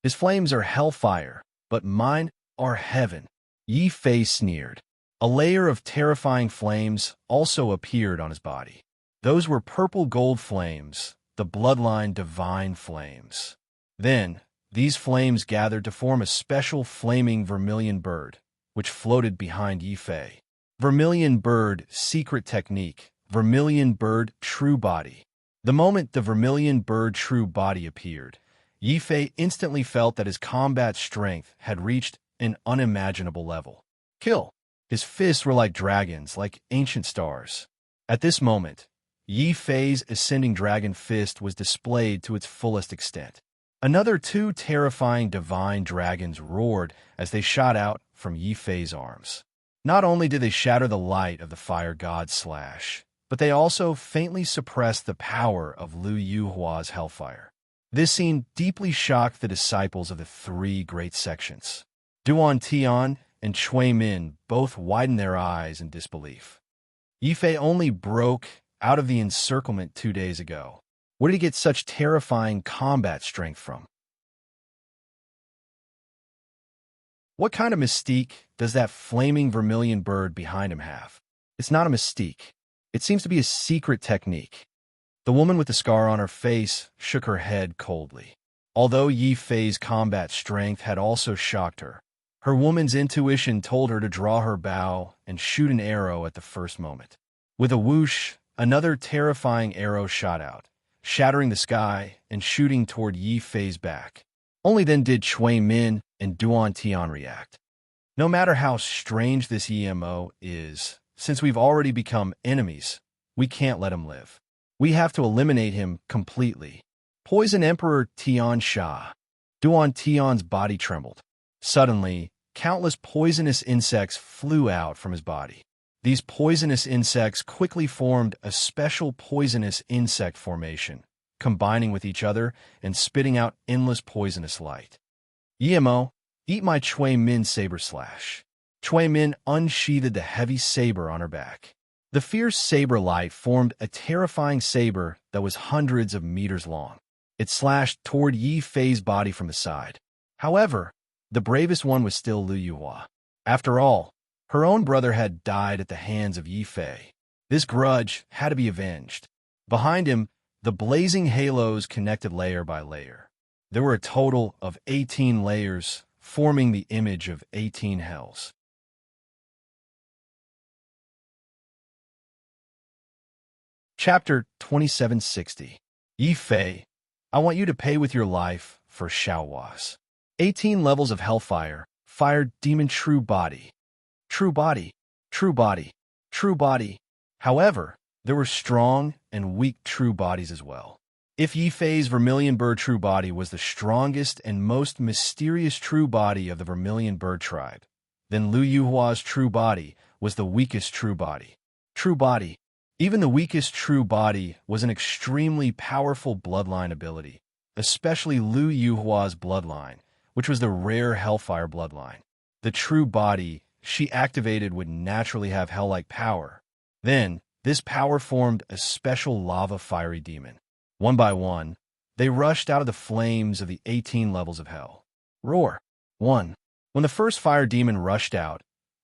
His flames are hellfire, but mine are heaven." Yi Fei sneered. A layer of terrifying flames also appeared on his body. Those were purple gold flames, the bloodline divine flames. Then, these flames gathered to form a special flaming vermilion bird, which floated behind Yi Fei. Vermilion bird secret technique, vermilion bird true body. The moment the vermilion bird true body appeared, Yi Fei instantly felt that his combat strength had reached an unimaginable level. Kill. His fists were like dragons, like ancient stars. At this moment, Yi Fei's ascending dragon fist was displayed to its fullest extent. Another 2 terrifying divine dragons roared as they shot out from Yi Fei's arms. Not only did they shatter the light of the fire god slash, but they also faintly suppressed the power of Liu Yuhua's hellfire. This scene deeply shocked the disciples of the 3 great sections. Duan Tian and Cui Min both widened their eyes in disbelief. Yi Fei only broke out of the encirclement 2 days ago. Where did he get such terrifying combat strength from? What kind of mystique does that flaming vermilion bird behind him have? It's not a mystique. It seems to be a secret technique. The woman with the scar on her face shook her head coldly. Although Yi Fei's combat strength had also shocked her, her woman's intuition told her to draw her bow and shoot an arrow at the first moment. With a whoosh, another terrifying arrow shot out, shattering the sky and shooting toward Yi Fei's back. Only then did Cui Min and Duan Tian react. No matter how strange this EMO is, since we've already become enemies, we can't let him live. We have to eliminate him completely. Poison Emperor Tian Sha. Duan Tian's body trembled. Suddenly, countless poisonous insects flew out from his body. These poisonous insects quickly formed a special poisonous insect formation, combining with each other and spitting out endless poisonous light. "Yemo, eat my Cui Min saber slash." Cui Min unsheathed the heavy saber on her back. The fierce saber light formed a terrifying saber that was hundreds of meters long. It slashed toward Yi Fei's body from the side. However, the bravest one was still Lu Yuhua. After all, her own brother had died at the hands of Yi Fei. This grudge had to be avenged. Behind him, the blazing halos connected layer by layer. There were a total of 18 layers, forming the image of 18 hells. Chapter 2760. Yi Fei, I want you to pay with your life for Xiaohua's 18 levels of hellfire, fire demon true body. True body, true body, true body. However, there were strong and weak true bodies as well. If Yi Fei's vermilion bird true body was the strongest and most mysterious true body of the vermilion bird tribe, then Lu Yuhua's true body was the weakest true body. True body. Even the weakest true body was an extremely powerful bloodline ability, especially Lu Yuhua's bloodline, which was the rare hellfire bloodline. The true body she activated would naturally have hell-like power. Then, this power formed a special lava fiery demon. One by one, they rushed out of the flames of the 18 levels of hell. Roar. 1. When the first fire demon rushed out,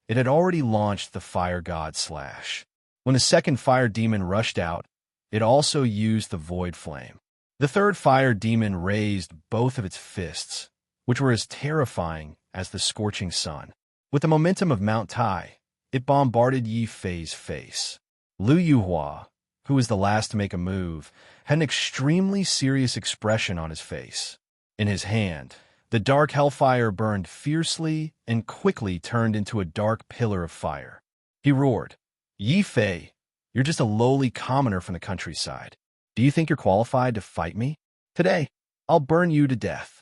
it had already launched the fire god slash. When the second fire demon rushed out, it also used the void flame. The third fire demon raised both of its fists, which were as terrifying as the scorching sun. With the momentum of Mount Tai, it bombarded Yi Fei's face. Lu Yuhua, who was the last to make a move, had an extremely serious expression on his face. In his hand, the dark hellfire burned fiercely and quickly turned into a dark pillar of fire. He roared, Yi Fei, you're just a lowly commoner from the countryside. Do you think you're qualified to fight me? Today, I'll burn you to death.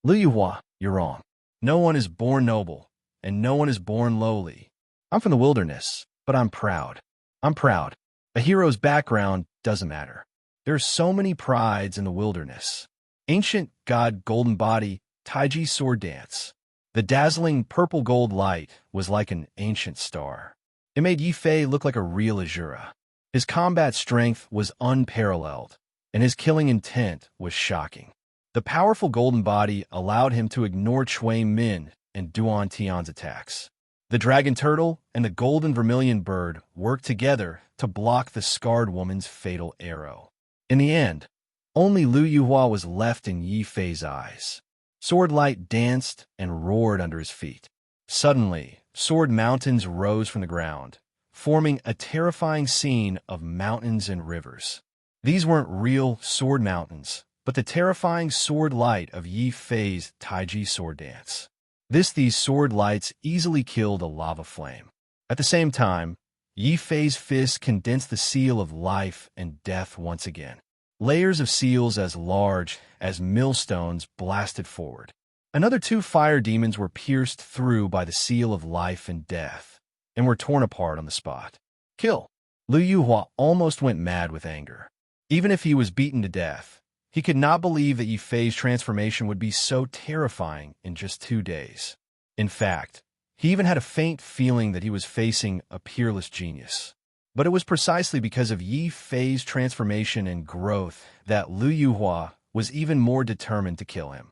Lu Yuhua, you're wrong. No one is born noble, and no one is born lowly. I'm from the wilderness, but I'm proud. I'm proud. A hero's background doesn't matter. There are so many prides in the wilderness. Ancient god golden body, Taiji sword dance. The dazzling purple gold light was like an ancient star. It made Yi Fei look like a real Azura. His combat strength was unparalleled, and his killing intent was shocking. The powerful golden body allowed him to ignore Cui Min and Duan Tian's attacks. The dragon turtle and the golden vermilion bird worked together to block the scarred woman's fatal arrow. In the end, only Lu Yuhua was left in Yi Fei's eyes. Sword light danced and roared under his feet. Suddenly, sword mountains rose from the ground, forming a terrifying scene of mountains and rivers. These weren't real sword mountains, but the terrifying sword light of Yi Fei's Taiji sword dance. These sword lights easily killed a lava flame. At the same time, Yi Fei's fist condensed the seal of life and death once again. Layers of seals as large as millstones blasted forward. Another 2 fire demons were pierced through by the seal of life and death, and were torn apart on the spot. Kill! Lu Yuhua almost went mad with anger. Even if he was beaten to death, he could not believe that Yi Fei's transformation would be so terrifying in just 2 days. In fact, he even had a faint feeling that he was facing a peerless genius. But it was precisely because of Yi Fei's transformation and growth that Lu Yuhua was even more determined to kill him.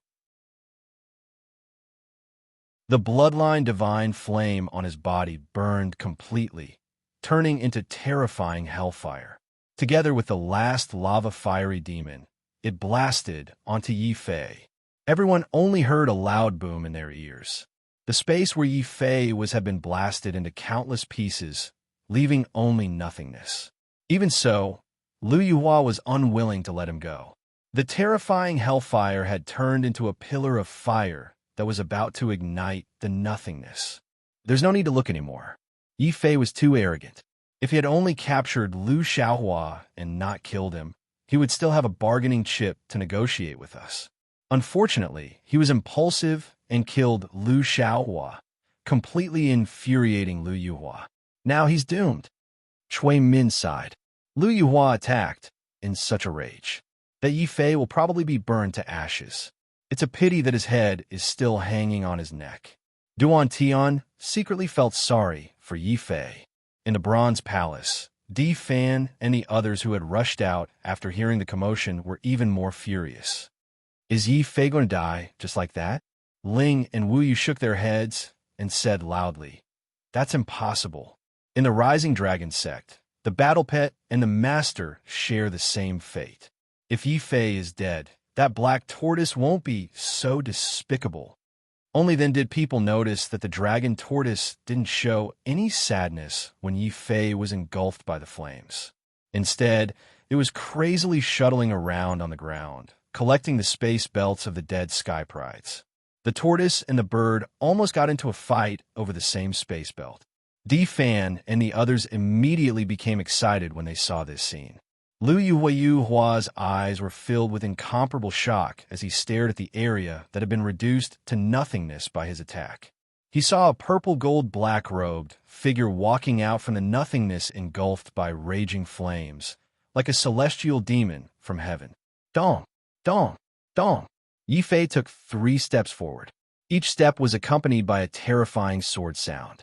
The bloodline divine flame on his body burned completely, turning into terrifying hellfire. Together with the last lava fiery demon, it blasted onto Yi Fei. Everyone only heard a loud boom in their ears. The space where Yi Fei was had been blasted into countless pieces, leaving only nothingness. Even so, Lu Yuhua was unwilling to let him go. The terrifying hellfire had turned into a pillar of fire that was about to ignite the nothingness. There's no need to look anymore. Yi Fei was too arrogant. If he had only captured Lu Xiaohua and not killed him, he would still have a bargaining chip to negotiate with us. Unfortunately, he was impulsive and killed Lu Xiaohua, completely infuriating Lu Yuhua. Now he's doomed. Cui Min sighed. Lu Yuhua attacked, in such a rage, that Yi Fei will probably be burned to ashes. It's a pity that his head is still hanging on his neck. Duan Tian secretly felt sorry for Yi Fei. In the Bronze Palace, Di Fan and the others who had rushed out after hearing the commotion were even more furious. Is Yi Fei going to die just like that? Ling and Wu Yu shook their heads and said loudly, "That's impossible. In the Rising Dragon sect, the battle pet and the master share the same fate. If Yi Fei is dead, that black tortoise won't be so despicable." Only then did people notice that the dragon tortoise didn't show any sadness when Yi Fei was engulfed by the flames. Instead, it was crazily shuttling around on the ground, collecting the space belts of the dead sky prides. The tortoise and the bird almost got into a fight over the same space belt. Di Fan and the others immediately became excited when they saw this scene. Lu Yuhua's eyes were filled with incomparable shock as he stared at the area that had been reduced to nothingness by his attack. He saw a purple-gold black-robed figure walking out from the nothingness engulfed by raging flames, like a celestial demon from heaven. Dong! Dong! Dong! Yi Fei took 3 steps forward. Each step was accompanied by a terrifying sword sound.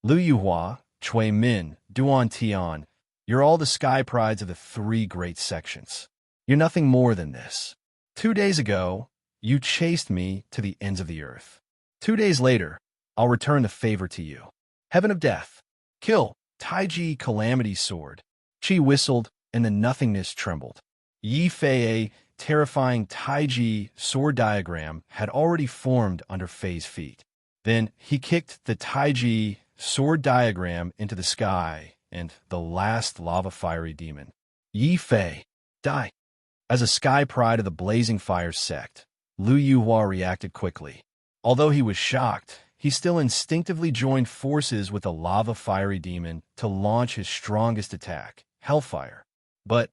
Lu Yuhua, Cui Min, Duan Tian, you're all the sky prides of the 3 great sections. You're nothing more than this. 2 days ago, you chased me to the ends of the earth. 2 days later, I'll return the favor to you. Heaven of Death, kill, Taiji Calamity Sword. Chi whistled, and the nothingness trembled. Yi Fei, a terrifying Taiji sword diagram, had already formed under Fei's feet. Then he kicked the Taiji sword diagram into the sky, and the last lava-fiery demon, Yi Fei, die. As a sky pride of the Blazing Fire sect, Lu Yuhua reacted quickly. Although he was shocked, he still instinctively joined forces with the lava-fiery demon to launch his strongest attack, Hellfire. But,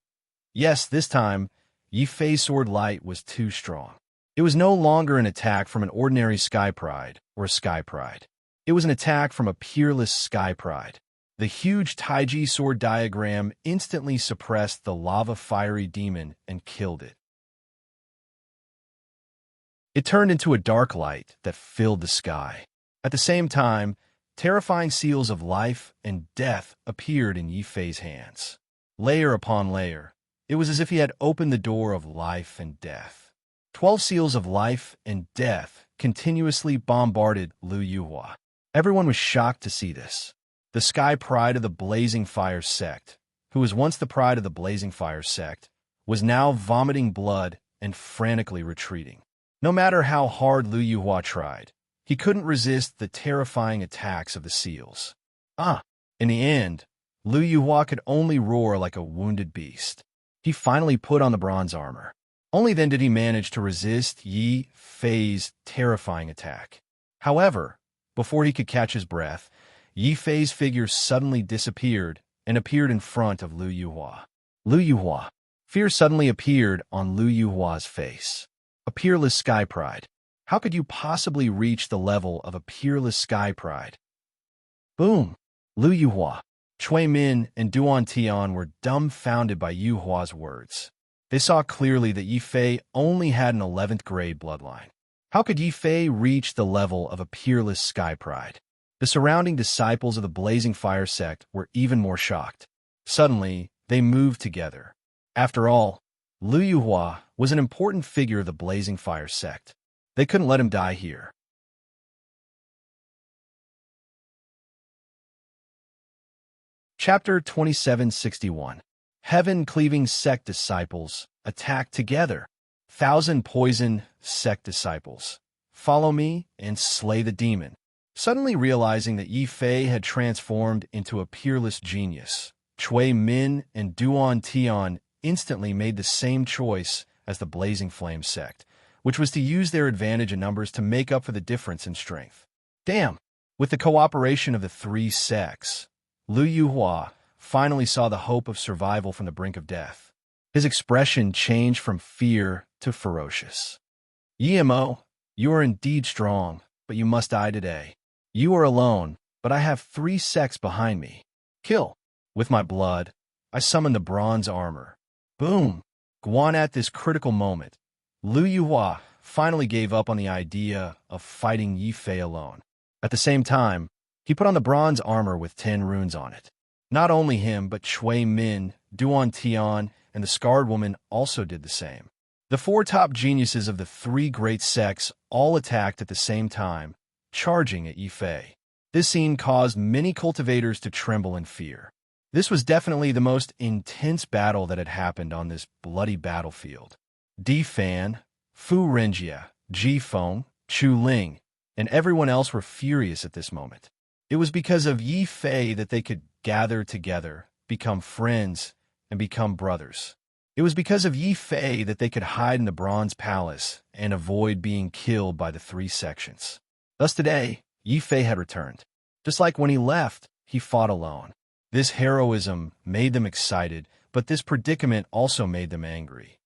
yes, this time, Yi Fei's sword light was too strong. It was no longer an attack from an ordinary sky pride or a sky pride. It was an attack from a peerless sky pride. The huge Taiji sword diagram instantly suppressed the lava-fiery demon and killed it. It turned into a dark light that filled the sky. At the same time, terrifying seals of life and death appeared in Yi Fei's hands. Layer upon layer, it was as if he had opened the door of life and death. 12 seals of life and death continuously bombarded Lu Yuhua. Everyone was shocked to see this. The sky pride of the Blazing Fire sect, who was once the pride of the Blazing Fire sect, was now vomiting blood and frantically retreating. No matter how hard Lu Yuhua tried, he couldn't resist the terrifying attacks of the seals. In the end, Lu Yuhua could only roar like a wounded beast. He finally put on the bronze armor. Only then did he manage to resist Yi Fei's terrifying attack. However, before he could catch his breath, Yi Fei's figure suddenly disappeared and appeared in front of Lu Yuhua. Lu Yuhua. Fear suddenly appeared on Lu Yuhua's face. A peerless sky pride. How could you possibly reach the level of a peerless sky pride? Boom! Lu Yuhua, Cui Min, and Duan Tian were dumbfounded by Yuhua's words. They saw clearly that Yi Fei only had an 11th grade bloodline. How could Yi Fei reach the level of a peerless sky pride? The surrounding disciples of the Blazing Fire sect were even more shocked. Suddenly, they moved together. After all, Lu Yuhua was an important figure of the Blazing Fire sect. They couldn't let him die here. Chapter 2761. Heaven-cleaving sect disciples attack together. 1,000 poison sect disciples. Follow me and slay the demon. Suddenly realizing that Yi Fei had transformed into a peerless genius, Cui Min and Duan Tian instantly made the same choice as the Blazing Flame sect, which was to use their advantage in numbers to make up for the difference in strength. Damn! With the cooperation of the 3 sects, Lu Yuhua finally saw the hope of survival from the brink of death. His expression changed from fear to ferocious. Yimo, you are indeed strong, but you must die today. You are alone, but I have 3 sects behind me. Kill. With my blood, I summon the bronze armor. Boom! Guan at this critical moment, Lu Yuhua finally gave up on the idea of fighting Yi Fei alone. At the same time, he put on the bronze armor with 10 runes on it. Not only him, but Chui Min, Duan Tian, and the Scarred Woman also did the same. The four top geniuses of the three great sects all attacked at the same time, charging at Yi Fei. This scene caused many cultivators to tremble in fear. This was definitely the most intense battle that had happened on this bloody battlefield. Di Fan, Fu Renjia, Ji Feng, Chu Ling, and everyone else were furious at this moment. It was because of Yi Fei that they could gather together, become friends, and become brothers. It was because of Yi Fei that they could hide in the Bronze Palace and avoid being killed by the three sections. Thus today, Yi Fei had returned. Just like when he left, he fought alone. This heroism made them excited, but this predicament also made them angry.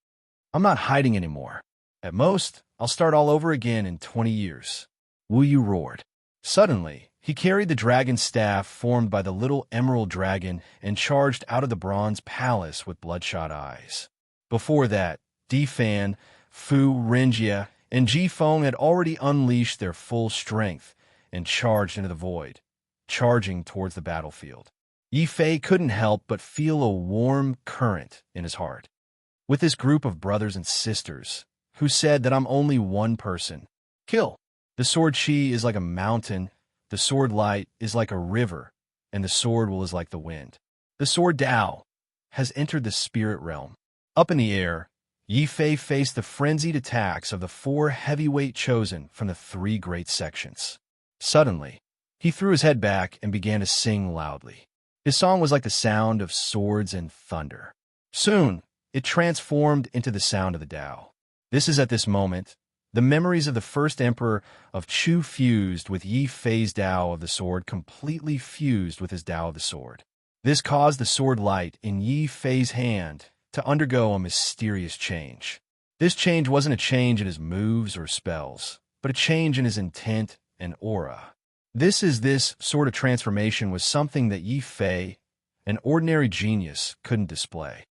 I'm not hiding anymore. At most, I'll start all over again in 20 years. Wu Yu roared. Suddenly, he carried the dragon staff formed by the little emerald dragon and charged out of the Bronze Palace with bloodshot eyes. Before that, Di Fan, Fu Renjia, and Ji Feng had already unleashed their full strength and charged into the void, charging towards the battlefield. Yi Fei couldn't help but feel a warm current in his heart. With this group of brothers and sisters, who said that I'm only one person, kill. The sword Qi is like a mountain, the sword light is like a river, and the sword will is like the wind. The sword Tao has entered the spirit realm. Up in the air, Yi Fei faced the frenzied attacks of the four heavyweight chosen from the three great sections. Suddenly, he threw his head back and began to sing loudly. His song was like the sound of swords and thunder. Soon, it transformed into the sound of the Tao. This is at this moment, the memories of the first emperor of Chu fused with Yi Fei's Tao of the sword completely fused with his Tao of the sword. This caused the sword light in Yi Fei's hand to undergo a mysterious change. This change wasn't a change in his moves or spells, but a change in his intent and aura. This sort of transformation was something that Yi Fei, an ordinary genius, couldn't display.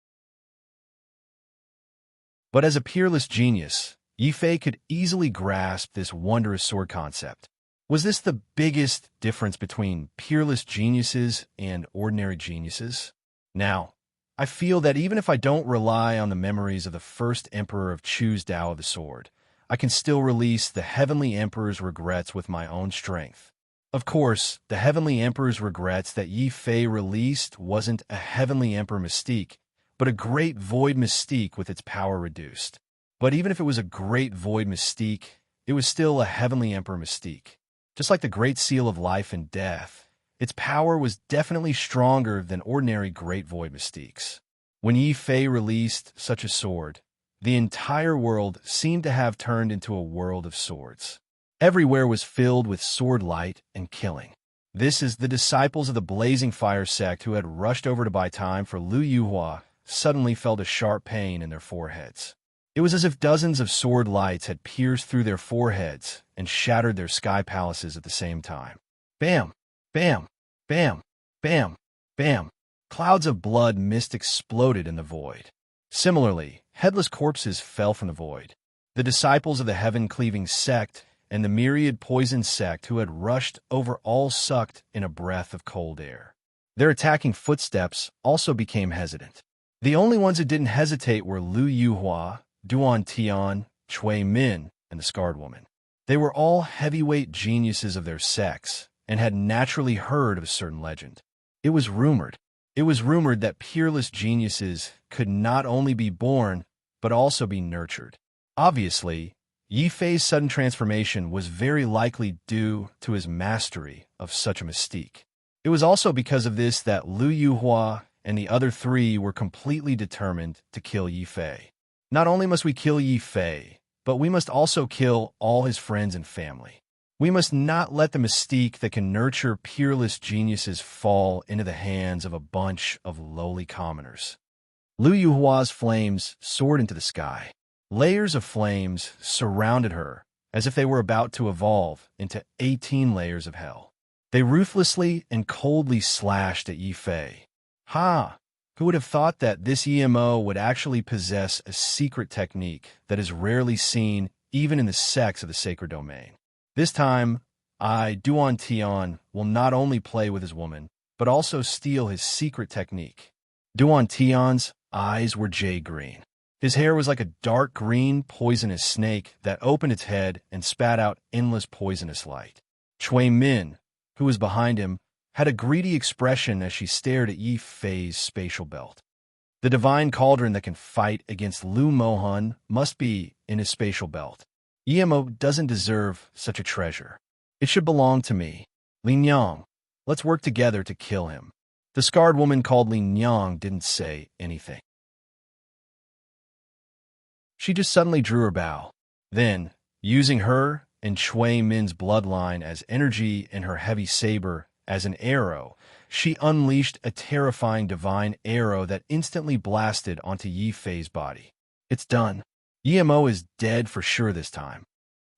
But as a peerless genius, Yi Fei could easily grasp this wondrous sword concept. Was this the biggest difference between peerless geniuses and ordinary geniuses? Now, I feel that even if I don't rely on the memories of the first emperor of Chu's Tao of the sword, I can still release the Heavenly Emperor's regrets with my own strength. Of course, the Heavenly Emperor's regrets that Yi Fei released wasn't a Heavenly Emperor mystique, but a great void mystique with its power reduced. But even if it was a great void mystique, it was still a Heavenly Emperor mystique. Just like the Great Seal of Life and Death, its power was definitely stronger than ordinary great void mystiques. When Yi Fei released such a sword, the entire world seemed to have turned into a world of swords. Everywhere was filled with sword light and killing. This is the disciples of the Blazing Fire sect who had rushed over to buy time for Lu Yuhua suddenly felt a sharp pain in their foreheads. It was as if dozens of sword lights had pierced through their foreheads and shattered their sky palaces at the same time. Bam! Bam! Bam! Bam! Bam! Clouds of blood mist exploded in the void. Similarly, headless corpses fell from the void. The disciples of the heaven-cleaving sect and the myriad poison sect who had rushed over all sucked in a breath of cold air. Their attacking footsteps also became hesitant. The only ones who didn't hesitate were Lu Yuhua, Duan Tian, Chui Min, and the Scarred Woman. They were all heavyweight geniuses of their sects and had naturally heard of a certain legend. It was rumored that peerless geniuses could not only be born, but also be nurtured. Obviously, Yi Fei's sudden transformation was very likely due to his mastery of such a mystique. It was also because of this that Lu Yuhua and the other three were completely determined to kill Yi Fei. Not only must we kill Yi Fei, but we must also kill all his friends and family. We must not let the mystique that can nurture peerless geniuses fall into the hands of a bunch of lowly commoners. Lu Yuhua's flames soared into the sky. Layers of flames surrounded her as if they were about to evolve into 18 layers of hell. They ruthlessly and coldly slashed at Yi Fei. Ha! Who would have thought that this EMO would actually possess a secret technique that is rarely seen even in the sects of the sacred domain? This time, Duan Tian will not only play with his woman, but also steal his secret technique. Duan Tian's eyes were jade green. His hair was like a dark green, poisonous snake that opened its head and spat out endless poisonous light. Cui Min, who was behind him, had a greedy expression as she stared at Yi Fei's spatial belt. The divine cauldron that can fight against Lu Mohan must be in his spatial belt. Emo doesn't deserve such a treasure. It should belong to me. Lin Yang, let's work together to kill him. The scarred woman called Lin Yang didn't say anything. She just suddenly drew her bow. Then, using her and Cui Min's bloodline as energy and her heavy saber as an arrow, she unleashed a terrifying divine arrow that instantly blasted onto Yi Fei's body. It's done. Emo is dead for sure this time.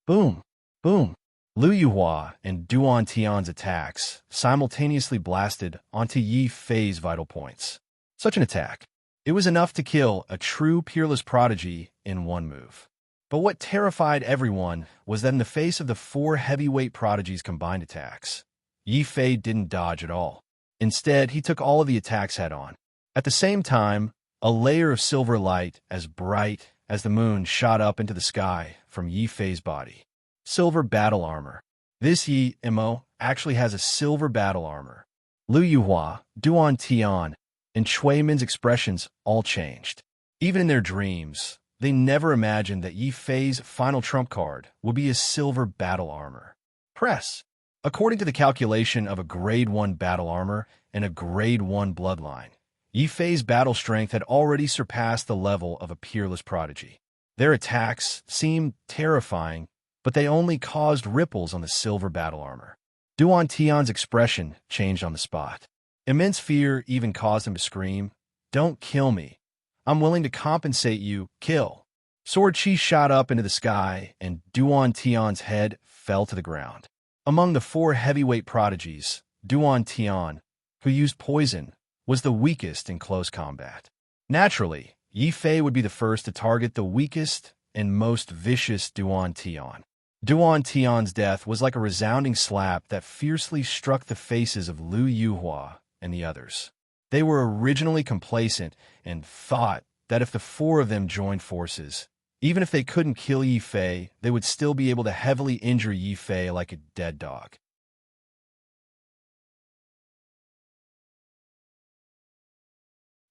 Boom! Boom! Lu Yuhua and Duan Tian's attacks simultaneously blasted onto Yi Fei's vital points. Such an attack. It was enough to kill a true peerless prodigy in one move. But what terrified everyone was that in the face of the four heavyweight prodigies' combined attacks, Yi Fei didn't dodge at all. Instead, he took all of the attacks head-on. At the same time, a layer of silver light as bright as the moon shot up into the sky from Yi Fei's body. Silver battle armor. This Yi Mo actually has a silver battle armor. Lu Yuhua, Duan Tian, and Cui Min's expressions all changed. Even in their dreams, they never imagined that Yi Fei's final trump card would be his silver battle armor. Press. According to the calculation of a Grade 1 battle armor and a Grade 1 bloodline, Yi Fei's battle strength had already surpassed the level of a peerless prodigy. Their attacks seemed terrifying, but they only caused ripples on the silver battle armor. Duan Tian's expression changed on the spot. Immense fear even caused him to scream, "Don't kill me. I'm willing to compensate you, kill." Sword Chi shot up into the sky, and Duan Tian's head fell to the ground. Among the four heavyweight prodigies, Duan Tian, who used poison, was the weakest in close combat. Naturally, Yi Fei would be the first to target the weakest and most vicious Duan Tian. Duan Tian's death was like a resounding slap that fiercely struck the faces of Lu Yuhua and the others. They were originally complacent and thought that if the four of them joined forces, even if they couldn't kill Yi Fei, they would still be able to heavily injure Yi Fei like a dead dog.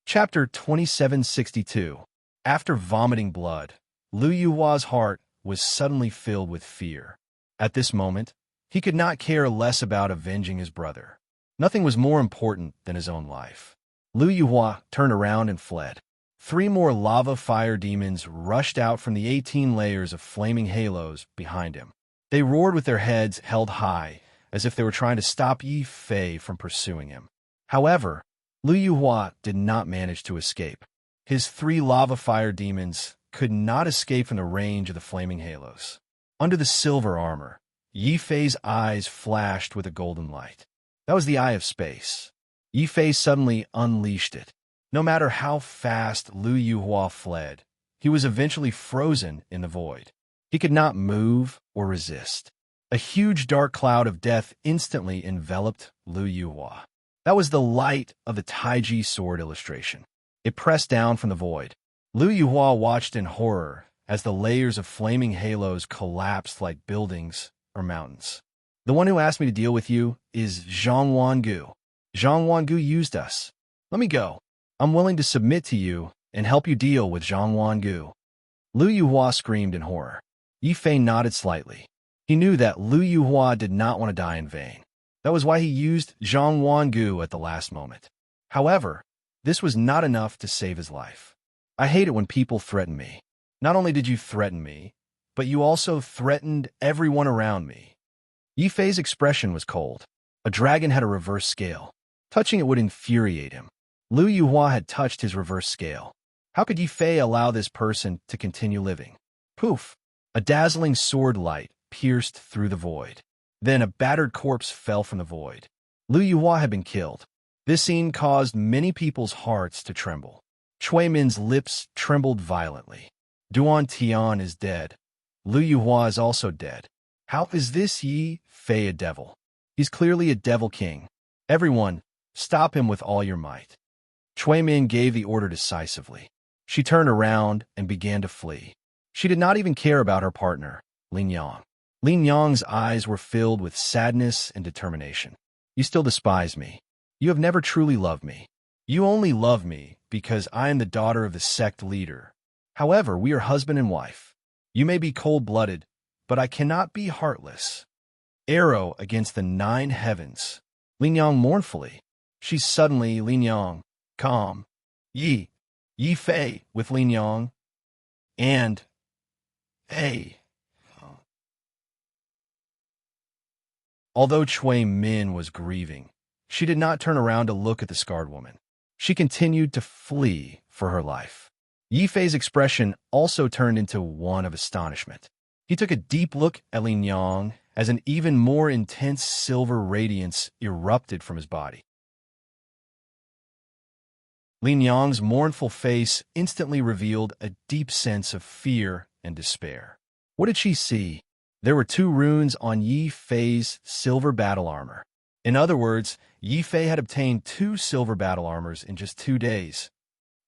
Chapter 2762. After vomiting blood, Lu Yuhua's heart was suddenly filled with fear. At this moment, he could not care less about avenging his brother. Nothing was more important than his own life. Lu Yuhua turned around and fled. 3 more lava fire demons rushed out from the 18 layers of flaming halos behind him. They roared with their heads held high, as if they were trying to stop Yi Fei from pursuing him. However, Lu Yuhua did not manage to escape. His 3 lava fire demons could not escape from the range of the flaming halos. Under the silver armor, Yi Fei's eyes flashed with a golden light. That was the eye of space. Yi Fei suddenly unleashed it. No matter how fast Lu Yuhua fled, he was eventually frozen in the void. He could not move or resist. A huge dark cloud of death instantly enveloped Lu Yuhua. That was the light of the Taiji sword illustration. It pressed down from the void. Lu Yuhua watched in horror as the layers of flaming halos collapsed like buildings or mountains. The one who asked me to deal with you is Zhang Wangu. Zhang Wangu used us. Let me go. I'm willing to submit to you and help you deal with Zhang Wangu. Lu Yuhua screamed in horror. Yi Fei nodded slightly. He knew that Lu Yuhua did not want to die in vain. That was why he used Zhang Wangu at the last moment. However, this was not enough to save his life. I hate it when people threaten me. Not only did you threaten me, but you also threatened everyone around me. Yi Fei's expression was cold. A dragon had a reverse scale. Touching it would infuriate him. Lu Yuhua had touched his reverse scale. How could Yi Fei allow this person to continue living? Poof! A dazzling sword light pierced through the void. Then a battered corpse fell from the void. Lu Yuhua had been killed. This scene caused many people's hearts to tremble. Cui Min's lips trembled violently. Duan Tian is dead. Lu Yuhua is also dead. How is this Yi Fei a devil? He's clearly a devil king. Everyone, Stop him with all your might. Chui Min gave the order decisively. She turned around and began to flee. She did not even care about her partner, Lin Yang. Lin Yang's eyes were filled with sadness and determination. You still despise me. You have never truly loved me. You only love me because I am the daughter of the sect leader. However, we are husband and wife. You may be cold-blooded, but I cannot be heartless. Arrow against the 9 heavens. Lin Yang mournfully. She's suddenly Lin Yang, calm. Yi Fei with Lin Yang. And, hey. Although Chui Min was grieving, she did not turn around to look at the scarred woman. She continued to flee for her life. Yi Fei's expression also turned into one of astonishment. He took a deep look at Lin Yang as an even more intense silver radiance erupted from his body. Lin Yang's mournful face instantly revealed a deep sense of fear and despair. What did she see? There were 2 runes on Yi Fei's silver battle armor. In other words, Yi Fei had obtained 2 silver battle armors in just 2 days.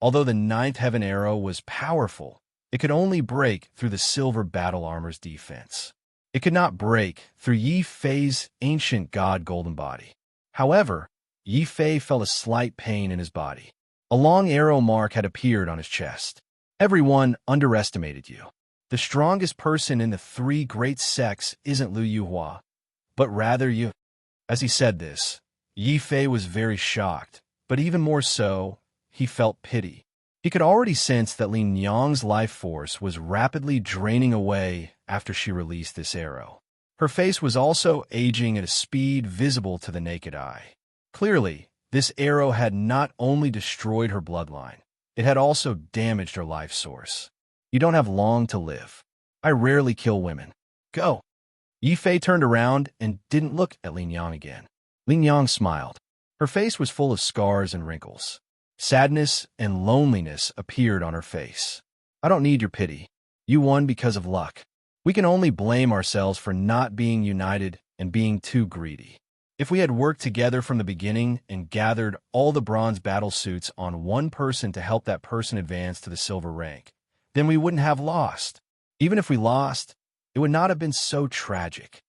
Although the 9th heaven arrow was powerful, it could only break through the silver battle armor's defense. It could not break through Yi Fei's ancient god golden body. However, Yi Fei felt a slight pain in his body. A long arrow mark had appeared on his chest. Everyone underestimated you. The strongest person in the 3 great sects isn't Lu Yuhua, but rather you. As he said this, Yi Fei was very shocked, but even more so, he felt pity. He could already sense that Lin Yang's life force was rapidly draining away after she released this arrow. Her face was also aging at a speed visible to the naked eye. Clearly, this arrow had not only destroyed her bloodline, it had also damaged her life source. You don't have long to live. I rarely kill women. Go. Yi Fei turned around and didn't look at Lin Yang again. Lin Yang smiled. Her face was full of scars and wrinkles. Sadness and loneliness appeared on her face. I don't need your pity. You won because of luck. We can only blame ourselves for not being united and being too greedy. If we had worked together from the beginning and gathered all the bronze battle suits on one person to help that person advance to the silver rank, then we wouldn't have lost. Even if we lost, it would not have been so tragic.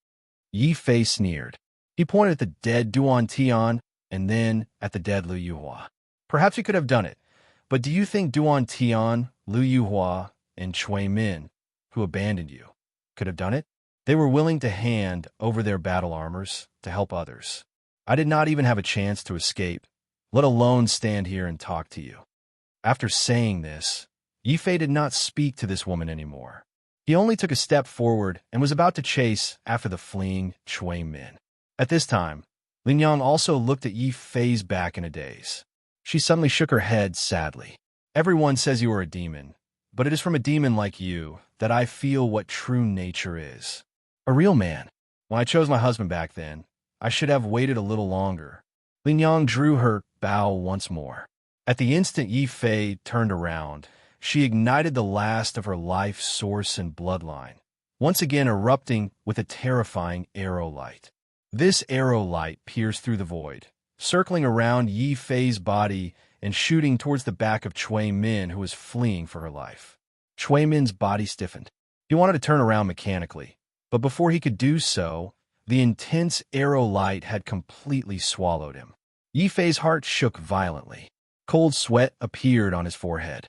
Yi Fei sneered. He pointed at the dead Duan Tian and then at the dead Lu Yuhua. Perhaps we could have done it, but do you think Duan Tian, Lu Yuhua, and Chui Min, who abandoned you, could have done it? They were willing to hand over their battle armors to help others. I did not even have a chance to escape, let alone stand here and talk to you. After saying this, Yi Fei did not speak to this woman anymore. He only took a step forward and was about to chase after the fleeing Chui Min. At this time, Lin Yang also looked at Yi Fei's back in a daze. She suddenly shook her head sadly. Everyone says you are a demon, but it is from a demon like you that I feel what true nature is. A real man. When I chose my husband back then, I should have waited a little longer. Lin Yang drew her bow once more. At the instant Yi Fei turned around, she ignited the last of her life source and bloodline, once again erupting with a terrifying arrow light. This arrow light pierced through the void, circling around Yi Fei's body and shooting towards the back of Chui Min, who was fleeing for her life. Chui Min's body stiffened. He wanted to turn around mechanically, but before he could do so, the intense arrow light had completely swallowed him. Yi Fei's heart shook violently. Cold sweat appeared on his forehead.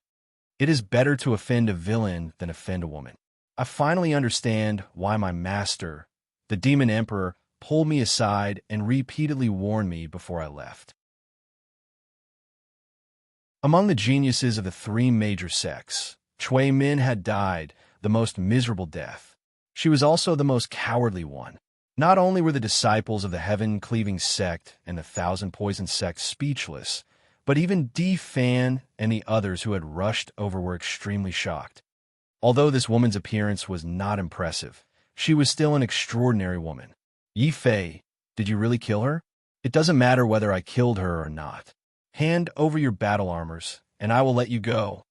It is better to offend a villain than offend a woman. I finally understand why my master, the Demon Emperor, pulled me aside and repeatedly warned me before I left. Among the geniuses of the 3 major sects, Chui Min had died the most miserable death. She was also the most cowardly one. Not only were the disciples of the heaven-cleaving sect and the thousand-poison sect speechless, but even Di Fan and the others who had rushed over were extremely shocked. Although this woman's appearance was not impressive, she was still an extraordinary woman. Yi Fei, did you really kill her? It doesn't matter whether I killed her or not. Hand over your battle armors, and I will let you go.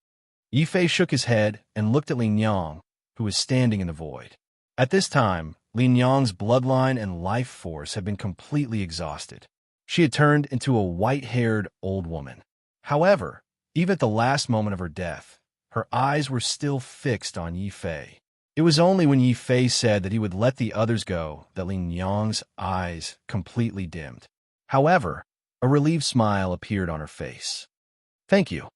Yi Fei shook his head and looked at Lin Yang, who was standing in the void. At this time, Lin Yang's bloodline and life force had been completely exhausted. She had turned into a white-haired old woman. However, even at the last moment of her death, her eyes were still fixed on Yi Fei. It was only when Yi Fei said that he would let the others go that Lin Yang's eyes completely dimmed. However, a relieved smile appeared on her face. "Thank you."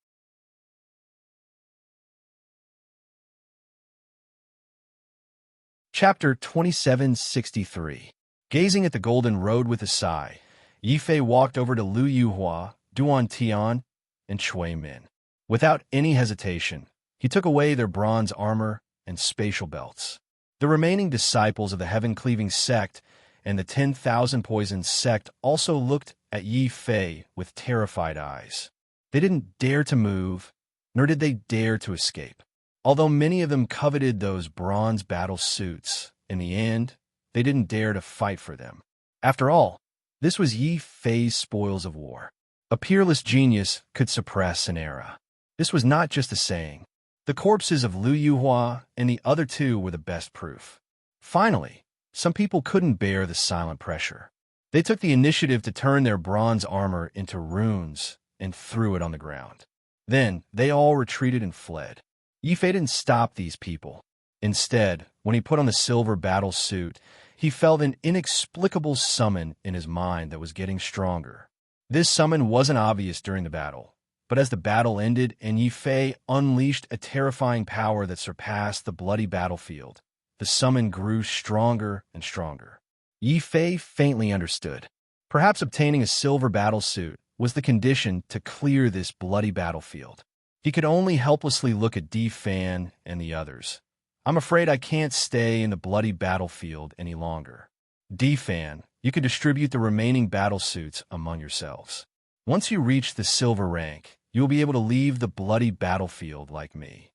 Chapter 2763. Gazing at the golden road with a sigh, Yi Fei walked over to Lu Yuhua, Duan Tian, and Cui Min. Without any hesitation, he took away their bronze armor and spatial belts. The remaining disciples of the heaven-cleaving sect and the 10,000 poison sect also looked at Yi Fei with terrified eyes. They didn't dare to move, nor did they dare to escape. Although many of them coveted those bronze battle suits, in the end, they didn't dare to fight for them. After all, this was Yi Fei's spoils of war. A peerless genius could suppress an era. This was not just a saying. The corpses of Lu Yuhua and the other two were the best proof. Finally, some people couldn't bear the silent pressure. They took the initiative to turn their bronze armor into runes and threw it on the ground. Then, they all retreated and fled. Yi Fei didn't stop these people. Instead, when he put on the silver battle suit, he felt an inexplicable summon in his mind that was getting stronger. This summon wasn't obvious during the battle, but as the battle ended and Yi Fei unleashed a terrifying power that surpassed the bloody battlefield, the summon grew stronger and stronger. Yi Fei faintly understood. Perhaps obtaining a silver battle suit was the condition to clear this bloody battlefield. He could only helplessly look at Di Fan and the others. "I'm afraid I can't stay in the bloody battlefield any longer. Di Fan, you can distribute the remaining battle suits among yourselves. Once you reach the silver rank, you will be able to leave the bloody battlefield like me.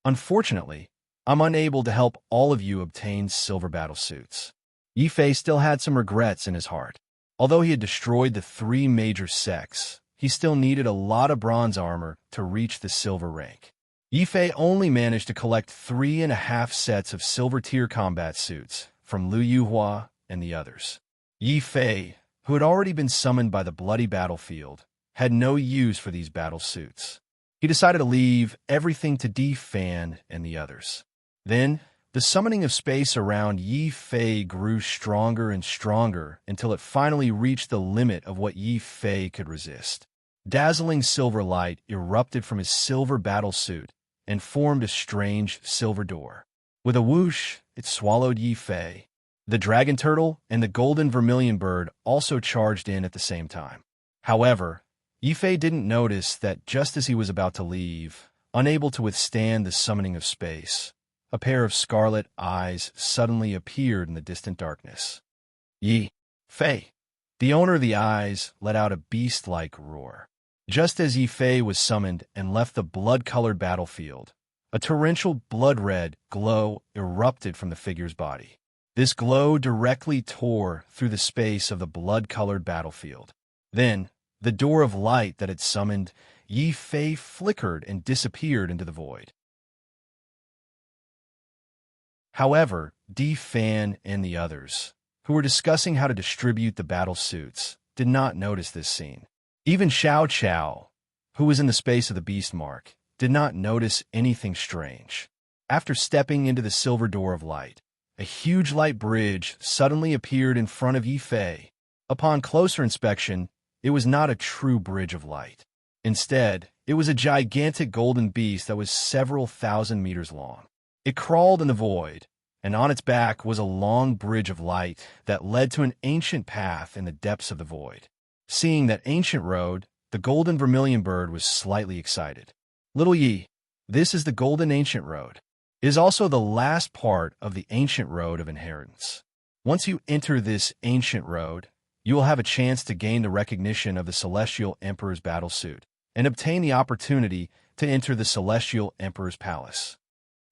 Unfortunately, I'm unable to help all of you obtain silver battle suits." Yi Fei still had some regrets in his heart. Although he had destroyed the 3 major sects, he still needed a lot of bronze armor to reach the silver rank. Yi Fei only managed to collect 3.5 sets of silver-tier combat suits from Lu Yuhua and the others. Yi Fei, who had already been summoned by the bloody battlefield, had no use for these battle suits. He decided to leave everything to Di Fan and the others. Then, the summoning of space around Yi Fei grew stronger and stronger until it finally reached the limit of what Yi Fei could resist. Dazzling silver light erupted from his silver battle suit and formed a strange silver door. With a whoosh, it swallowed Yi Fei. The dragon turtle and the golden vermilion bird also charged in at the same time. However, Yi Fei didn't notice that just as he was about to leave, unable to withstand the summoning of space, a pair of scarlet eyes suddenly appeared in the distant darkness. "Yi Fei." The owner of the eyes let out a beast-like roar. Just as Yi Fei was summoned and left the blood-colored battlefield, a torrential blood-red glow erupted from the figure's body. This glow directly tore through the space of the blood-colored battlefield. Then, the door of light that had summoned Yi Fei flickered and disappeared into the void. However, Di Fan and the others, who were discussing how to distribute the battle suits, did not notice this scene. Even Xiao Qiao, who was in the space of the beast mark, did not notice anything strange. After stepping into the silver door of light, a huge light bridge suddenly appeared in front of Yi Fei. Upon closer inspection, it was not a true bridge of light. Instead, it was a gigantic golden beast that was several thousand meters long. It crawled in the void, and on its back was a long bridge of light that led to an ancient path in the depths of the void. Seeing that ancient road, the golden vermilion bird was slightly excited. "Little Yi, this is the golden ancient road. It is also the last part of the ancient road of inheritance. Once you enter this ancient road, you will have a chance to gain the recognition of the Celestial Emperor's battle suit and obtain the opportunity to enter the Celestial Emperor's palace."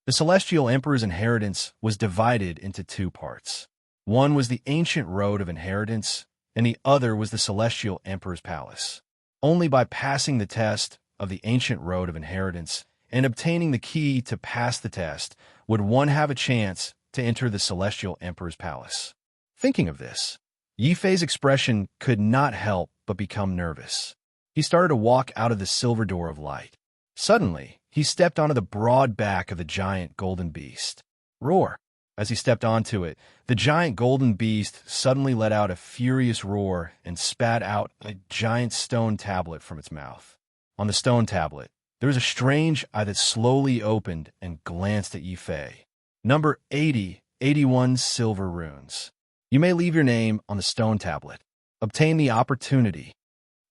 The Celestial Emperor's inheritance was divided into 2 parts. One was the ancient road of inheritance, and the other was the Celestial Emperor's palace. Only by passing the test of the ancient road of inheritance and obtaining the key to pass the test would one have a chance to enter the Celestial Emperor's palace. Thinking of this, Yi Fei's expression could not help but become nervous. He started to walk out of the silver door of light. Suddenly, he stepped onto the broad back of the giant golden beast. Roar! As he stepped onto it, the giant golden beast suddenly let out a furious roar and spat out a giant stone tablet from its mouth. On the stone tablet, there was a strange eye that slowly opened and glanced at Yi Fei. Number 8081 silver runes. You may leave your name on the stone tablet. Obtain the opportunity.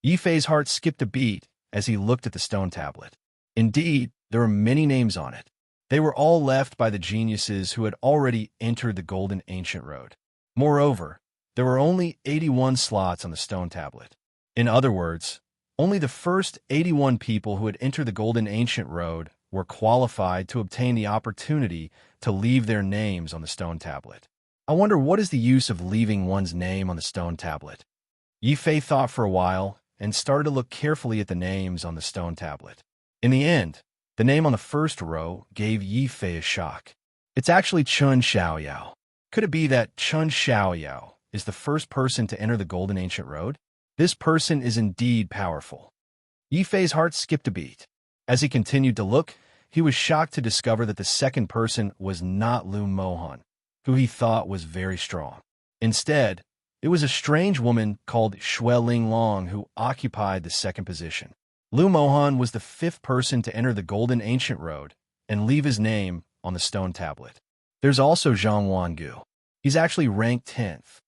Yi Fei's heart skipped a beat as he looked at the stone tablet. Indeed, there were many names on it. They were all left by the geniuses who had already entered the Golden Ancient Road. Moreover, there were only 81 slots on the stone tablet. In other words, only the first 81 people who had entered the Golden Ancient Road were qualified to obtain the opportunity to leave their names on the stone tablet. I wonder what is the use of leaving one's name on the stone tablet? Yi Fei thought for a while and started to look carefully at the names on the stone tablet. In the end, the name on the first row gave Yi Fei a shock. It's actually Chun Xiaoyao. Could it be that Chun Xiaoyao is the first person to enter the Golden Ancient Road? This person is indeed powerful. Yi Fei's heart skipped a beat. As he continued to look, he was shocked to discover that the second person was not Lu Mohan, who he thought was very strong. Instead, it was a strange woman called Xue Ling Long who occupied the second position. Lu Mohan was the fifth person to enter the Golden Ancient Road and leave his name on the stone tablet. There's also Zhang Wangu. He's actually ranked 10th.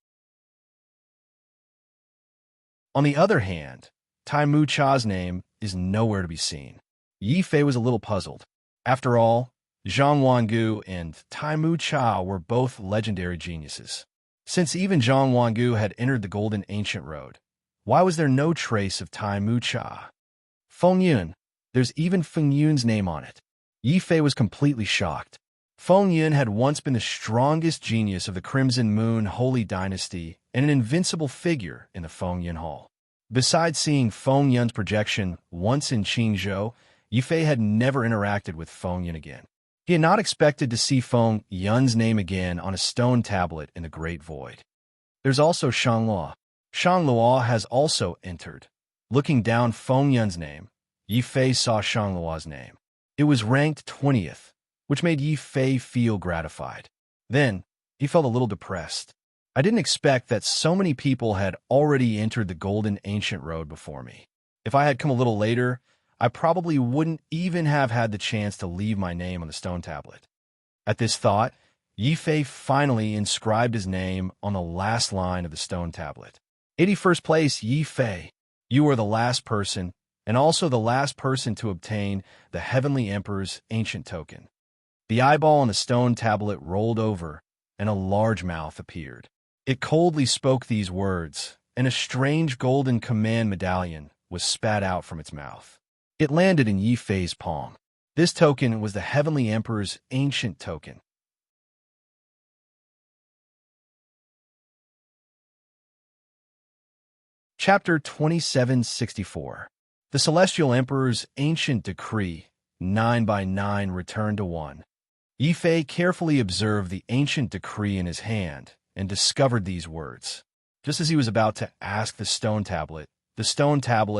On the other hand, Tai Mu Cha's name is nowhere to be seen. Yi Fei was a little puzzled. After all, Zhang Wangu and Tai Mu Cha were both legendary geniuses. Since even Zhang Wangu had entered the Golden Ancient Road, why was there no trace of Tai Mu Cha? Feng Yun. There's even Feng Yun's name on it. Yi Fei was completely shocked. Feng Yun had once been the strongest genius of the Crimson Moon Holy Dynasty and an invincible figure in the Feng Yun Hall. Besides seeing Feng Yun's projection once in Qingzhou, Yi Fei had never interacted with Feng Yun again. He had not expected to see Feng Yun's name again on a stone tablet in the Great Void. There's also Shanglua. Shanglua has also entered. Looking down Feng Yun's name, Yi Fei saw Shanglua's name. It was ranked 20th, which made Yi Fei feel gratified. Then, he felt a little depressed. I didn't expect that so many people had already entered the Golden Ancient Road before me. If I had come a little later, I probably wouldn't even have had the chance to leave my name on the stone tablet. At this thought, Yi Fei finally inscribed his name on the last line of the stone tablet. 81st place, Yi Fei. You are the last person, and also the last person to obtain the Heavenly Emperor's ancient token. The eyeball on the stone tablet rolled over, and a large mouth appeared. It coldly spoke these words, and a strange golden command medallion was spat out from its mouth. It landed in Yi Fei's palm. This token was the Heavenly Emperor's ancient token. Chapter 2764. The Celestial Emperor's Ancient Decree, 9 by 9 returned to 1. Yi Fei carefully observed the ancient decree in his hand and discovered these words. Just as he was about to ask the stone tablet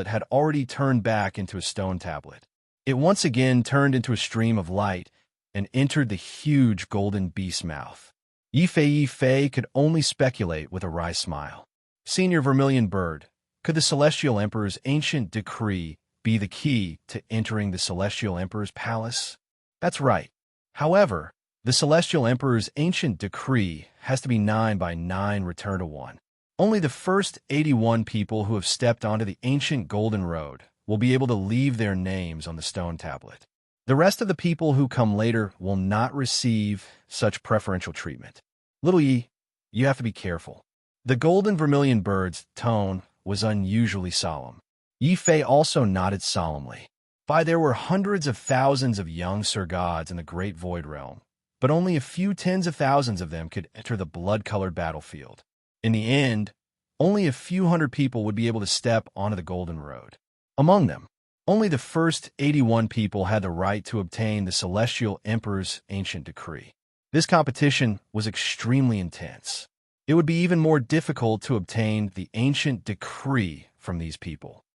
had already turned back into a stone tablet. It once again turned into a stream of light and entered the huge golden beast's mouth. Yi Fei could only speculate with a wry smile. Senior Vermilion Bird, could the Celestial Emperor's ancient decree be the key to entering the Celestial Emperor's palace? That's right. However, the Celestial Emperor's ancient decree has to be 9 by 9 return to 1. Only the first 81 people who have stepped onto the ancient Golden Road will be able to leave their names on the stone tablet. The rest of the people who come later will not receive such preferential treatment. Little Yi, you have to be careful. The Golden Vermilion Bird's tone was unusually solemn. Yi Fei also nodded solemnly. There were hundreds of thousands of young Sir Gods in the Great Void Realm, but only a few tens of thousands of them could enter the blood-colored battlefield. In the end, only a few hundred people would be able to step onto the Golden Road. Among them, only the first 81 people had the right to obtain the Celestial Emperor's ancient decree. This competition was extremely intense. it would be even more difficult to obtain the ancient decree from these people.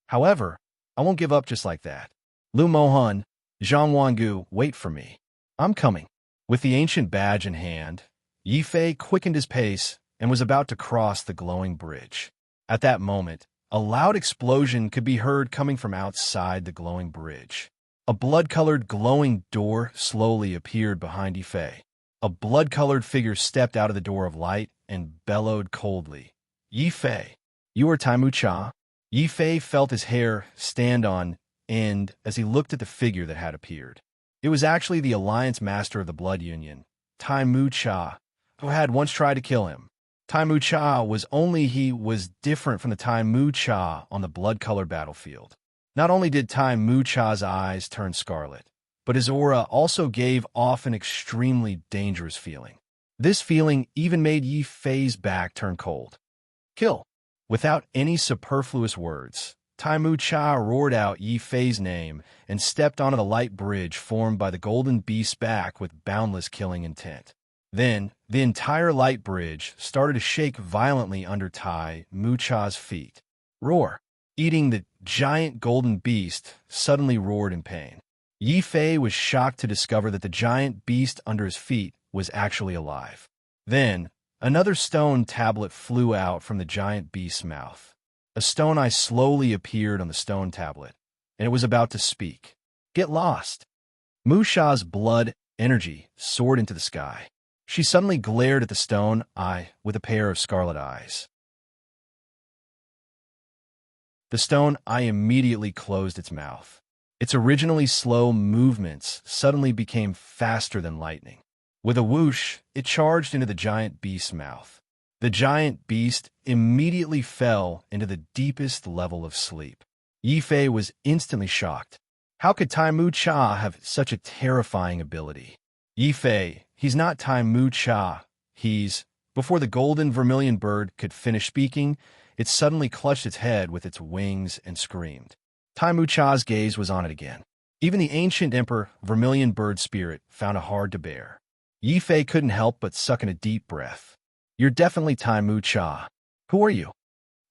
However, I won't give up just like that. Lu Mohan, Zhang Wangu, wait for me. I'm coming. With the ancient badge in hand, Yi Fei quickened his pace and was about to cross the glowing bridge. At that moment, a loud explosion could be heard coming from outside the glowing bridge. A blood-colored glowing door slowly appeared behind Yi Fei. A blood-colored figure stepped out of the door of light and bellowed coldly, "Yi Fei, you are Taimu Cha?" Yi Fei felt his hair stand on end as he looked at the figure that had appeared. It was actually the Alliance Master of the Blood Union, Taimu Cha, who had once tried to kill him. Taimu Cha was different from the Taimu Cha on the blood-colored battlefield. Not only did Taimu Cha's eyes turn scarlet, but his aura also gave off an extremely dangerous feeling. This feeling even made Yi Fei's back turn cold. "Kill!" Without any superfluous words, Taimu Cha roared out Yi Fei's name and stepped onto the light bridge formed by the golden beast's back with boundless killing intent. Then, the entire light bridge started to shake violently under Taimu Cha's feet. Roar! Eating the giant golden beast suddenly roared in pain. Yi Fei was shocked to discover that the giant beast under his feet was actually alive. Then, another stone tablet flew out from the giant beast's mouth. A stone eye slowly appeared on the stone tablet, and it was about to speak. "Get lost!" Musha's blood energy soared into the sky. She suddenly glared at the stone eye with a pair of scarlet eyes. The stone eye immediately closed its mouth. Its originally slow movements suddenly became faster than lightning. With a whoosh, it charged into the giant beast's mouth. The giant beast immediately fell into the deepest level of sleep. Yi Fei was instantly shocked. How could Taimu Cha have such a terrifying ability? "Yi Fei, he's not Taimu Cha. He's..." Before the golden vermilion bird could finish speaking, it suddenly clutched its head with its wings and screamed. Taimu Cha's gaze was on it again. Even the ancient emperor vermilion bird spirit found it hard to bear. Yi Fei couldn't help but suck in a deep breath. "You're definitely Taimu Cha. Who are you?"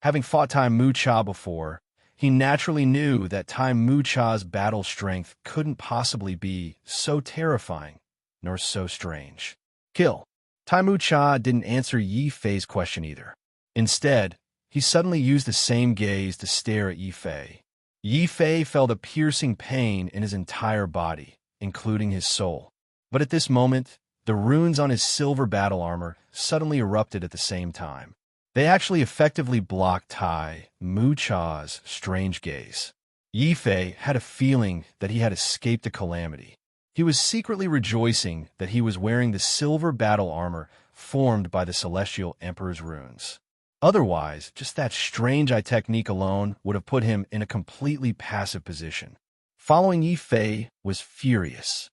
Having fought Taimu Cha before, he naturally knew that Taimu Cha's battle strength couldn't possibly be so terrifying nor so strange. "Kill." Taimu Cha didn't answer Yi Fei's question either. Instead, he suddenly used the same gaze to stare at Yi Fei. Yi Fei felt a piercing pain in his entire body, including his soul. But at this moment, the runes on his silver battle armor suddenly erupted at the same time. They actually effectively blocked Taimu Cha's strange gaze. Yi Fei had a feeling that he had escaped a calamity. He was secretly rejoicing that he was wearing the silver battle armor formed by the Celestial Emperor's runes. Otherwise, just that strange eye technique alone would have put him in a completely passive position. Following Yi Fei was furious.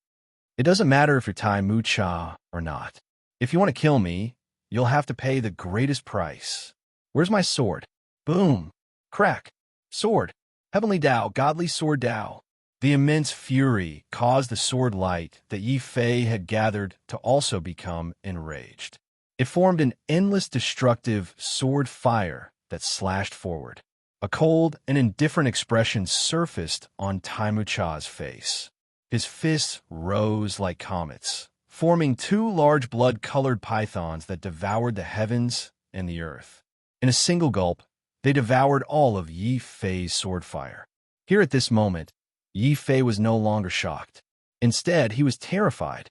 "It doesn't matter if you're Taimu Cha or not. If you want to kill me, you'll have to pay the greatest price. Where's my sword?" Boom! Crack! Sword! Heavenly Tao, godly sword Tao. The immense fury caused the sword light that Yi Fei had gathered to also become enraged. It formed an endless destructive sword fire that slashed forward. A cold and indifferent expression surfaced on Taimu Cha's face. His fists rose like comets, forming two large blood-colored pythons that devoured the heavens and the earth. In a single gulp, they devoured all of Yi Fei's sword fire. Here at this moment, Yi Fei was no longer shocked. Instead, he was terrified.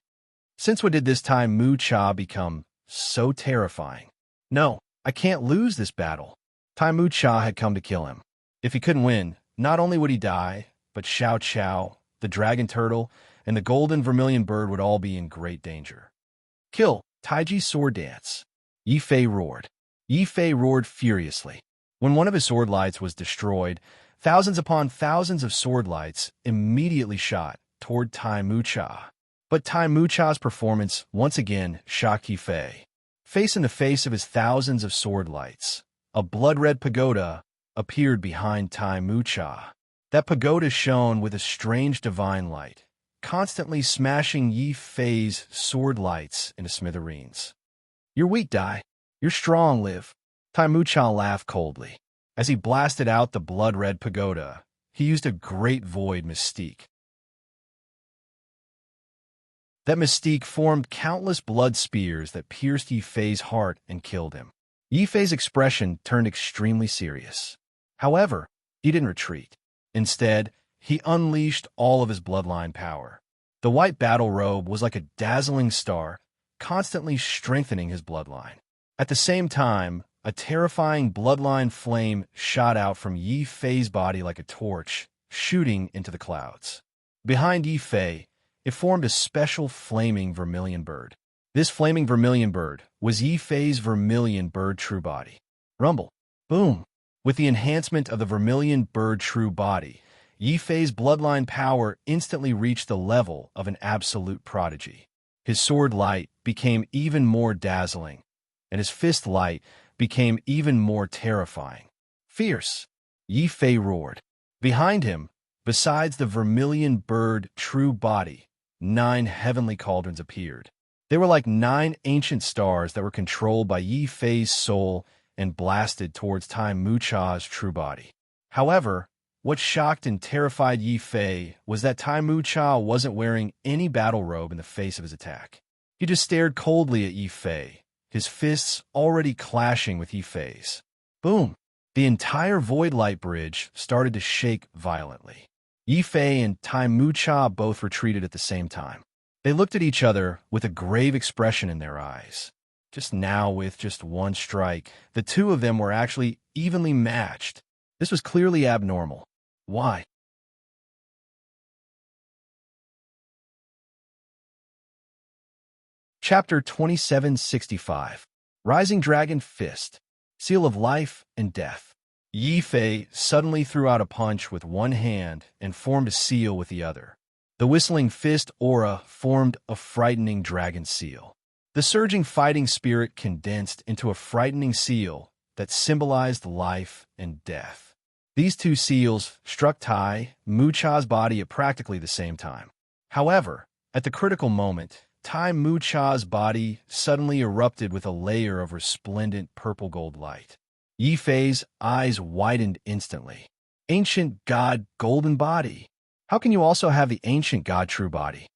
Since when did this time Mu Cha become so terrifying? "No, I can't lose this battle." Taimu Cha had come to kill him. If he couldn't win, not only would he die, but Xiao Qiao, the dragon turtle, and the golden vermilion bird would all be in great danger. "Kill, Taiji's sword dance." Yi Fei roared. Yi Fei roared furiously. When one of his sword lights was destroyed, thousands upon thousands of sword lights immediately shot toward Taimu Cha. But Taimu Cha's performance once again shocked Yi Fei. Face in the face of his thousands of sword lights, a blood-red pagoda appeared behind Taimu Cha. That pagoda shone with a strange divine light, constantly smashing Yi Fei's sword lights into smithereens. "You're weak, Dai. You're strong, Liv. Tai Mucha laughed coldly. As he blasted out the blood-red pagoda, he used a great void mystique. That mystique formed countless blood spears that pierced Yi Fei's heart and killed him. Yi Fei's expression turned extremely serious. However, he didn't retreat. Instead, he unleashed all of his bloodline power. The white battle robe was like a dazzling star, constantly strengthening his bloodline. At the same time, a terrifying bloodline flame shot out from Yi Fei's body like a torch, shooting into the clouds. Behind Yi Fei, it formed a special flaming vermilion bird. This flaming vermilion bird was Yi Fei's vermilion bird true body. Rumble. Boom. With the enhancement of the vermilion bird true body, Yi Fei's bloodline power instantly reached the level of an absolute prodigy. His sword light became even more dazzling, and his fist light became even more terrifying. Fierce. Yi Fei roared. Behind him, besides the vermilion bird true body, 9 heavenly cauldrons appeared. They were like 9 ancient stars that were controlled by Yi Fei's soul and blasted towards Tai Mucha's true body. However, what shocked and terrified Yi Fei was that Tai Mucha wasn't wearing any battle robe in the face of his attack. He just stared coldly at Yi Fei, his fists already clashing with Yi Fei's. Boom! The entire void light bridge started to shake violently. Yi Fei and Tai Mucha both retreated at the same time. They looked at each other with a grave expression in their eyes. Just now, with just one strike, the two of them were actually evenly matched. This was clearly abnormal. Why? Chapter 2765. Rising Dragon Fist. Seal of Life and Death. Yi Fei suddenly threw out a punch with one hand and formed a seal with the other. The whistling fist aura formed a frightening dragon seal. The surging fighting spirit condensed into a frightening seal that symbolized life and death. These two seals struck Tai Mucha's body at practically the same time. However, at the critical moment, Tai Mucha's body suddenly erupted with a layer of resplendent purple gold light. Yi Fei's eyes widened instantly. Ancient God Golden Body. How can you also have the ancient God True Body?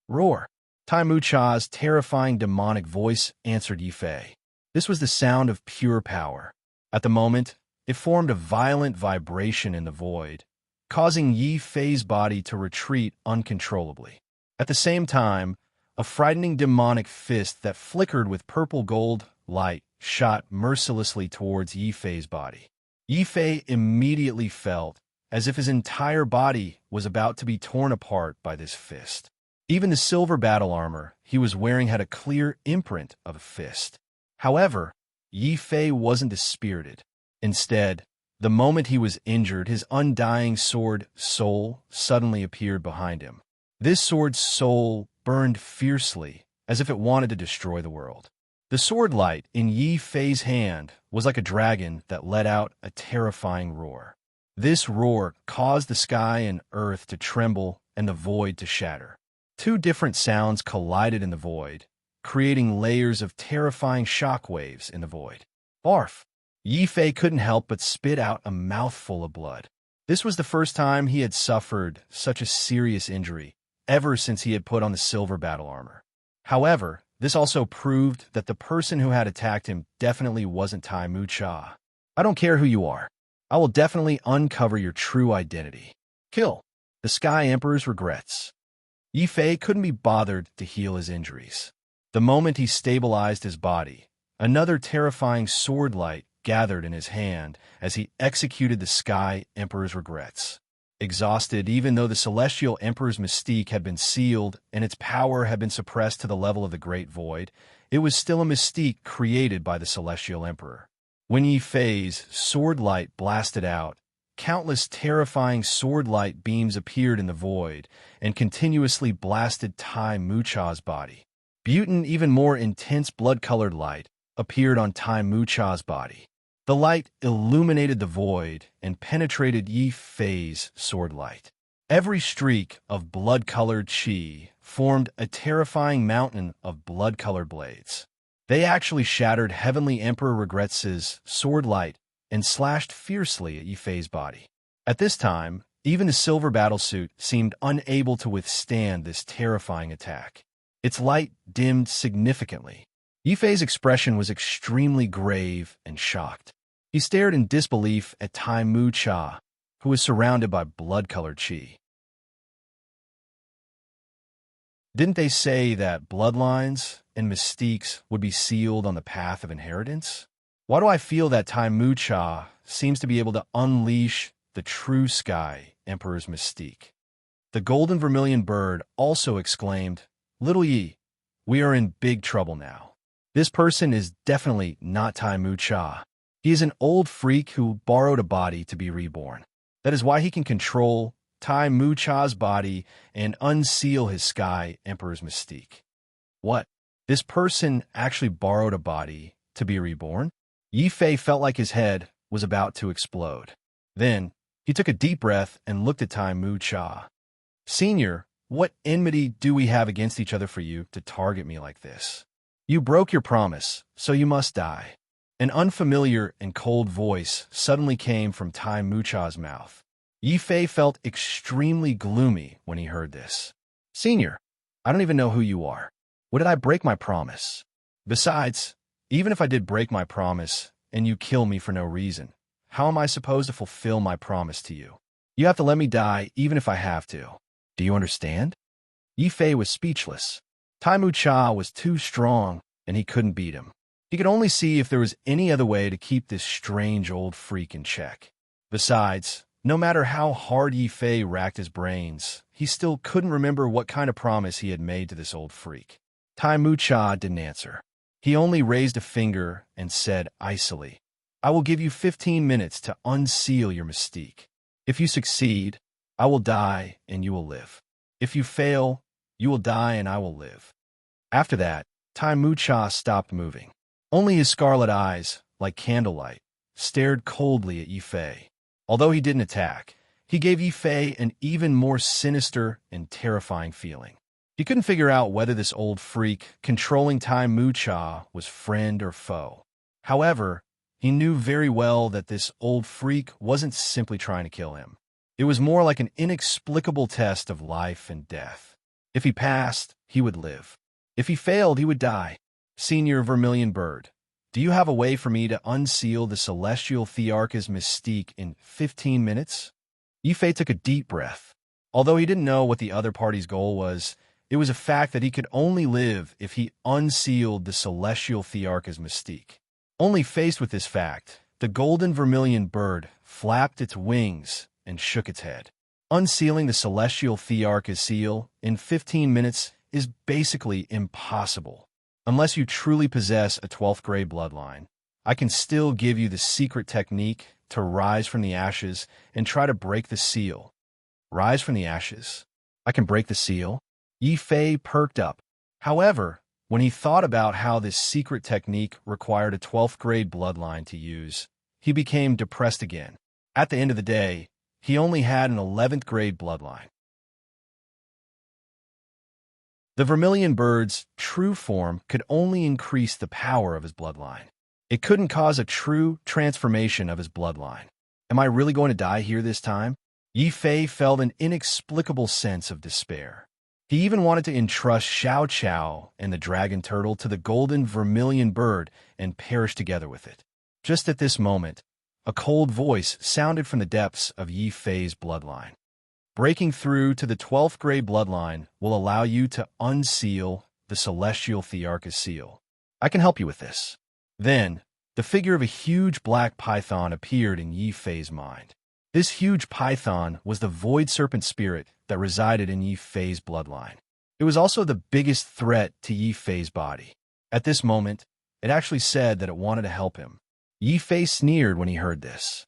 Roar. Tai Mucha's terrifying demonic voice answered Yi Fei. This was the sound of pure power. At the moment, it formed a violent vibration in the void, causing Yi Fei's body to retreat uncontrollably. At the same time, a frightening demonic fist that flickered with purple gold light shot mercilessly towards Yi Fei's body. Yi Fei immediately felt as if his entire body was about to be torn apart by this fist. Even the silver battle armor he was wearing had a clear imprint of a fist. However, Yi Fei wasn't dispirited. Instead, the moment he was injured, his undying sword soul suddenly appeared behind him. This sword's soul burned fiercely, as if it wanted to destroy the world. The sword light in Yi Fei's hand was like a dragon that let out a terrifying roar. This roar caused the sky and earth to tremble and the void to shatter. Two different sounds collided in the void, creating layers of terrifying shockwaves in the void. Barf! Yi Fei couldn't help but spit out a mouthful of blood. This was the first time he had suffered such a serious injury, ever since he had put on the silver battle armor. However, this also proved that the person who had attacked him definitely wasn't Tai Mucha. I don't care who you are. I will definitely uncover your true identity. Kill. The Sky Emperor's regrets. Yi Fei couldn't be bothered to heal his injuries. The moment he stabilized his body, another terrifying sword light gathered in his hand as he executed the Sky Emperor's regrets. Exhausted, even though the Celestial Emperor's mystique had been sealed and its power had been suppressed to the level of the Great Void, it was still a mystique created by the Celestial Emperor. When Yi Fei's sword light blasted out, countless terrifying sword light beams appeared in the void and continuously blasted Tai Mucha's body. Butin, even more intense blood-colored light, appeared on Tai Mucha's body. The light illuminated the void and penetrated Yi Fei's sword light. Every streak of blood-colored chi formed a terrifying mountain of blood-colored blades. They actually shattered Heavenly Emperor Regrets' sword light and slashed fiercely at Yifei's body. At this time, even the silver battlesuit seemed unable to withstand this terrifying attack. Its light dimmed significantly. Yifei's expression was extremely grave and shocked. He stared in disbelief at Tai Mu Cha, who was surrounded by blood-colored qi. Didn't they say that bloodlines and mystiques would be sealed on the path of inheritance? Why do I feel that Tai Mu Cha seems to be able to unleash the true Sky Emperor's mystique? The golden vermilion bird also exclaimed, "Little Yi, we are in big trouble now. This person is definitely not Tai Mu Cha. He is an old freak who borrowed a body to be reborn. That is why he can control Tai Mu Cha's body and unseal his Sky Emperor's mystique." What? This person actually borrowed a body to be reborn? Yifei felt like his head was about to explode. Then, he took a deep breath and looked at Tai Mu Cha. "Senior, what enmity do we have against each other for you to target me like this? You broke your promise, so you must die." An unfamiliar and cold voice suddenly came from Tai Mu Cha's mouth. Yifei felt extremely gloomy when he heard this. "Senior, I don't even know who you are. What did I break my promise? Besides, even if I did break my promise and you kill me for no reason, how am I supposed to fulfill my promise to you? You have to let me die even if I have to. Do you understand?" Yifei was speechless. Tai Mu Cha was too strong, and he couldn't beat him. He could only see if there was any other way to keep this strange old freak in check. Besides, no matter how hard Yifei racked his brains, he still couldn't remember what kind of promise he had made to this old freak. Tai Mu Cha didn't answer. He only raised a finger and said icily, "I will give you 15 minutes to unseal your mystique. If you succeed, I will die and you will live. If you fail, you will die and I will live." After that, Tai Mu Cha stopped moving. Only his scarlet eyes, like candlelight, stared coldly at Yifei. Although he didn't attack, he gave Yifei an even more sinister and terrifying feeling. He couldn't figure out whether this old freak controlling Tai Mu Cha was friend or foe. However, he knew very well that this old freak wasn't simply trying to kill him. It was more like an inexplicable test of life and death. If he passed, he would live. If he failed, he would die. "Senior Vermilion Bird, do you have a way for me to unseal the Celestial Thearch's mystique in 15 minutes? Yifei took a deep breath. Although he didn't know what the other party's goal was, it was a fact that he could only live if he unsealed the Celestial Thearch's mystique. Only faced with this fact, the golden vermilion bird flapped its wings and shook its head. Unsealing the Celestial Thearch's seal in 15 minutes is basically impossible. Unless you truly possess a 12th grade bloodline, I can still give you the secret technique to rise from the ashes and try to break the seal. Rise from the ashes? I can break the seal? Yifei perked up. However, when he thought about how this secret technique required a 12th grade bloodline to use, he became depressed again. At the end of the day, he only had an 11th grade bloodline. The vermilion bird's true form could only increase the power of his bloodline. It couldn't cause a true transformation of his bloodline. Am I really going to die here this time? Yifei felt an inexplicable sense of despair. He even wanted to entrust Xiao Qiao and the dragon turtle to the golden vermilion bird and perish together with it. Just at this moment, a cold voice sounded from the depths of Yifei's bloodline. Breaking through to the 12th grade bloodline will allow you to unseal the Celestial Thearch's seal. I can help you with this. Then, the figure of a huge black python appeared in Yifei's mind. This huge python was the void serpent spirit that resided in Yifei's bloodline. It was also the biggest threat to Yifei's body. At this moment, it actually said that it wanted to help him. Yifei sneered when he heard this.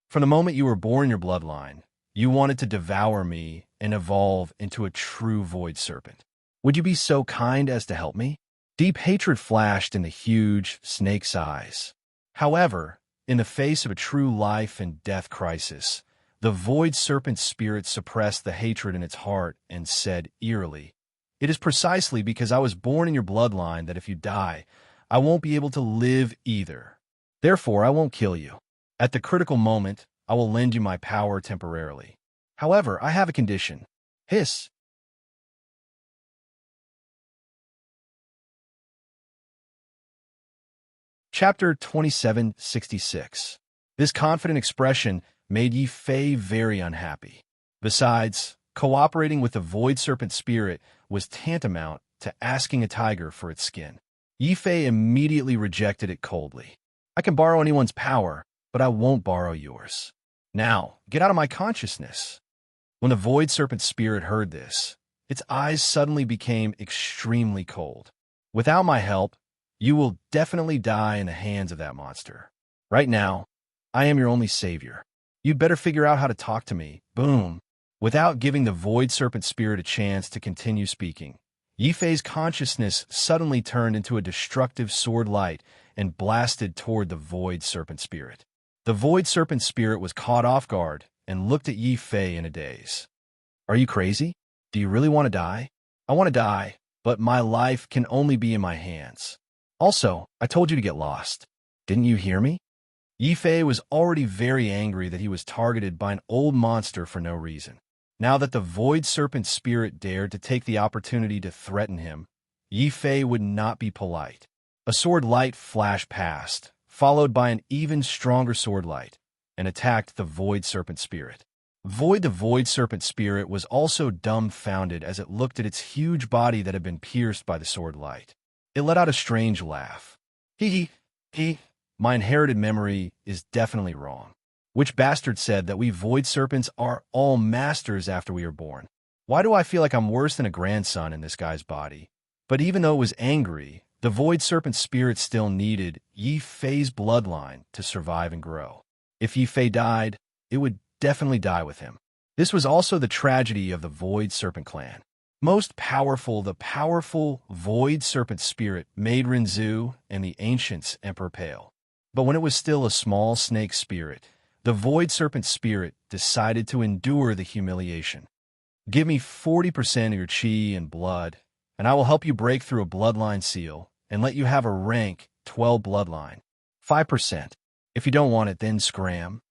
From the moment you were born in your bloodline, you wanted to devour me and evolve into a true void serpent. Would you be so kind as to help me? Deep hatred flashed in the huge snake's eyes. However, in the face of a true life and death crisis, the void serpent spirit suppressed the hatred in its heart and said eerily, "It is precisely because I was born in your bloodline that if you die, I won't be able to live either. Therefore, I won't kill you. At the critical moment, I will lend you my power temporarily. However, I have a condition. Hiss. Chapter 2766. This confident expression made Yi Fei very unhappy. Besides, cooperating with the Void Serpent spirit was tantamount to asking a tiger for its skin. Yi Fei immediately rejected it coldly. I can borrow anyone's power, but I won't borrow yours. Now, get out of my consciousness. When the Void Serpent spirit heard this, its eyes suddenly became extremely cold. Without my help, you will definitely die in the hands of that monster. Right now, I am your only savior. You'd better figure out how to talk to me. Boom. Without giving the Void Serpent spirit a chance to continue speaking, Yi Fei's consciousness suddenly turned into a destructive sword light and blasted toward the Void Serpent spirit. The Void Serpent spirit was caught off guard and looked at Yi Fei in a daze. Are you crazy? Do you really want to die? I want to die, but my life can only be in my hands. Also, I told you to get lost. Didn't you hear me? Yi Fei was already very angry that he was targeted by an old monster for no reason. Now that the Void Serpent spirit dared to take the opportunity to threaten him, Yi Fei would not be polite. A sword light flashed past, followed by an even stronger sword light, and attacked the Void Serpent spirit. The Void Serpent spirit was also dumbfounded as it looked at its huge body that had been pierced by the sword light. It let out a strange laugh. Hee. My inherited memory is definitely wrong. Which bastard said that we Void Serpents are all masters after we are born? Why do I feel like I'm worse than a grandson in this guy's body? But even though it was angry, the Void Serpent spirit still needed Yi Fei's bloodline to survive and grow. If Yi Fei died, it would definitely die with him. This was also the tragedy of the Void Serpent clan. The powerful Void Serpent spirit made Rinzhu and the Ancients Emperor pale. But when it was still a small snake spirit, the Void Serpent spirit decided to endure the humiliation. Give me 40% of your chi and blood, and I will help you break through a bloodline seal and let you have a rank 12 bloodline. 5%. If you don't want it, then scram.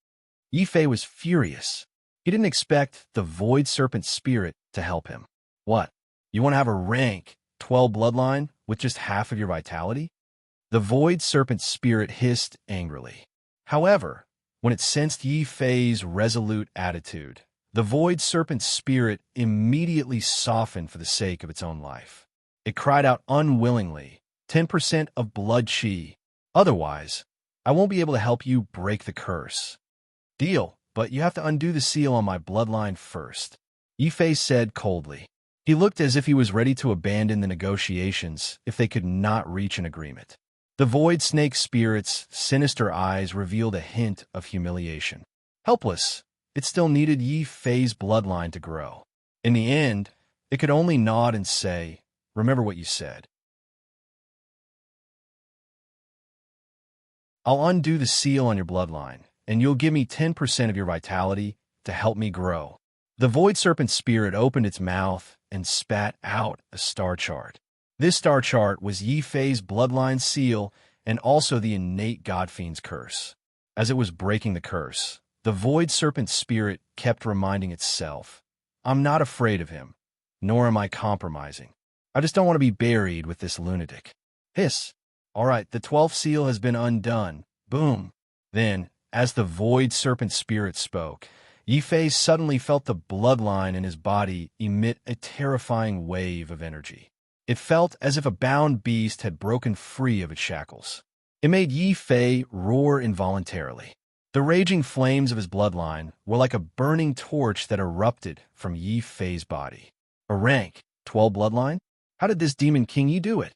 Yi Fei was furious. He didn't expect the Void Serpent spirit to help him. What? You want to have a rank 12 bloodline with just half of your vitality? The Void Serpent spirit hissed angrily. However, when it sensed Yi Fei's resolute attitude, the Void Serpent spirit immediately softened for the sake of its own life. It cried out unwillingly, 10% of blood chi. Otherwise, I won't be able to help you break the curse. Deal, but you have to undo the seal on my bloodline first, Yi Fei said coldly. He looked as if he was ready to abandon the negotiations if they could not reach an agreement. The Void Snake spirit's sinister eyes revealed a hint of humiliation. Helpless, it still needed Yi Fei's bloodline to grow. In the end, it could only nod and say, "Remember what you said." I'll undo the seal on your bloodline, and you'll give me 10% of your vitality to help me grow. The Void Serpent spirit opened its mouth and spat out a star chart. This star chart was Yi Fei's bloodline seal and also the innate Godfiend's curse. As it was breaking the curse, the Void Serpent spirit kept reminding itself, I'm not afraid of him, nor am I compromising. I just don't want to be buried with this lunatic. Hiss. All right, the 12th seal has been undone. Boom. Then, as the Void Serpent spirit spoke, Yi Fei suddenly felt the bloodline in his body emit a terrifying wave of energy. It felt as if a bound beast had broken free of its shackles. It made Yi Fei roar involuntarily. The raging flames of his bloodline were like a burning torch that erupted from Yi Fei's body. A rank 12 bloodline? How did this demon king Yi do it?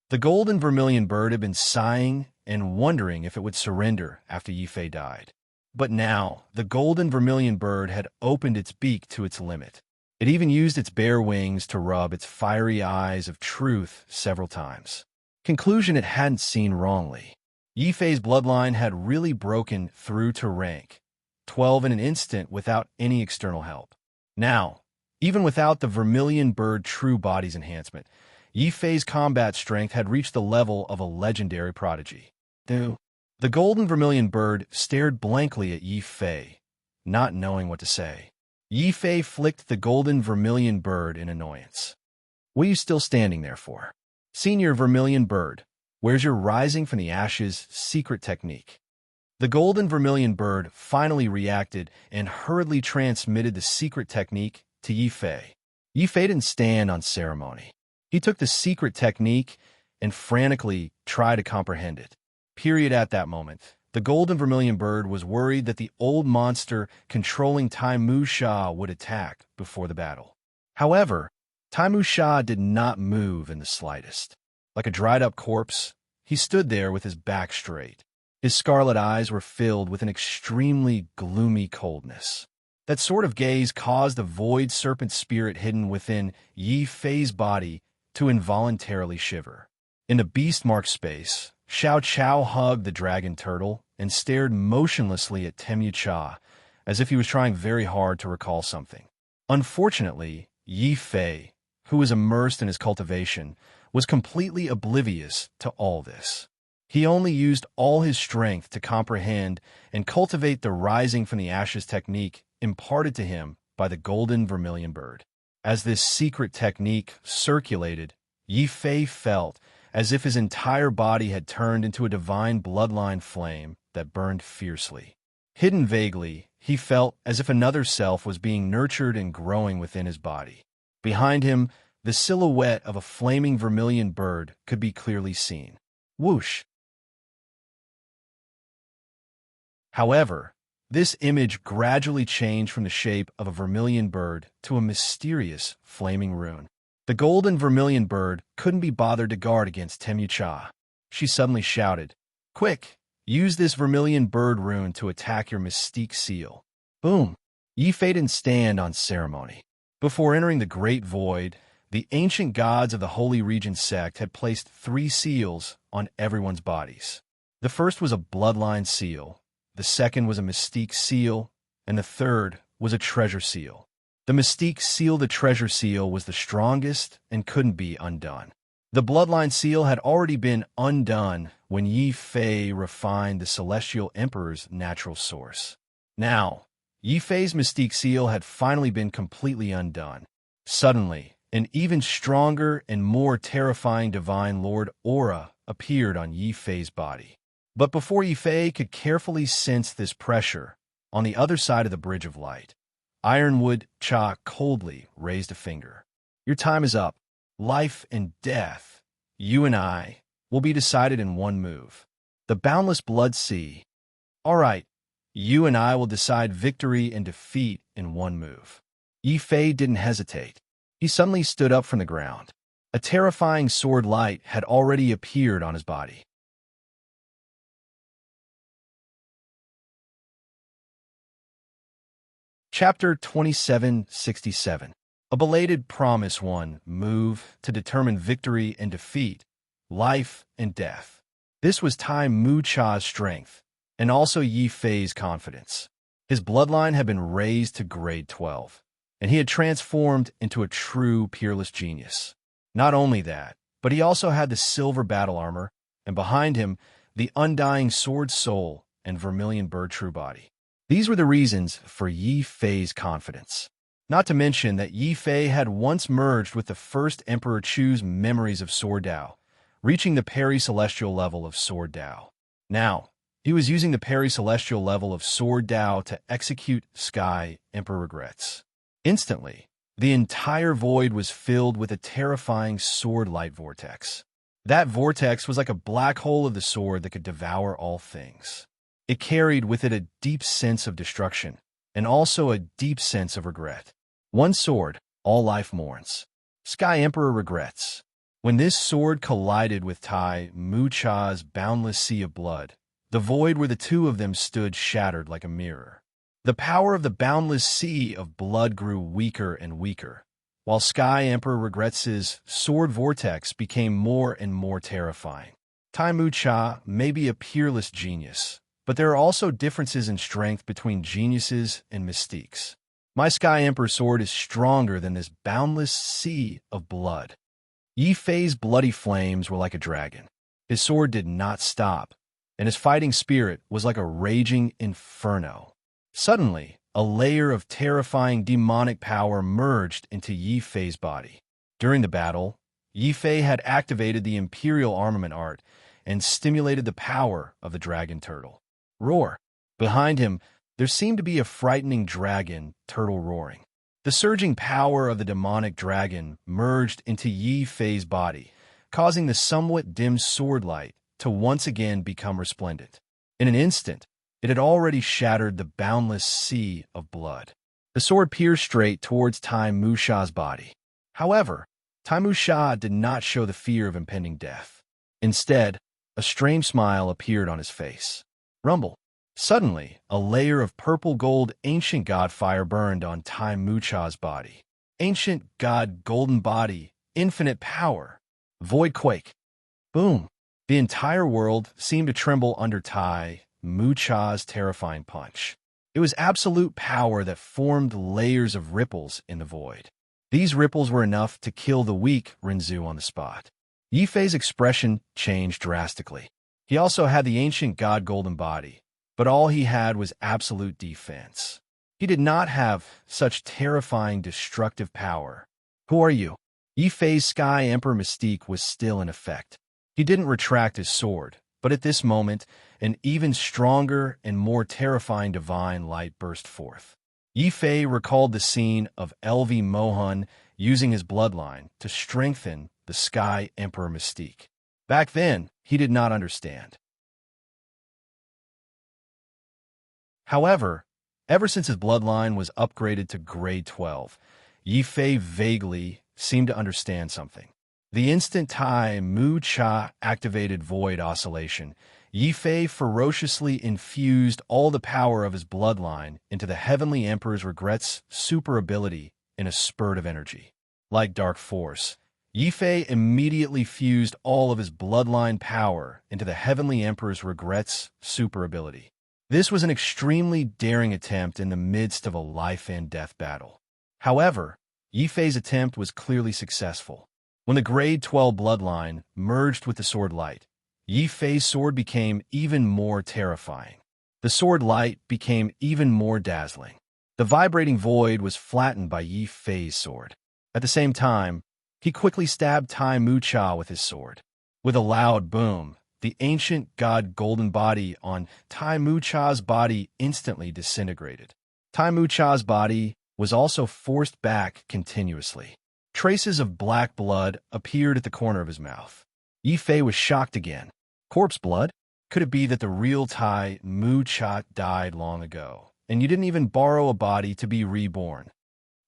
The golden vermilion bird had been sighing and wondering if it would surrender after Yi Fei died. But now, the golden vermilion bird had opened its beak to its limit. It even used its bare wings to rub its fiery eyes of truth several times. Conclusion it hadn't seen wrongly. Yi Fei's bloodline had really broken through to rank 12 in an instant without any external help. Now, even without the vermilion bird true body's enhancement, Yi Fei's combat strength had reached the level of a legendary prodigy. The golden vermilion bird stared blankly at Yi Fei, not knowing what to say. Yi Fei flicked the golden vermilion bird in annoyance. "What are you still standing there for? Senior vermilion bird, where's your rising from the ashes secret technique?" The golden vermilion bird finally reacted and hurriedly transmitted the secret technique to Yi Fei. Yi Fei didn't stand on ceremony. He took the secret technique and frantically tried to comprehend it. At that moment, the golden vermilion bird was worried that the old monster controlling Tai Mu Sha would attack before the battle. However, Tai Mu Sha did not move in the slightest. Like a dried-up corpse, he stood there with his back straight. His scarlet eyes were filled with an extremely gloomy coldness. That sort of gaze caused the void serpent spirit hidden within Yi Fei's body to involuntarily shiver. In the beast-marked space, Xiao Chao hugged the dragon turtle and stared motionlessly at Temu Cha, as if he was trying very hard to recall something. Unfortunately, Yi Fei, who was immersed in his cultivation, was completely oblivious to all this. He only used all his strength to comprehend and cultivate the rising from the ashes technique imparted to him by the golden vermilion bird. As this secret technique circulated, Yi Fei felt as if his entire body had turned into a divine bloodline flame that burned fiercely. Hidden vaguely, he felt as if another self was being nurtured and growing within his body. Behind him, the silhouette of a flaming vermilion bird could be clearly seen. Whoosh! However, this image gradually changed from the shape of a vermilion bird to a mysterious flaming rune. The golden vermilion bird couldn't be bothered to guard against Temu Cha. She suddenly shouted, "Quick! Use this vermilion bird rune to attack your mystique seal." Boom! Yi Fei didn't stand on ceremony. Before entering the Great Void, the ancient gods of the Holy Region sect had placed 3 seals on everyone's bodies. The first was a bloodline seal, the second was a mystique seal, and the third was a treasure seal. The mystique seal, the treasure seal, was the strongest and couldn't be undone. The bloodline seal had already been undone when Yi Fei refined the Celestial Emperor's natural source. Now, Yi Fei's mystique seal had finally been completely undone. Suddenly, an even stronger and more terrifying divine lord aura appeared on Yi Fei's body. But before Yi Fei could carefully sense this pressure, on the other side of the Bridge of Light, Ironwood Cha coldly raised a finger. "Your time is up. Life and death, you and I, will be decided in one move. The boundless blood sea. All right, you and I will decide victory and defeat in one move." Yi Fei didn't hesitate. He suddenly stood up from the ground. A terrifying sword light had already appeared on his body. Chapter 2767. A belated promise one move to determine victory and defeat, life and death. This was Tai Mu Cha's strength, and also Yi Fei's confidence. His bloodline had been raised to grade 12, and he had transformed into a true peerless genius. Not only that, but he also had the silver battle armor, and behind him, the undying sword soul and vermilion bird true body. These were the reasons for Yi Fei's confidence. Not to mention that Yi Fei had once merged with the first Emperor Chu's memories of Sword Dao, reaching the peri-celestial level of Sword Dao. Now, he was using the peri-celestial level of Sword Dao to execute Sky Emperor Regrets. Instantly, the entire void was filled with a terrifying sword light vortex. That vortex was like a black hole of the sword that could devour all things. It carried with it a deep sense of destruction, and also a deep sense of regret. One sword, all life mourns. Sky Emperor Regrets. When this sword collided with Tai Mu Cha's boundless sea of blood, the void where the two of them stood shattered like a mirror. The power of the boundless sea of blood grew weaker and weaker, while Sky Emperor Regrets' sword vortex became more and more terrifying. Tai Mu Cha may be a peerless genius, but there are also differences in strength between geniuses and mystiques. My Sky Emperor sword is stronger than this boundless sea of blood. Yi Fei's bloody flames were like a dragon. His sword did not stop, and his fighting spirit was like a raging inferno. Suddenly, a layer of terrifying demonic power merged into Yi Fei's body. During the battle, Yi Fei had activated the Imperial Armament Art and stimulated the power of the dragon turtle. Roar! Behind him, there seemed to be a frightening dragon turtle roaring. The surging power of the demonic dragon merged into Yi Fei's body, causing the somewhat dim sword light to once again become resplendent. In an instant, it had already shattered the boundless sea of blood. The sword pierced straight towards Tai Musha's body. However, Tai Musha did not show the fear of impending death. Instead, a strange smile appeared on his face. Rumble. Suddenly, a layer of purple-gold ancient god fire burned on Tai Musha's body. Ancient god golden body, infinite power. Void quake. Boom. The entire world seemed to tremble under Tai Musha's terrifying punch. It was absolute power that formed layers of ripples in the void. These ripples were enough to kill the weak Renzu on the spot. Yi Fei's expression changed drastically. He also had the ancient god golden body, but all he had was absolute defense. He did not have such terrifying destructive power. Who are you? Yi Fei's Sky Emperor mystique was still in effect. He didn't retract his sword, but at this moment, an even stronger and more terrifying divine light burst forth. Yi Fei recalled the scene of LV Mohan using his bloodline to strengthen the Sky Emperor mystique. Back then, he did not understand. However, ever since his bloodline was upgraded to grade 12, Yi Fei vaguely seemed to understand something. The instant Tai Musha activated Void Oscillation, Yi Fei ferociously infused all the power of his bloodline into the Heavenly Emperor's Regret's super ability in a spurt of energy. Like Dark Force, Yi Fei immediately fused all of his bloodline power into the Heavenly Emperor's Regret's super ability. This was an extremely daring attempt in the midst of a life-and-death battle. However, Yi Fei's attempt was clearly successful. When the grade 12 bloodline merged with the sword light, Yi Fei's sword became even more terrifying. The sword light became even more dazzling. The vibrating void was flattened by Yi Fei's sword. At the same time, he quickly stabbed Tai Musha with his sword. With a loud boom, the ancient god golden body on Tai Musha's body instantly disintegrated. Tai Musha's body was also forced back continuously. Traces of black blood appeared at the corner of his mouth. Yi Fei was shocked again. Corpse blood? Could it be that the real Tai Musha died long ago, and you didn't even borrow a body to be reborn?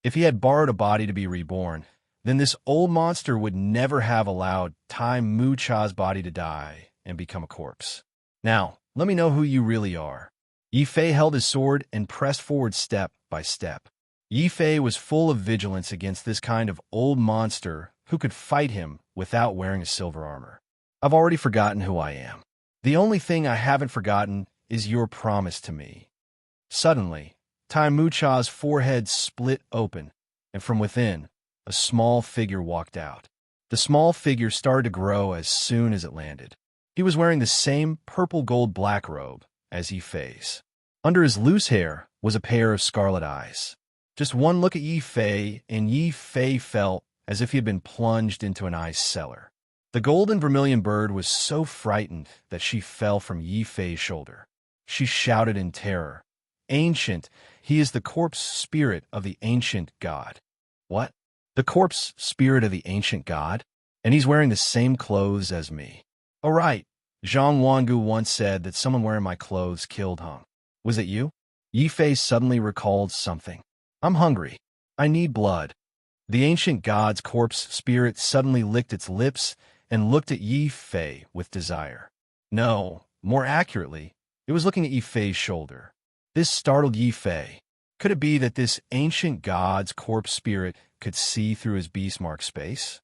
If he had borrowed a body to be reborn, then this old monster would never have allowed Tai Musha's body to die and become a corpse. Now, let me know who you really are. Yi Fei held his sword and pressed forward step by step. Yi Fei was full of vigilance against this kind of old monster who could fight him without wearing a silver armor. I've already forgotten who I am. The only thing I haven't forgotten is your promise to me. Suddenly, Tai Musha's forehead split open, and from within, a small figure walked out. The small figure started to grow as soon as it landed. He was wearing the same purple-gold black robe as Yi Fei's. Under his loose hair was a pair of scarlet eyes. Just one look at Yi Fei, and Yi Fei felt as if he had been plunged into an ice cellar. The golden vermilion bird was so frightened that she fell from Yi Fei's shoulder. She shouted in terror, "Ancient, he is the corpse spirit of the ancient god." What? The corpse spirit of the ancient god? And he's wearing the same clothes as me. Oh right, Zhang Wangu once said that someone wearing my clothes killed Hung. Was it you? Yi Fei suddenly recalled something. I'm hungry. I need blood. The ancient god's corpse spirit suddenly licked its lips and looked at Yi Fei with desire. No, more accurately, it was looking at Yi Fei's shoulder. This startled Yi Fei. Could it be that this ancient god's corpse spirit could see through his beastmark space?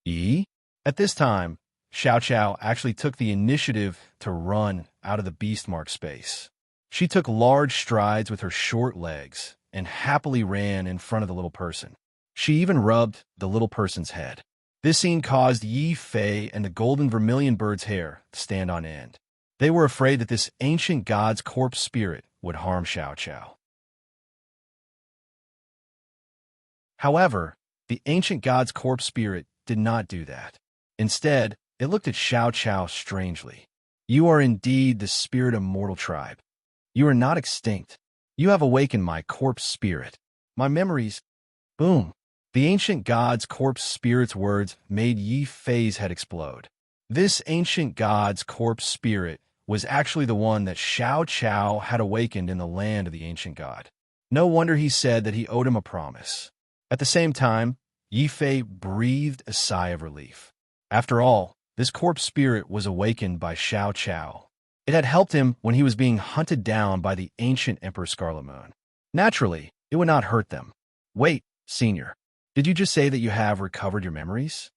Yi? At this time, Xiao Xiao actually took the initiative to run out of the beastmark space. She took large strides with her short legs and happily ran in front of the little person. She even rubbed the little person's head. This scene caused Yi Fei and the golden vermilion bird's hair to stand on end. They were afraid that this ancient god's corpse spirit would harm Xiao Qiao. However, the ancient god's corpse spirit did not do that. Instead, it looked at Xiao Qiao strangely. You are indeed the spirit of mortal tribe. You are not extinct. You have awakened my corpse spirit. My memories. Boom. The ancient god's corpse spirit's words made Yi Fei's head explode. This ancient god's corpse spirit was actually the one that Xiao Qiao had awakened in the land of the ancient god. No wonder he said that he owed him a promise. At the same time, Yi Fei breathed a sigh of relief. After all, this corpse spirit was awakened by Xiao Qiao. It had helped him when he was being hunted down by the ancient Emperor Scarlet Moon. Naturally, it would not hurt them. Wait, Senior, did you just say that you have recovered your memories?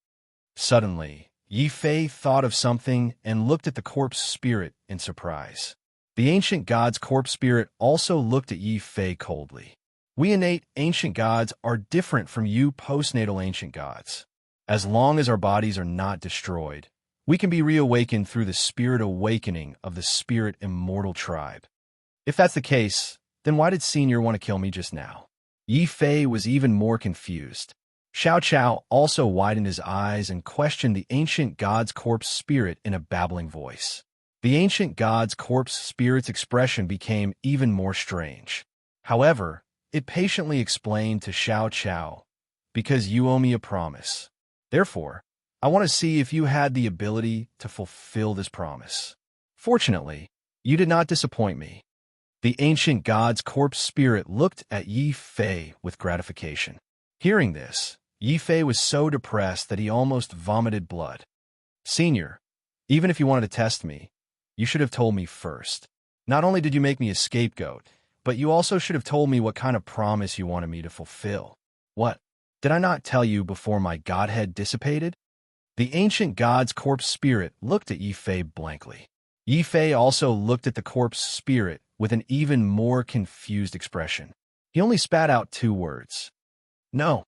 Suddenly, Yi Fei thought of something and looked at the corpse spirit in surprise. The ancient god's corpse spirit also looked at Yi Fei coldly. We innate ancient gods are different from you postnatal ancient gods. As long as our bodies are not destroyed, we can be reawakened through the spirit awakening of the spirit immortal tribe. If that's the case, then why did Senior want to kill me just now? Yi Fei was even more confused. Xiao Qiao also widened his eyes and questioned the ancient god's corpse spirit in a babbling voice. The ancient god's corpse spirit's expression became even more strange. However, it patiently explained to Xiao Qiao, because you owe me a promise. Therefore, I want to see if you had the ability to fulfill this promise. Fortunately, you did not disappoint me. The ancient god's corpse spirit looked at Yi Fei with gratification. Hearing this, Yi Fei was so depressed that he almost vomited blood. Senior, even if you wanted to test me, you should have told me first. Not only did you make me a scapegoat, but you also should have told me what kind of promise you wanted me to fulfill. What? Did I not tell you before my godhead dissipated? The ancient god's corpse spirit looked at Yi Fei blankly. Yi Fei also looked at the corpse spirit with an even more confused expression. He only spat out 2 words. No.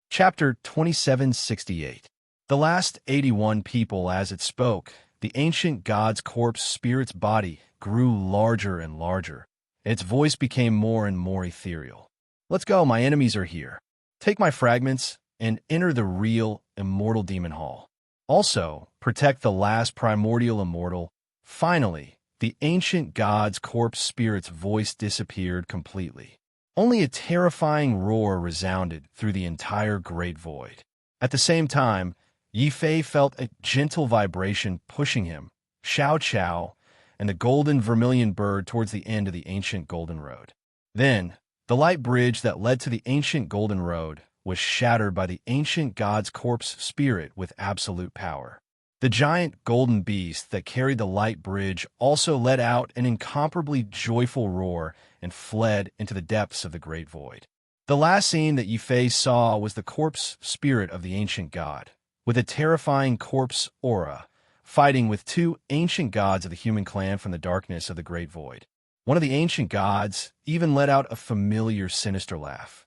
Chapter 2768. The last 81 people as it spoke, the ancient god's corpse spirit's body grew larger and larger. Its voice became more and more ethereal. Let's go, my enemies are here. Take my fragments and enter the real, immortal demon hall. Also, protect the last primordial immortal. Finally, the ancient god's corpse spirit's voice disappeared completely. Only a terrifying roar resounded through the entire great void. At the same time, Yi Fei felt a gentle vibration pushing him, Xiao Qiao, and the golden vermilion bird towards the end of the ancient golden road. Then, the light bridge that led to the ancient golden road was shattered by the ancient god's corpse spirit with absolute power. The giant golden beast that carried the light bridge also let out an incomparably joyful roar and fled into the depths of the great void. The last scene that Yi Fei saw was the corpse spirit of the ancient god, with a terrifying corpse aura, fighting with 2 ancient gods of the human clan from the darkness of the great void. One of the ancient gods even let out a familiar, sinister laugh.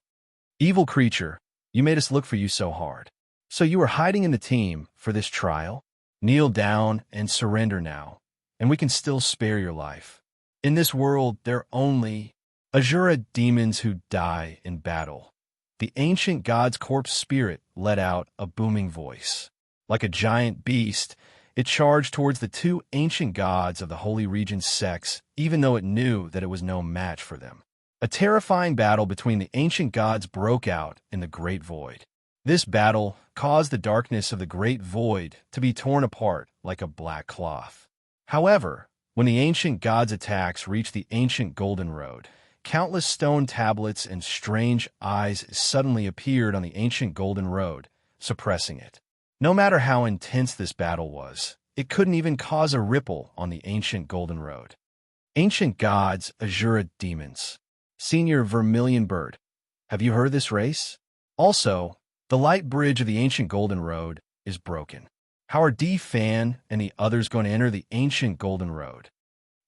Evil creature, you made us look for you so hard. So you were hiding in the team for this trial? Kneel down and surrender now, and we can still spare your life. In this world, there are only Azura demons who die in battle. The ancient god's corpse spirit let out a booming voice. Like a giant beast, it charged towards the 2 ancient gods of the Holy Regent's sects, even though it knew that it was no match for them. A terrifying battle between the ancient gods broke out in the Great Void. This battle caused the darkness of the Great Void to be torn apart like a black cloth. However, when the ancient gods' attacks reached the ancient Golden Road, countless stone tablets and strange eyes suddenly appeared on the ancient Golden Road, suppressing it. No matter how intense this battle was, it couldn't even cause a ripple on the ancient Golden Road. Ancient gods, Azura demons. Senior Vermilion Bird, have you heard this race? Also, the light bridge of the ancient Golden Road is broken. How are D. Fan and the others going to enter the ancient Golden Road?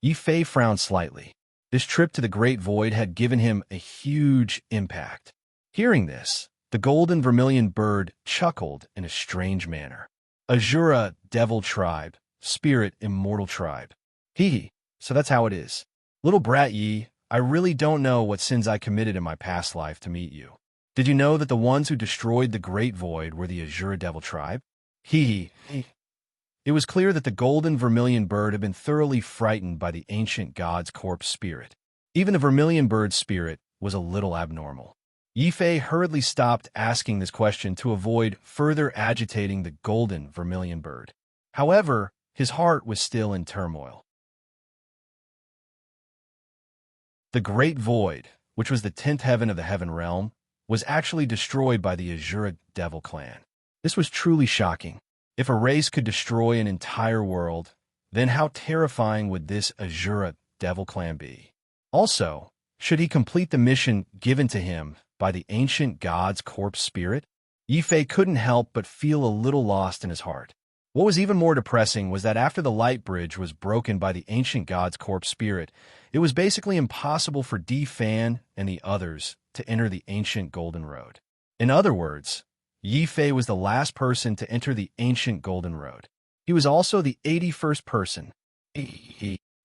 Yi Fei frowned slightly. This trip to the Great Void had given him a huge impact. Hearing this, the golden vermilion bird chuckled in a strange manner. Azura, devil tribe, spirit, immortal tribe. Hee hee, so that's how it is. Little brat ye, I really don't know what sins I committed in my past life to meet you. Did you know that the ones who destroyed the Great Void were the Azura devil tribe? Hee hee. It was clear that the golden vermilion bird had been thoroughly frightened by the ancient god's corpse spirit. Even the vermilion bird's spirit was a little abnormal. Yifei hurriedly stopped asking this question to avoid further agitating the golden vermilion bird. However, his heart was still in turmoil. The Great Void, which was the 10th heaven of the Heaven Realm, was actually destroyed by the Azura Devil clan. This was truly shocking. If a race could destroy an entire world, then how terrifying would this Azura Devil clan be? Also, should he complete the mission given to him by the ancient god's corpse spirit? Yifei couldn't help but feel a little lost in his heart. What was even more depressing was that after the light bridge was broken by the ancient god's corpse spirit, it was basically impossible for Di Fan and the others to enter the ancient Golden Road. In other words, Yifei was the last person to enter the ancient Golden Road. He was also the 81st person.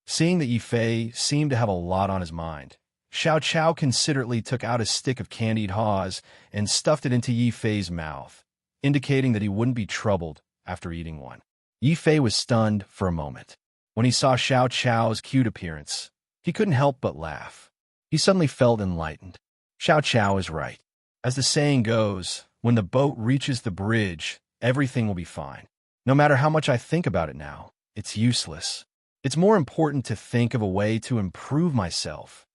Seeing that Yifei seemed to have a lot on his mind, Xiao Chao considerately took out a stick of candied haws and stuffed it into Yifei's mouth, indicating that he wouldn't be troubled after eating one. Yifei was stunned for a moment. When he saw Xiao Chao's cute appearance, he couldn't help but laugh. He suddenly felt enlightened. Xiao Chao is right. As the saying goes, when the boat reaches the bridge, everything will be fine. No matter how much I think about it now, it's useless. It's more important to think of a way to improve myself.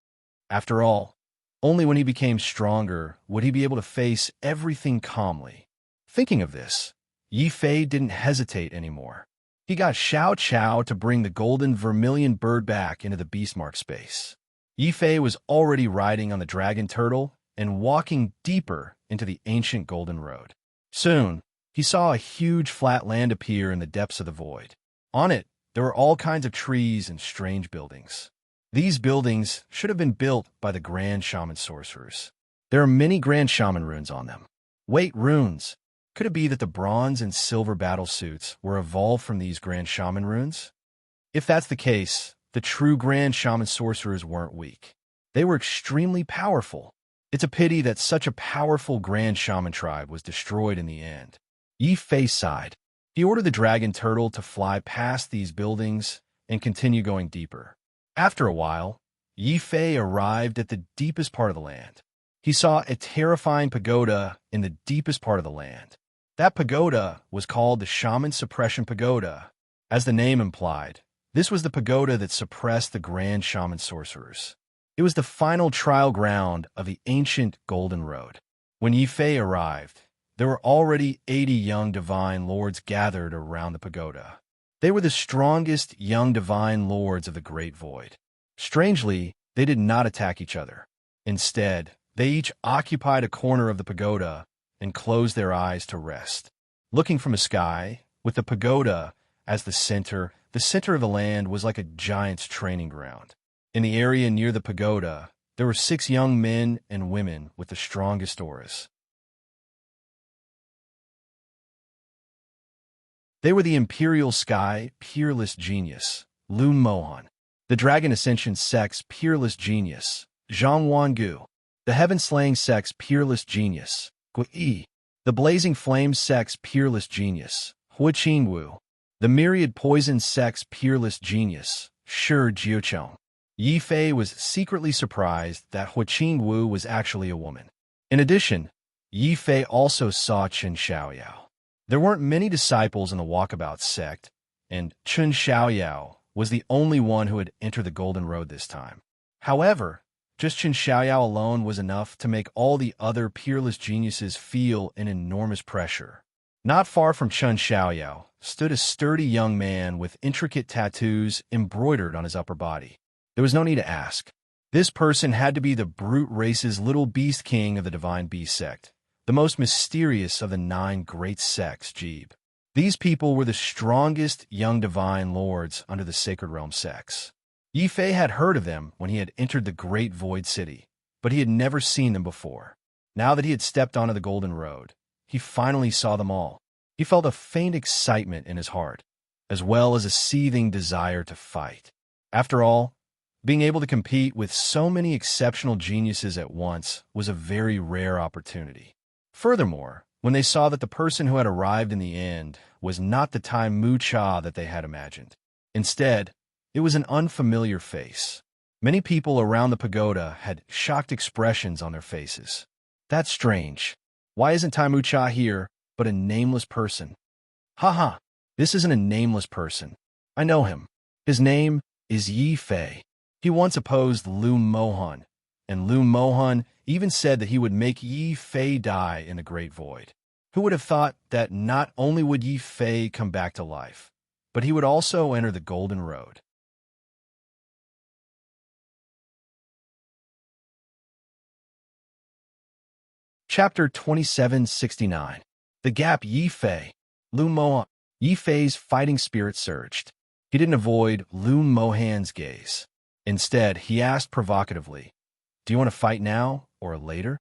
After all, only when he became stronger would he be able to face everything calmly. Thinking of this, Yifei didn't hesitate anymore. He got Xiao Chao to bring the golden vermilion bird back into the beastmark space. Yifei was already riding on the dragon turtle and walking deeper into the ancient Golden Road. Soon, he saw a huge flat land appear in the depths of the void. On it, there were all kinds of trees and strange buildings. These buildings should have been built by the Grand Shaman sorcerers. There are many Grand Shaman runes on them. Wait, runes! Could it be that the bronze and silver battle suits were evolved from these Grand Shaman runes? If that's the case, the true Grand Shaman sorcerers weren't weak. They were extremely powerful. It's a pity that such a powerful Grand Shaman tribe was destroyed in the end. Yifei sighed. He ordered the dragon turtle to fly past these buildings and continue going deeper. After a while, Yifei arrived at the deepest part of the land. He saw a terrifying pagoda in the deepest part of the land. That pagoda was called the Shaman Suppression Pagoda. As the name implied, this was the pagoda that suppressed the Grand Shaman sorcerers. It was the final trial ground of the ancient Golden Road. When Yifei arrived, there were already 80 young divine lords gathered around the pagoda. They were the strongest young divine lords of the Great Void. Strangely, they did not attack each other. Instead, they each occupied a corner of the pagoda and closed their eyes to rest. Looking from the sky, with the pagoda as the center of the land was like a giant's training ground. In the area near the pagoda, there were 6 young men and women with the strongest auras. They were the Imperial Sky Peerless Genius, Lun Mohan, the Dragon Ascension Sex Peerless Genius, Zhang Wangu, the Heaven-Slaying Sex Peerless Genius, Gui, the Blazing Flame Sex Peerless Genius, Hui Qinwu, the Myriad Poison Sex Peerless Genius, Shi Jiucheng. Yifei was secretly surprised that Hui Qinwu was actually a woman. In addition, Yifei also saw Chen Xiaoyao. There weren't many disciples in the Walkabout sect, and Chen Xiaoyao was the only one who had entered the Golden Road this time. However, just Chen Xiaoyao alone was enough to make all the other peerless geniuses feel an enormous pressure. Not far from Chen Xiaoyao stood a sturdy young man with intricate tattoos embroidered on his upper body. There was no need to ask. This person had to be the brute race's little beast king of the Divine Beast sect, the most mysterious of the 9 great sects, Jeeb. These people were the strongest young divine lords under the Sacred Realm sects. Yi Fei had heard of them when he had entered the Great Void City, but he had never seen them before. Now that he had stepped onto the Golden Road, he finally saw them all. He felt a faint excitement in his heart, as well as a seething desire to fight. After all, being able to compete with so many exceptional geniuses at once was a very rare opportunity. Furthermore, when they saw that the person who had arrived in the end was not the time Mu Cha that they had imagined. Instead, it was an unfamiliar face. Many people around the pagoda had shocked expressions on their faces. That's strange. Why isn't Tai Mu Cha here, but a nameless person? Haha, this isn't a nameless person. I know him. His name is Yi Fei. He once opposed Lu Mohan, and Lu Mohan even said that he would make Yi Fei die in the Great Void. Who would have thought that not only would Yi Fei come back to life, but he would also enter the Golden Road? Chapter 2769. The Gap. Yi Fei. Lu Mohan. Yi Fei's fighting spirit surged. He didn't avoid Lu Mohan's gaze. Instead, he asked provocatively, "Do you want to fight now or later?"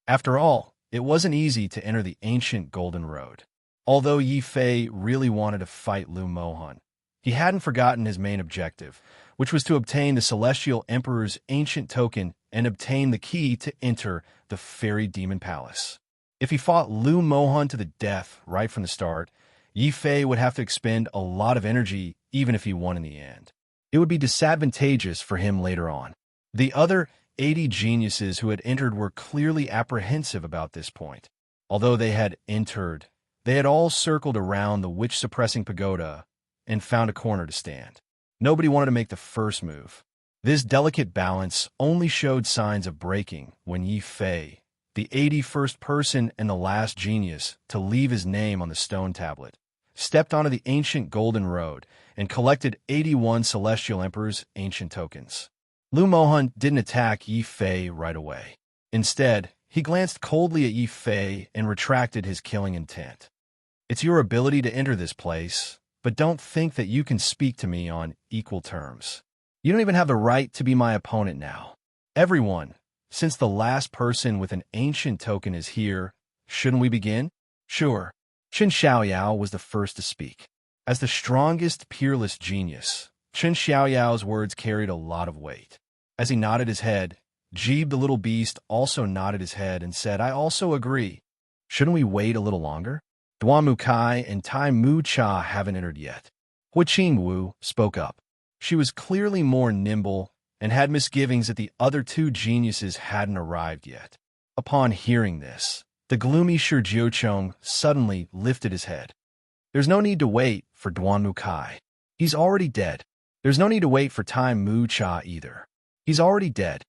After all, it wasn't easy to enter the ancient Golden Road. Although Yi Fei really wanted to fight Lu Mohan, he hadn't forgotten his main objective, which was to obtain the Celestial Emperor's ancient token and obtain the key to enter the Fairy Demon Palace. If he fought Lu Mohan to the death right from the start, Yi Fei would have to expend a lot of energy even if he won in the end. It would be disadvantageous for him later on. The other 80 geniuses who had entered were clearly apprehensive about this point. Although they had entered, they had all circled around the witch-suppressing pagoda and found a corner to stand. Nobody wanted to make the first move. This delicate balance only showed signs of breaking when Yi Fei, the 81st person and the last genius to leave his name on the stone tablet, stepped onto the ancient Golden Road and collected 81 Celestial Emperor's ancient tokens. Lu Mohan didn't attack Yi Fei right away. Instead, he glanced coldly at Yi Fei and retracted his killing intent. "It's your ability to enter this place, but don't think that you can speak to me on equal terms. You don't even have the right to be my opponent now. Everyone, since the last person with an ancient token is here, shouldn't we begin?" "Sure." Chen Xiaoyao was the first to speak. As the strongest, peerless genius, Chen Xiaoyao's words carried a lot of weight. As he nodded his head, Jeeb the little beast also nodded his head and said, "I also agree. Shouldn't we wait a little longer? Duan Mukai and Tai Mu Cha haven't entered yet." Hu Qingwu spoke up. She was clearly more nimble and had misgivings that the other two geniuses hadn't arrived yet. Upon hearing this, the gloomy Shi Jiuchong suddenly lifted his head. "There's no need to wait for Duan Mukai. He's already dead. There's no need to wait for Tai Mu Cha either. He's already dead."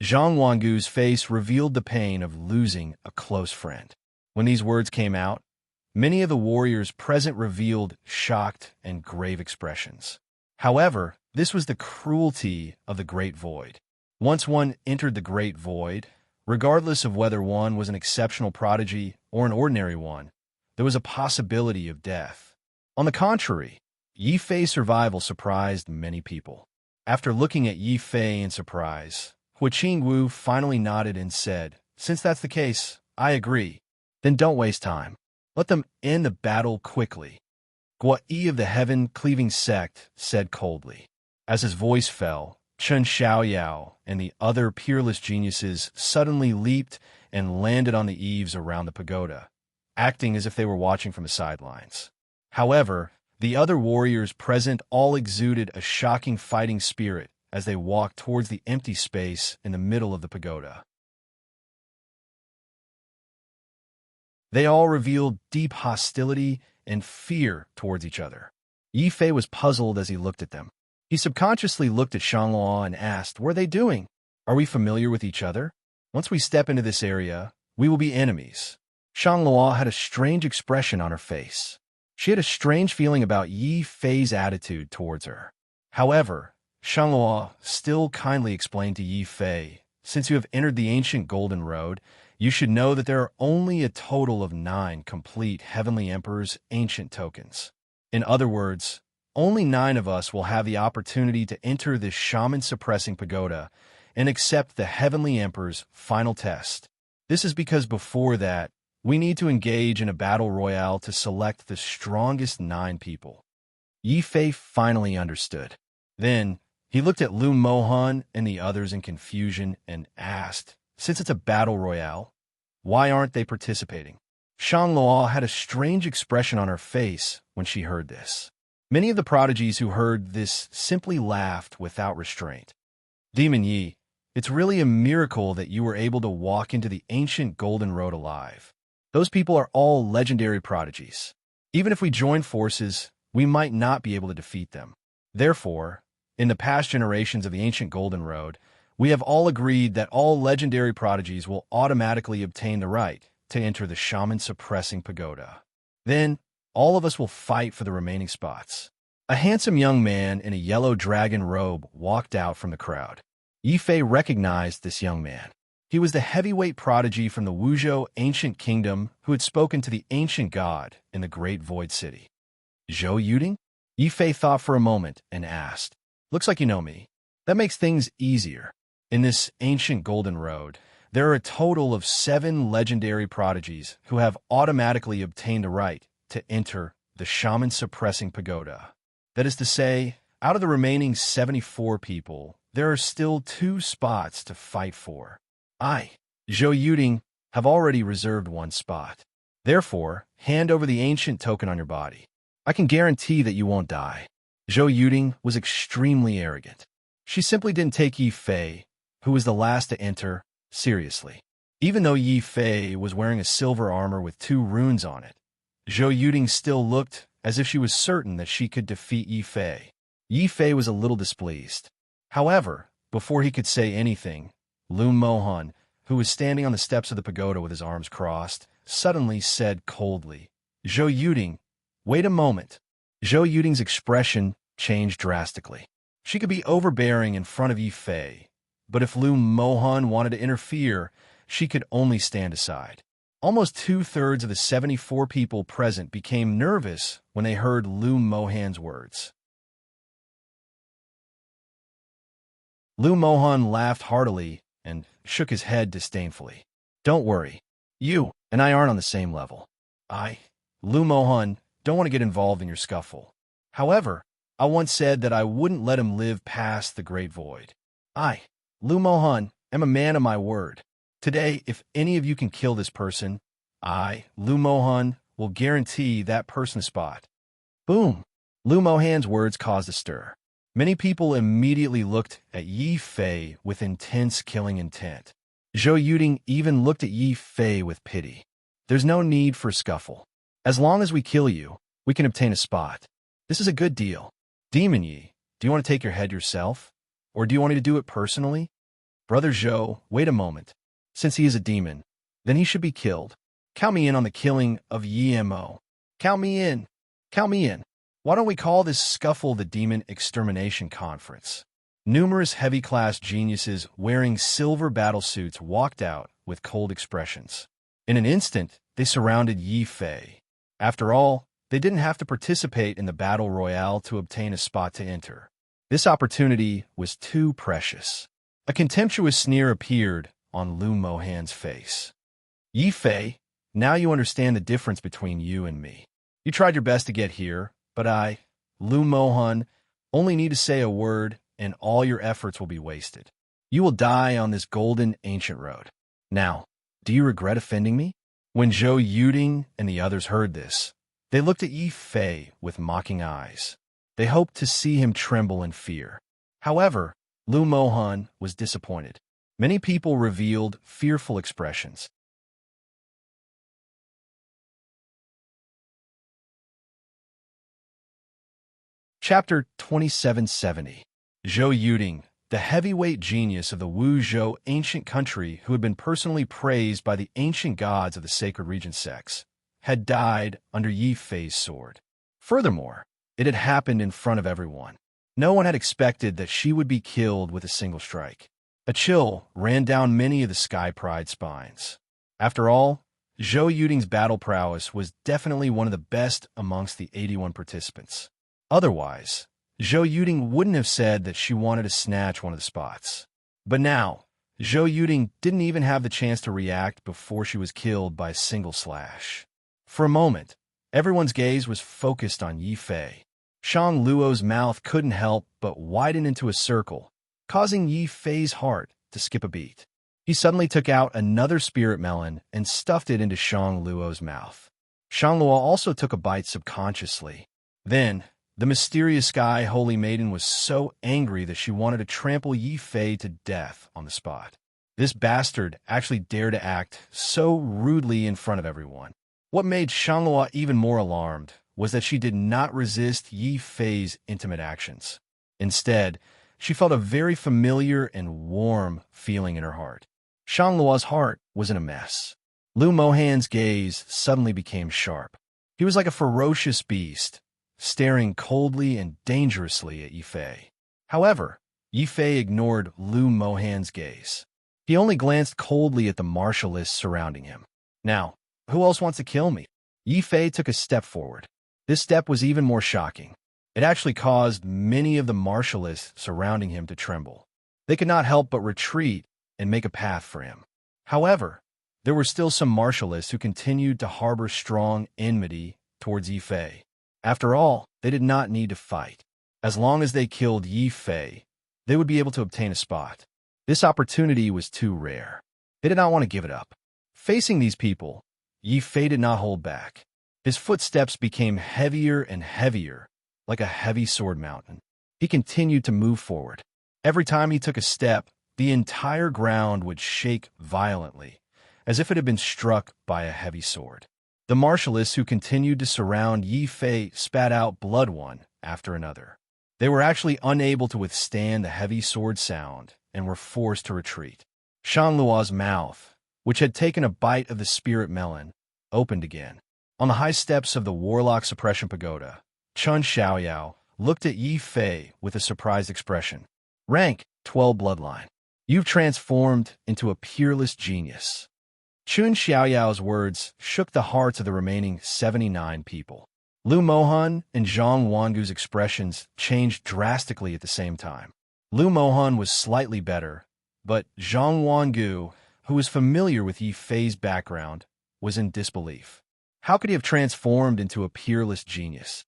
Zhang Wangu's face revealed the pain of losing a close friend. When these words came out, many of the warriors present revealed shocked and grave expressions. However, this was the cruelty of the Great Void. Once one entered the Great Void, regardless of whether one was an exceptional prodigy or an ordinary one, there was a possibility of death. On the contrary, Yi Fei's survival surprised many people. After looking at Yi Fei in surprise, Hu Qingwu finally nodded and said, "Since that's the case, I agree. Then don't waste time. Let them end the battle quickly." Gua Yi of the Heaven-Cleaving Sect said coldly. As his voice fell, Chen Xiaoyao and the other peerless geniuses suddenly leaped and landed on the eaves around the pagoda, acting as if they were watching from the sidelines. However, the other warriors present all exuded a shocking fighting spirit as they walked towards the empty space in the middle of the pagoda. They all revealed deep hostility and fear towards each other. Yi Fei was puzzled as he looked at them. He subconsciously looked at Shangluo and asked, "What are they doing? Are we familiar with each other? Once we step into this area, we will be enemies." Shangluo had a strange expression on her face. She had a strange feeling about Yi Fei's attitude towards her. However, Shangluo still kindly explained to Yi Fei, "Since you have entered the ancient Golden Road, you should know that there are only a total of 9 complete Heavenly Emperor's ancient tokens. In other words, only 9 of us will have the opportunity to enter this shaman-suppressing pagoda and accept the Heavenly Emperor's final test. This is because before that, we need to engage in a battle royale to select the strongest 9 people. Yi Fei finally understood. Then, he looked at Lu Mohan and the others in confusion and asked, since it's a battle royale, why aren't they participating? Shang Luo had a strange expression on her face when she heard this. Many of the prodigies who heard this simply laughed without restraint. Demon Yi, it's really a miracle that you were able to walk into the ancient Golden Road alive. Those people are all legendary prodigies. Even if we join forces, we might not be able to defeat them. Therefore, in the past generations of the ancient Golden Road, we have all agreed that all legendary prodigies will automatically obtain the right to enter the shaman-suppressing pagoda. Then, all of us will fight for the remaining spots. A handsome young man in a yellow dragon robe walked out from the crowd. Yi Fei recognized this young man. He was the heavyweight prodigy from the Wuzhou ancient kingdom who had spoken to the ancient god in the Great Void City. Zhou Yuding? Yi Fei thought for a moment and asked, looks like you know me. That makes things easier. In this ancient Golden Road, there are a total of 7 legendary prodigies who have automatically obtained the right to enter the shaman-suppressing pagoda. That is to say, out of the remaining 74 people, there are still 2 spots to fight for. I, Zhou Yuding, have already reserved 1 spot. Therefore, hand over the ancient token on your body. I can guarantee that you won't die. Zhou Yuding was extremely arrogant. She simply didn't take Yi Fei, who was the last to enter, seriously. Even though Yi Fei was wearing a silver armor with 2 runes on it, Zhou Yuding still looked as if she was certain that she could defeat Yi Fei. Yi Fei was a little displeased. However, before he could say anything, Lu Mohan, who was standing on the steps of the pagoda with his arms crossed, suddenly said coldly, Zhou Yuding, wait a moment. Zhou Yuding's expression changed drastically. She could be overbearing in front of Yi Fei, but if Lu Mohan wanted to interfere, she could only stand aside. Almost 2/3 of the 74 people present became nervous when they heard Lu Mohan's words. Lu Mohan laughed heartily and shook his head disdainfully. Don't worry. You and I aren't on the same level. I, Lu Mohan, don't want to get involved in your scuffle. However, I once said that I wouldn't let him live past the Great Void. I, Lu Mohan, am a man of my word. Today, if any of you can kill this person, I, Lu Mohan, will guarantee that person a spot. Boom! Lu Mohan's words caused a stir. Many people immediately looked at Yi Fei with intense killing intent. Zhou Yuding even looked at Yi Fei with pity. There's no need for a scuffle. As long as we kill you, we can obtain a spot. This is a good deal. Demon Yi, do you want to take your head yourself? Or do you want me to do it personally? Brother Zhou, wait a moment. Since he is a demon, then he should be killed. Count me in on the killing of Yi Mo. Count me in. Count me in. Why don't we call this scuffle the Demon Extermination Conference? Numerous heavy-class geniuses wearing silver battlesuits walked out with cold expressions. In an instant, they surrounded Yi Fei. After all, they didn't have to participate in the battle royale to obtain a spot to enter. This opportunity was too precious. A contemptuous sneer appeared on Lu Mohan's face. Yi Fei, now you understand the difference between you and me. You tried your best to get here, but I, Lu Mohan, only need to say a word and all your efforts will be wasted. You will die on this golden ancient road. Now, do you regret offending me? When Zhou Yuding and the others heard this, they looked at Yi Fei with mocking eyes. They hoped to see him tremble in fear. However, Lu Mohan was disappointed. Many people revealed fearful expressions. Chapter 2770. Zhou Yuding, the heavyweight genius of the Wuzhou ancient country who had been personally praised by the ancient gods of the sacred region sects, had died under Yi Fei's sword. Furthermore, it had happened in front of everyone. No one had expected that she would be killed with a single strike. A chill ran down many of the Sky Pride spines. After all, Zhou Yuding's battle prowess was definitely one of the best amongst the 81 participants. Otherwise, Zhou Yuding wouldn't have said that she wanted to snatch one of the spots. But now, Zhou Yuding didn't even have the chance to react before she was killed by a single slash. For a moment, everyone's gaze was focused on Yi Fei. Shang Luo's mouth couldn't help but widen into a circle, causing Yi Fei's heart to skip a beat. He suddenly took out another spirit melon and stuffed it into Shang Luo's mouth. Shang Luo also took a bite subconsciously. Then, the mysterious Sky Holy Maiden was so angry that she wanted to trample Yi Fei to death on the spot. This bastard actually dared to act so rudely in front of everyone. What made Shang Luo even more alarmed was that she did not resist Yi Fei's intimate actions. Instead, she felt a very familiar and warm feeling in her heart. Shang Luo's heart was in a mess. Lu Mohan's gaze suddenly became sharp. He was like a ferocious beast, staring coldly and dangerously at Yi Fei. However, Yi Fei ignored Lu Mohan's gaze. He only glanced coldly at the martialists surrounding him. Now, who else wants to kill me? Yi Fei took a step forward. This step was even more shocking. It actually caused many of the martialists surrounding him to tremble. They could not help but retreat and make a path for him. However, there were still some martialists who continued to harbor strong enmity towards Yi Fei. After all, they did not need to fight. As long as they killed Yi Fei, they would be able to obtain a spot. This opportunity was too rare. They did not want to give it up. Facing these people, Yi Fei did not hold back. His footsteps became heavier and heavier, like a heavy sword mountain. He continued to move forward. Every time he took a step, the entire ground would shake violently, as if it had been struck by a heavy sword. The martialists who continued to surround Yi Fei spat out blood one after another. They were actually unable to withstand the heavy sword sound and were forced to retreat. Shang Luo's mouth, which had taken a bite of the spirit melon, opened again. On the high steps of the Warlock Suppression Pagoda, Chun Xiaoyao looked at Yi Fei with a surprised expression. Rank 12 bloodline. You've transformed into a peerless genius. Chun Xiaoyao's words shook the hearts of the remaining 79 people. Lu Mohan and Zhang Wangu's expressions changed drastically at the same time. Lu Mohan was slightly better, but Zhang Wangu, who was familiar with Yi Fei's background, was in disbelief. How could he have transformed into a peerless genius?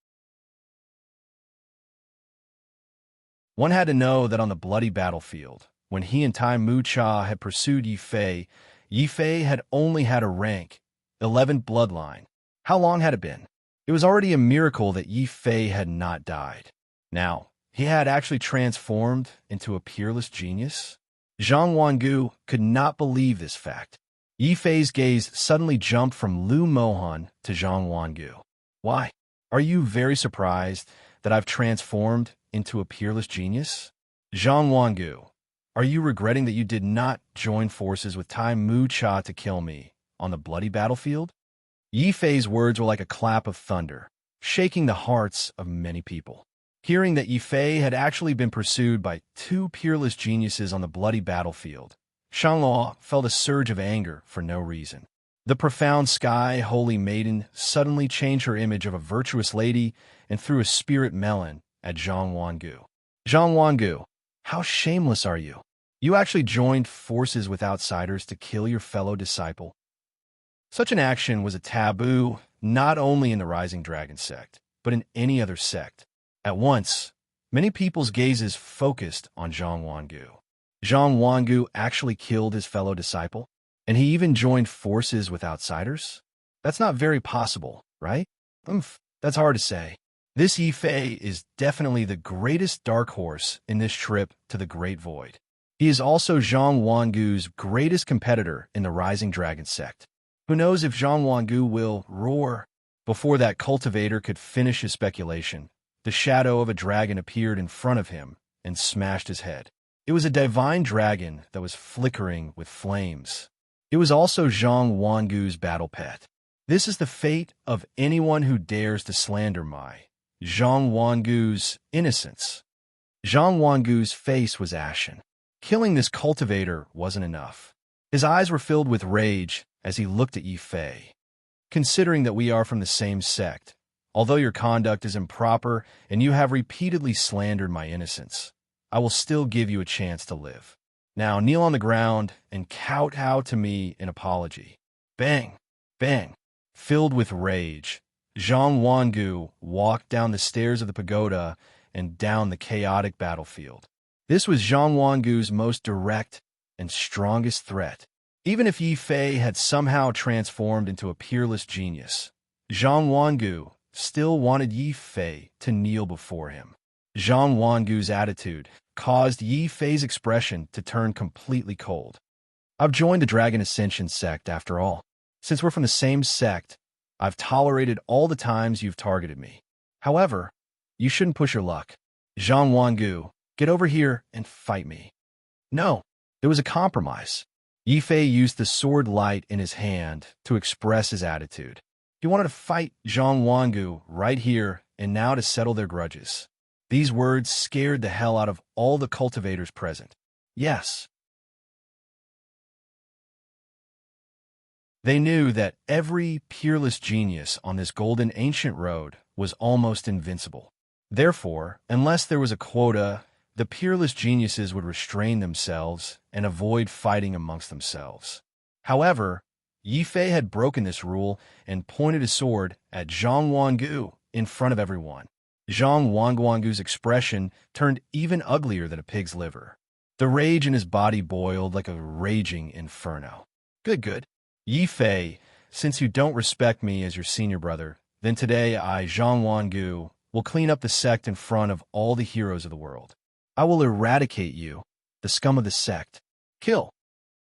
One had to know that on the bloody battlefield, when he and Tai Mu Cha had pursued Yi Fei had only had a rank 11 bloodline. How long had it been? It was already a miracle that Yi Fei had not died. Now, he had actually transformed into a peerless genius? Zhang Wangu could not believe this fact. Yi Fei's gaze suddenly jumped from Lu Mohan to Zhang Wangu. Why? Are you very surprised that I've transformed into a peerless genius? Zhang Wangu, are you regretting that you did not join forces with Tai Mu Cha to kill me on the bloody battlefield? Yi Fei's words were like a clap of thunder, shaking the hearts of many people. Hearing that Yi Fei had actually been pursued by two peerless geniuses on the bloody battlefield, Shang Luo felt a surge of anger for no reason. The profound Sky Holy Maiden suddenly changed her image of a virtuous lady and threw a spirit melon at Zhang Wangu. Zhang Wangu, how shameless are you? You actually joined forces with outsiders to kill your fellow disciple. Such an action was a taboo not only in the Rising Dragon sect, but in any other sect. At once, many people's gazes focused on Zhang Wangu. Zhang Wangu actually killed his fellow disciple, and he even joined forces with outsiders? That's not very possible, right? That's hard to say. This Yi Fei is definitely the greatest dark horse in this trip to the Great Void. He is also Zhang Wangu's greatest competitor in the Rising Dragon sect. Who knows if Zhang Wangu will roar? Before that cultivator could finish his speculation, the shadow of a dragon appeared in front of him and smashed his head. It was a divine dragon that was flickering with flames. It was also Zhang Wangu's battle pet. This is the fate of anyone who dares to slander my Zhang Wangu's innocence. Zhang Wangu's face was ashen. Killing this cultivator wasn't enough. His eyes were filled with rage as he looked at Yi Fei. Considering that we are from the same sect, Although your conduct is improper and you have repeatedly slandered my innocence, I will still give you a chance to live. Now kneel on the ground and kowtow to me in apology." Bang! Bang! Filled with rage, Zhang Wangu walked down the stairs of the pagoda and down the chaotic battlefield. This was Zhang Wangu's most direct and strongest threat. Even if Yi Fei had somehow transformed into a peerless genius, Zhang Wangu still wanted Yi Fei to kneel before him. Zhang Wangu's attitude caused Yi Fei's expression to turn completely cold. "I've joined the Dragon Ascension sect after all. Since we're from the same sect, I've tolerated all the times you've targeted me. However, you shouldn't push your luck. Zhang Wangu, get over here and fight me." No, there was a compromise. Yi Fei used the sword light in his hand to express his attitude. He wanted to fight Zhang Wangu right here and now to settle their grudges. These words scared the hell out of all the cultivators present. Yes. They knew that every peerless genius on this golden ancient road was almost invincible. Therefore, unless there was a quota, the peerless geniuses would restrain themselves and avoid fighting amongst themselves. However, Yi Fei had broken this rule and pointed his sword at Zhang Wangu in front of everyone. Zhang Wangu's expression turned even uglier than a pig's liver. The rage in his body boiled like a raging inferno. Good. Yi Fei, since you don't respect me as your senior brother, then today I, Zhang Wangu, will clean up the sect in front of all the heroes of the world. I will eradicate you, the scum of the sect. Kill.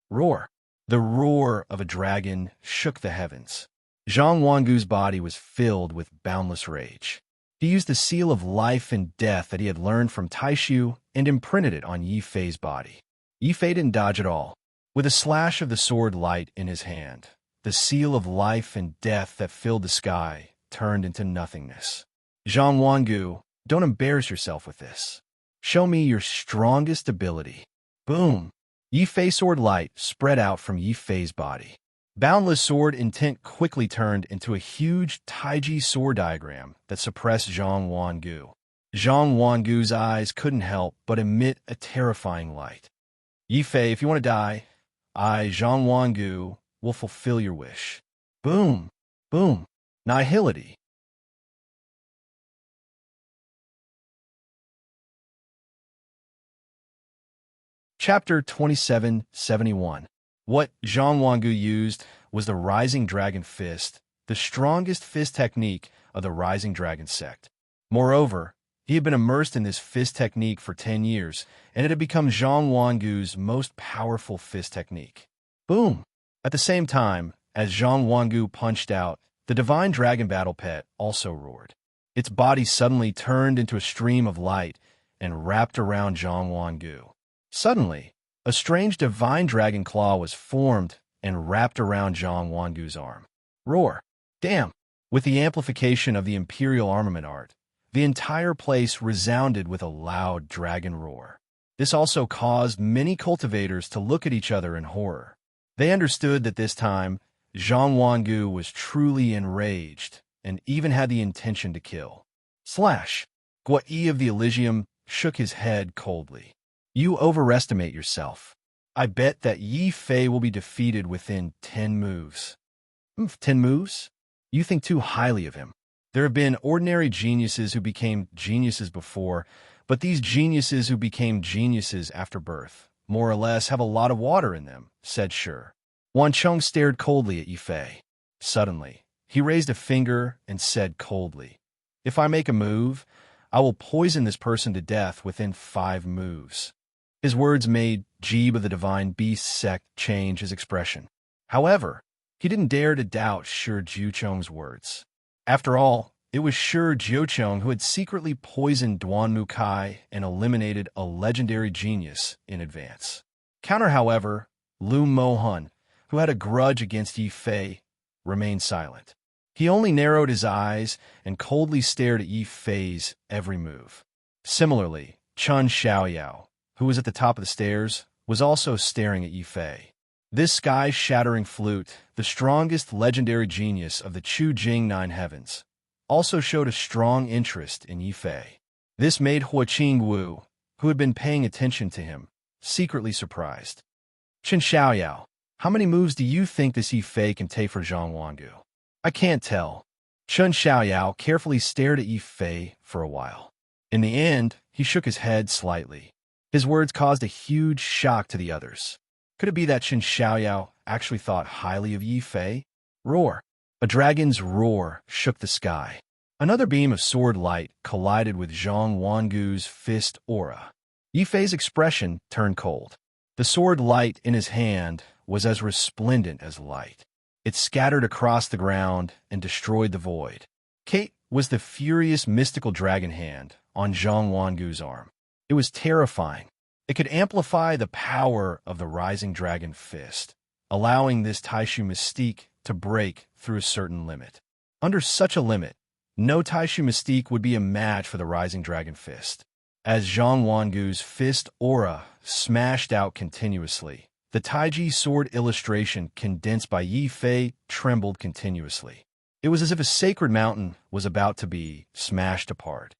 Roar. The roar of a dragon shook the heavens. Zhang Wangu's body was filled with boundless rage. He used the seal of life and death that he had learned from Taishu and imprinted it on Yi Fei's body. Yi Fei didn't dodge at all. With a slash of the sword light in his hand, the seal of life and death that filled the sky turned into nothingness. Zhang Wangu, don't embarrass yourself with this. Show me your strongest ability. Boom! Yi Fei's sword light spread out from Yi Fei's body. Boundless sword intent quickly turned into a huge Taiji sword diagram that suppressed Zhang Wangu. Zhang Wangu's eyes couldn't help but emit a terrifying light. Yi Fei, if you want to die, I, Zhang Wangu, will fulfill your wish. Boom! Boom! Nihility. Chapter 2771. What Zhang Wangu used was the Rising Dragon Fist, the strongest fist technique of the Rising Dragon sect. Moreover, he had been immersed in this fist technique for 10 years, and it had become Zhang Wangu's most powerful fist technique. Boom! At the same time, as Zhang Wangu punched out, the Divine Dragon Battle Pet also roared. Its body suddenly turned into a stream of light and wrapped around Zhang Wangu. Suddenly, a strange divine dragon claw was formed and wrapped around Zhang Wangu's arm. Roar! Damn! With the amplification of the Imperial armament art, the entire place resounded with a loud dragon roar. This also caused many cultivators to look at each other in horror. They understood that this time, Zhang Wangu was truly enraged and even had the intention to kill. Slash! Guai of the Elysium shook his head coldly. You overestimate yourself. I bet that Yi Fei will be defeated within 10 moves. 10 moves? You think too highly of him. There have been ordinary geniuses who became geniuses before, but these geniuses who became geniuses after birth, more or less, have a lot of water in them, said Shi. Wan Cheng stared coldly at Yi Fei. Suddenly, he raised a finger and said coldly, If I make a move, I will poison this person to death within 5 moves. His words made Jeeb of the Divine Beast sect change his expression. However, he didn't dare to doubt Shi Jiucheng's words. After all, it was Shi Jiucheng who had secretly poisoned Duan Mukai and eliminated a legendary genius in advance. Counter, however, Lu Mohan, who had a grudge against Yi Fei, remained silent. He only narrowed his eyes and coldly stared at Yi Fei's every move. Similarly, Chun Xiaoyao, who was at the top of the stairs, was also staring at Yi Fei. This sky-shattering flute, the strongest legendary genius of the Chu Jing Nine Heavens, also showed a strong interest in Yifei. This made Hua Qingwu, who had been paying attention to him, secretly surprised. Chen Xiaoyao, how many moves do you think this Yifei can take for Zhang Wangu? I can't tell. Chen Xiaoyao carefully stared at Yifei for a while. In the end, he shook his head slightly. His words caused a huge shock to the others. Could it be that Chen Xiaoyao actually thought highly of Yifei? Roar! A dragon's roar shook the sky. Another beam of sword light collided with Zhang Wangu's fist aura. Yifei's expression turned cold. The sword light in his hand was as resplendent as light. It scattered across the ground and destroyed the void. Kate was the furious mystical dragon hand on Zhang Wangu's arm. It was terrifying. It could amplify the power of the rising dragon fist, allowing this Taishu mystique to break through a certain limit. Under such a limit, no Taishu mystique would be a match for the rising dragon fist. As Zhang Wangu's fist aura smashed out continuously, the Taiji sword illustration condensed by Yifei trembled continuously. It was as if a sacred mountain was about to be smashed apart.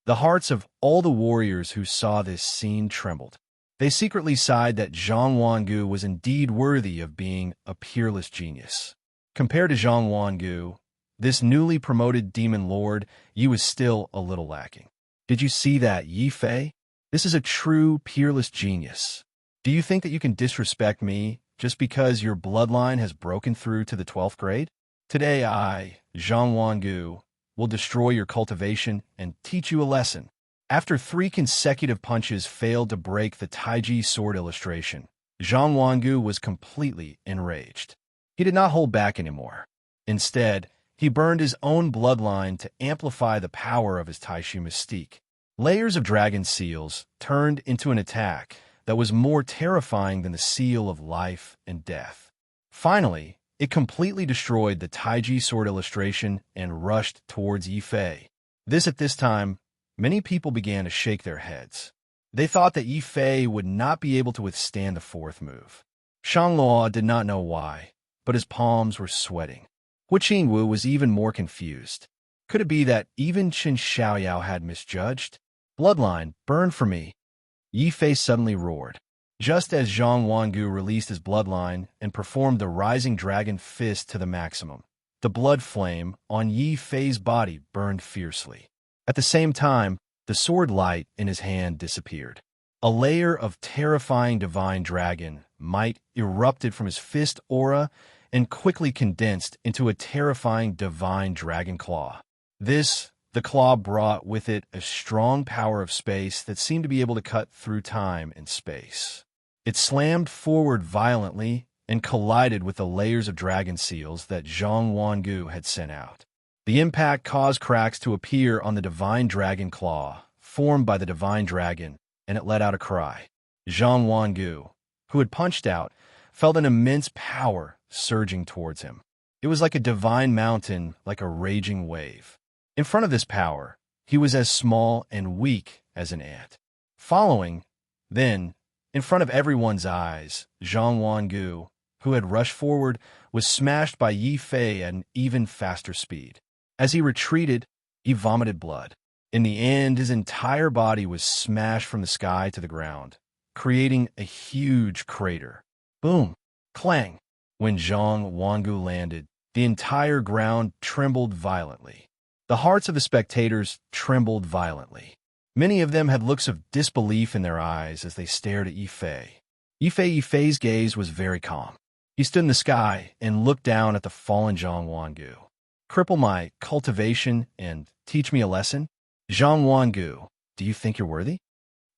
The hearts of all the warriors who saw this scene trembled. They secretly sighed that Zhang Wangu was indeed worthy of being a peerless genius. Compared to Zhang Wangu, this newly promoted demon lord, Yi was still a little lacking. Did you see that, Yifei? This is a true peerless genius. Do you think that you can disrespect me just because your bloodline has broken through to the 12th grade? Today I, Zhang Wangu, will destroy your cultivation and teach you a lesson. After 3 consecutive punches failed to break the Taiji sword illustration, Zhang Wangu was completely enraged. He did not hold back anymore. Instead, he burned his own bloodline to amplify the power of his Taishu mystique. Layers of dragon seals turned into an attack that was more terrifying than the seal of life and death. Finally, it completely destroyed the Taiji sword illustration and rushed towards Yifei. At this time, many people began to shake their heads. They thought that Yifei would not be able to withstand the 4th move. Shangluo did not know why, but his palms were sweating. Hua Qingwu was even more confused. Could it be that even Chen Xiaoyao had misjudged? Bloodline, burn for me! Yifei suddenly roared. Just as Zhang Wangu released his bloodline and performed the rising dragon fist to the maximum, the blood flame on Yifei's body burned fiercely. At the same time, the sword light in his hand disappeared. A layer of terrifying divine dragon might erupted from his fist aura and quickly condensed into a terrifying divine dragon claw. The claw brought with it a strong power of space that seemed to be able to cut through time and space. It slammed forward violently and collided with the layers of dragon seals that Zhang Wangu had sent out. The impact caused cracks to appear on the divine dragon claw, formed by the divine dragon, and it let out a cry. Zhang Wangu, who had punched out, felt an immense power surging towards him. It was like a divine mountain, like a raging wave. In front of this power, he was as small and weak as an ant. Then, in front of everyone's eyes, Zhang Wangu, who had rushed forward, was smashed by Yifei at an even faster speed. As he retreated, he vomited blood. In the end, his entire body was smashed from the sky to the ground, creating a huge crater. Boom! Clang! When Zhang Wangu landed, the entire ground trembled violently. The hearts of the spectators trembled violently. Many of them had looks of disbelief in their eyes as they stared at Yifei. Yifei's gaze was very calm. He stood in the sky and looked down at the fallen Zhang Wangu. Cripple my cultivation and teach me a lesson? Zhang Wangu, do you think you're worthy?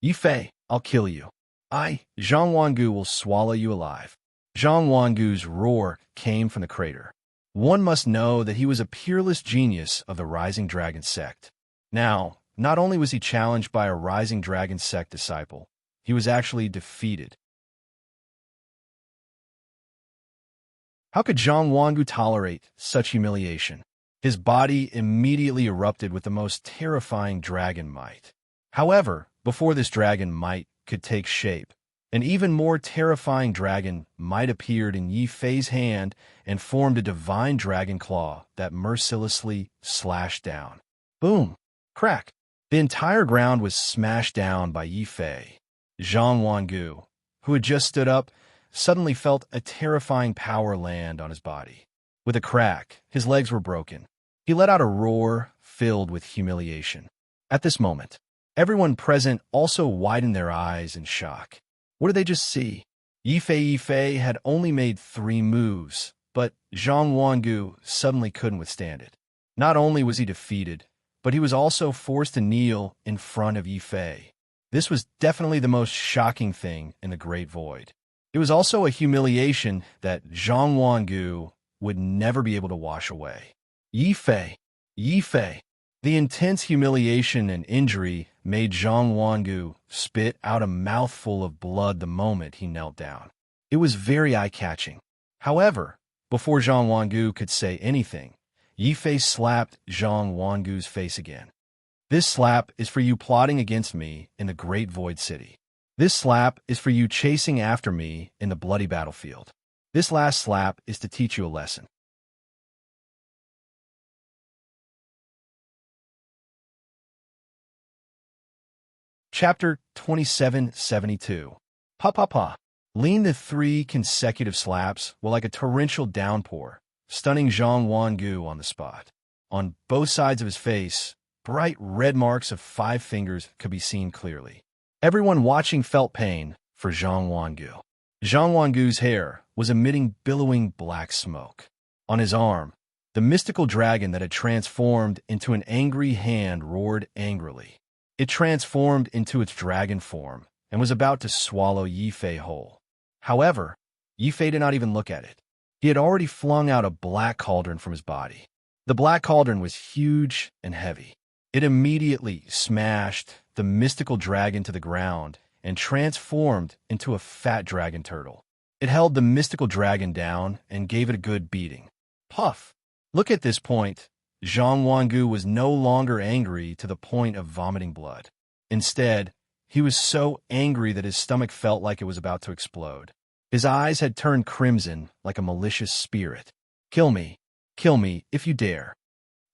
Yifei, I'll kill you. Zhang Wangu will swallow you alive. Zhang Wangu's roar came from the crater. One must know that he was a peerless genius of the Rising Dragon sect. Now, not only was he challenged by a Rising Dragon sect disciple, he was actually defeated. How could Zhang Wangu tolerate such humiliation? His body immediately erupted with the most terrifying dragon might. However, before this dragon might could take shape, An even more terrifying dragon might appeared in Yi Fei's hand and formed a divine dragon claw that mercilessly slashed down. Boom! Crack! The entire ground was smashed down by Yi Fei. Zhang Wangu, who had just stood up, suddenly felt a terrifying power land on his body. With a crack, his legs were broken. He let out a roar filled with humiliation. At this moment, everyone present also widened their eyes in shock. What did they just see? Yi Fei had only made 3 moves, but Zhang Wangu suddenly couldn't withstand it. Not only was he defeated, but he was also forced to kneel in front of Yi Fei. This was definitely the most shocking thing in the Great Void. It was also a humiliation that Zhang Wangu would never be able to wash away. Yi Fei. The intense humiliation and injury made Zhang Wangu spit out a mouthful of blood the moment he knelt down. It was very eye-catching. However, before Zhang Wangu could say anything, Yi Fei slapped Zhang Wangu's face again. This slap is for you plotting against me in the Great Void City. This slap is for you chasing after me in the bloody battlefield. This last slap is to teach you a lesson. Chapter 2772. Pa pa pa. Lean the 3 consecutive slaps were like a torrential downpour, stunning Zhang Wangu on the spot. On both sides of his face, bright red marks of 5 fingers could be seen clearly. Everyone watching felt pain for Zhang Wangu. Zhang Wangu's hair was emitting billowing black smoke. On his arm, the mystical dragon that had transformed into an angry hand roared angrily. It transformed into its dragon form and was about to swallow Yi Fei whole. However, Yi Fei did not even look at it. He had already flung out a black cauldron from his body. The black cauldron was huge and heavy. It immediately smashed the mystical dragon to the ground and transformed into a fat dragon turtle. It held the mystical dragon down and gave it a good beating. Puff! Look, at this point, Zhang Wangu was no longer angry to the point of vomiting blood. Instead, he was so angry that his stomach felt like it was about to explode. His eyes had turned crimson like a malicious spirit. Kill me if you dare.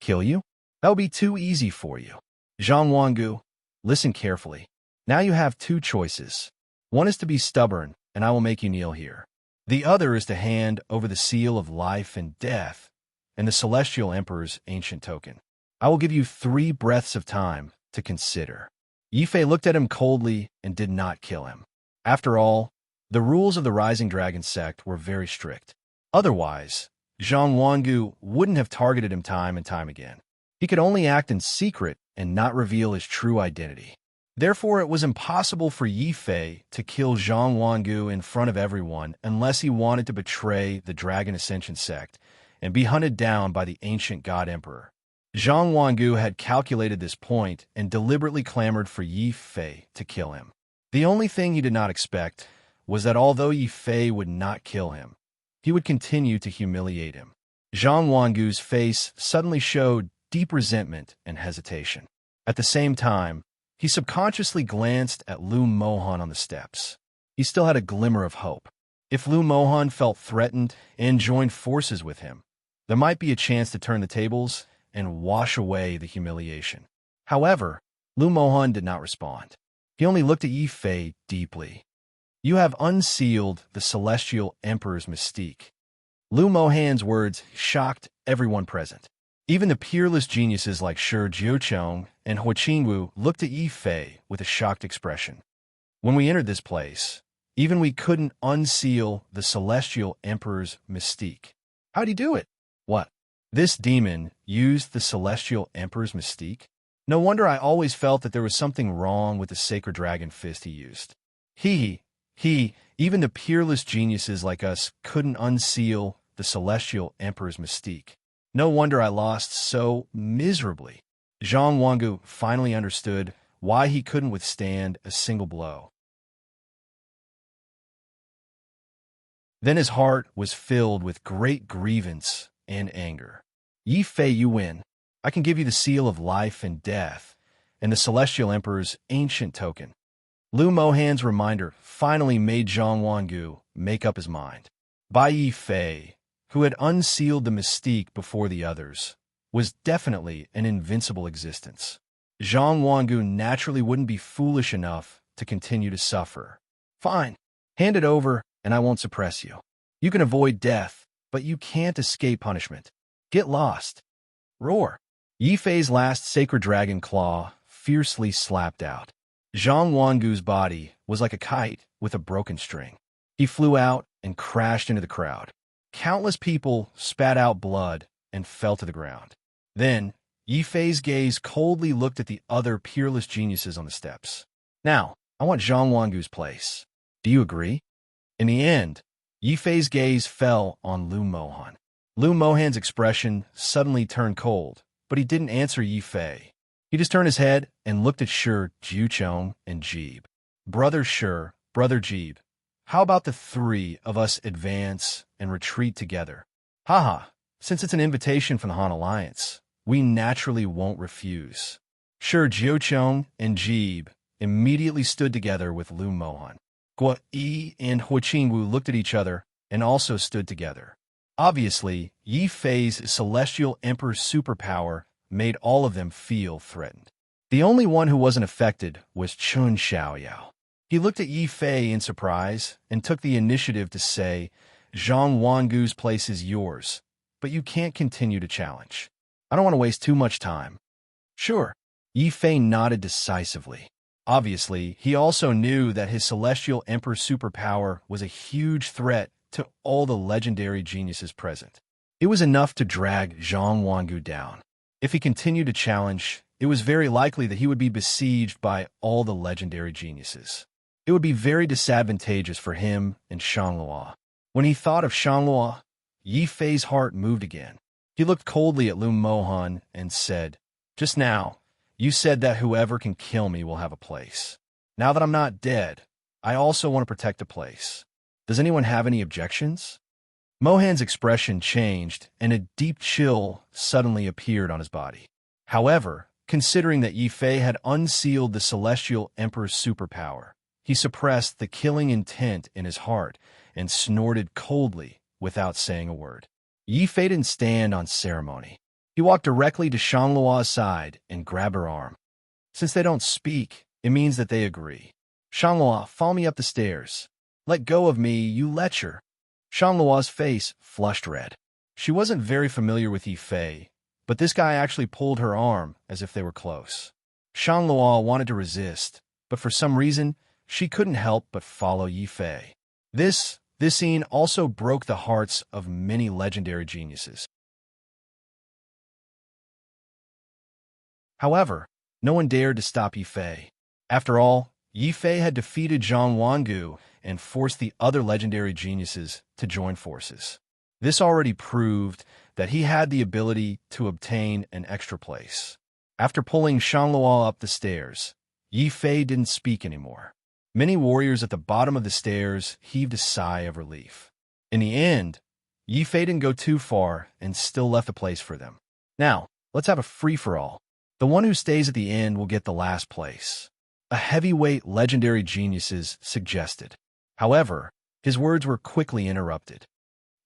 Kill you? That would be too easy for you. Zhang Wangu, listen carefully. Now you have 2 choices. One is to be stubborn, and I will make you kneel here. The other is to hand over the seal of life and death and the Celestial Emperor's ancient token. I will give you 3 breaths of time to consider. Yi Fei looked at him coldly and did not kill him. After all, the rules of the Rising Dragon sect were very strict. Otherwise, Zhang Wangu wouldn't have targeted him time and time again. He could only act in secret and not reveal his true identity. Therefore, it was impossible for Yi Fei to kill Zhang Wangu in front of everyone unless he wanted to betray the Dragon Ascension sect and be hunted down by the ancient God Emperor. Zhang Wangu had calculated this point and deliberately clamored for Yi Fei to kill him. The only thing he did not expect was that although Yi Fei would not kill him, he would continue to humiliate him. Zhang Wangu's face suddenly showed deep resentment and hesitation. At the same time, he subconsciously glanced at Lu Mohan on the steps. He still had a glimmer of hope. If Lu Mohan felt threatened and joined forces with him, there might be a chance to turn the tables and wash away the humiliation. However, Lu Mohan did not respond. He only looked at Yi Fei deeply. You have unsealed the Celestial Emperor's mystique. Lu Mohan's words shocked everyone present. Even the peerless geniuses like Shi Jiucheng and Hu Qingwu looked at Yi Fei with a shocked expression. When we entered this place, even we couldn't unseal the Celestial Emperor's mystique. How'd he do it? What? This demon used the Celestial Emperor's mystique? No wonder I always felt that there was something wrong with the sacred dragon fist he used. Even the peerless geniuses like us couldn't unseal the Celestial Emperor's mystique. No wonder I lost so miserably. Zhang Wangu finally understood why he couldn't withstand a single blow. Then his heart was filled with great grievance and anger. Yi Fei, you win. I can give you the seal of life and death, and the Celestial Emperor's ancient token. Lu Mohan's reminder finally made Zhang Wangu make up his mind. Bai Yifei, who had unsealed the mystique before the others, was definitely an invincible existence. Zhang Wangu naturally wouldn't be foolish enough to continue to suffer. Fine, hand it over and I won't suppress you. You can avoid death, but you can't escape punishment. Get lost. Roar. Yifei's last sacred dragon claw fiercely slapped out. Zhang Wangu's body was like a kite with a broken string. He flew out and crashed into the crowd. Countless people spat out blood and fell to the ground. Then, Yifei's gaze coldly looked at the other peerless geniuses on the steps. Now, I want Zhang Wangu's place. Do you agree? In the end, Yifei's gaze fell on Lu Mohan. Lu Mohan's expression suddenly turned cold, but he didn't answer Yifei. He just turned his head and looked at Shi, Jiuchong, and Jeeb. Brother Shi, Brother Jeeb, how about the three of us advance and retreat together? Haha, since it's an invitation from the Han Alliance, we naturally won't refuse. Shi, Jiuchong, and Jeeb immediately stood together with Lu Mohan. Guo Yi and Hu Qingwu looked at each other and also stood together. Obviously, Yifei's celestial emperor's superpower made all of them feel threatened. The only one who wasn't affected was Chun Xiaoyao. He looked at Yifei in surprise and took the initiative to say, Zhang Wangu's place is yours, but you can't continue to challenge. I don't want to waste too much time. Sure. Yifei nodded decisively. Obviously, he also knew that his celestial emperor's superpower was a huge threat to all the legendary geniuses present. It was enough to drag Zhang Wangu down. If he continued to challenge, it was very likely that he would be besieged by all the legendary geniuses. It would be very disadvantageous for him and Shanglua. When he thought of Shanglua, Yifei's heart moved again. He looked coldly at Lu Mohan and said, Just now, you said that whoever can kill me will have a place. Now that I'm not dead, I also want to protect a place. Does anyone have any objections? Mohan's expression changed, and a deep chill suddenly appeared on his body. However, considering that Yifei had unsealed the celestial emperor's superpower, he suppressed the killing intent in his heart and snorted coldly without saying a word. Yifei didn't stand on ceremony. He walked directly to Shanglua's side and grabbed her arm. Since they don't speak, it means that they agree. Shanglua, follow me up the stairs. Let go of me, you lecher. Shanglua's face flushed red. She wasn't very familiar with Yifei, but this guy actually pulled her arm as if they were close. Shanglua wanted to resist, but for some reason, she couldn't help but follow Yifei. This scene also broke the hearts of many legendary geniuses. However, no one dared to stop Yifei. After all, Yifei had defeated Zhang Wangu and forced the other legendary geniuses to join forces. This already proved that he had the ability to obtain an extra place. After pulling Shanglua up the stairs, Yifei didn't speak anymore. Many warriors at the bottom of the stairs heaved a sigh of relief. In the end, Yifei didn't go too far and still left a place for them. Now, let's have a free-for-all. The one who stays at the end will get the last place. A heavyweight legendary geniuses suggested. However, his words were quickly interrupted.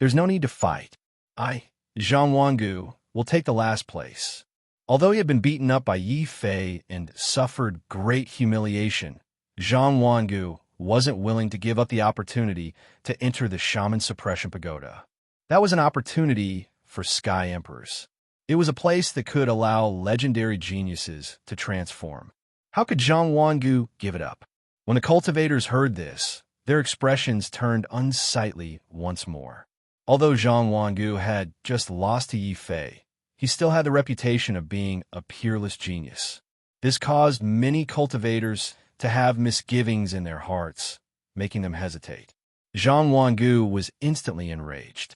There's no need to fight. Zhang Wangu, will take the last place. Although he had been beaten up by Yifei and suffered great humiliation, Zhang Wangu wasn't willing to give up the opportunity to enter the Shaman Suppression Pagoda. That was an opportunity for Sky Emperors. It was a place that could allow legendary geniuses to transform. How could Zhang Wangu give it up? When the cultivators heard this, their expressions turned unsightly once more. Although Zhang Wangu had just lost to Yifei, he still had the reputation of being a peerless genius. This caused many cultivators to have misgivings in their hearts, making them hesitate. Zhang Wangu was instantly enraged.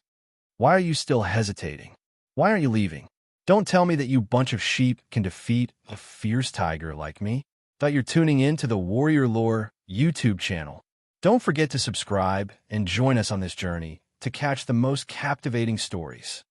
Why are you still hesitating? Why aren't you leaving? Don't tell me that you bunch of sheep can defeat a fierce tiger like me. Thought you're tuning in to the Warrior Lore YouTube channel. Don't forget to subscribe and join us on this journey to catch the most captivating stories.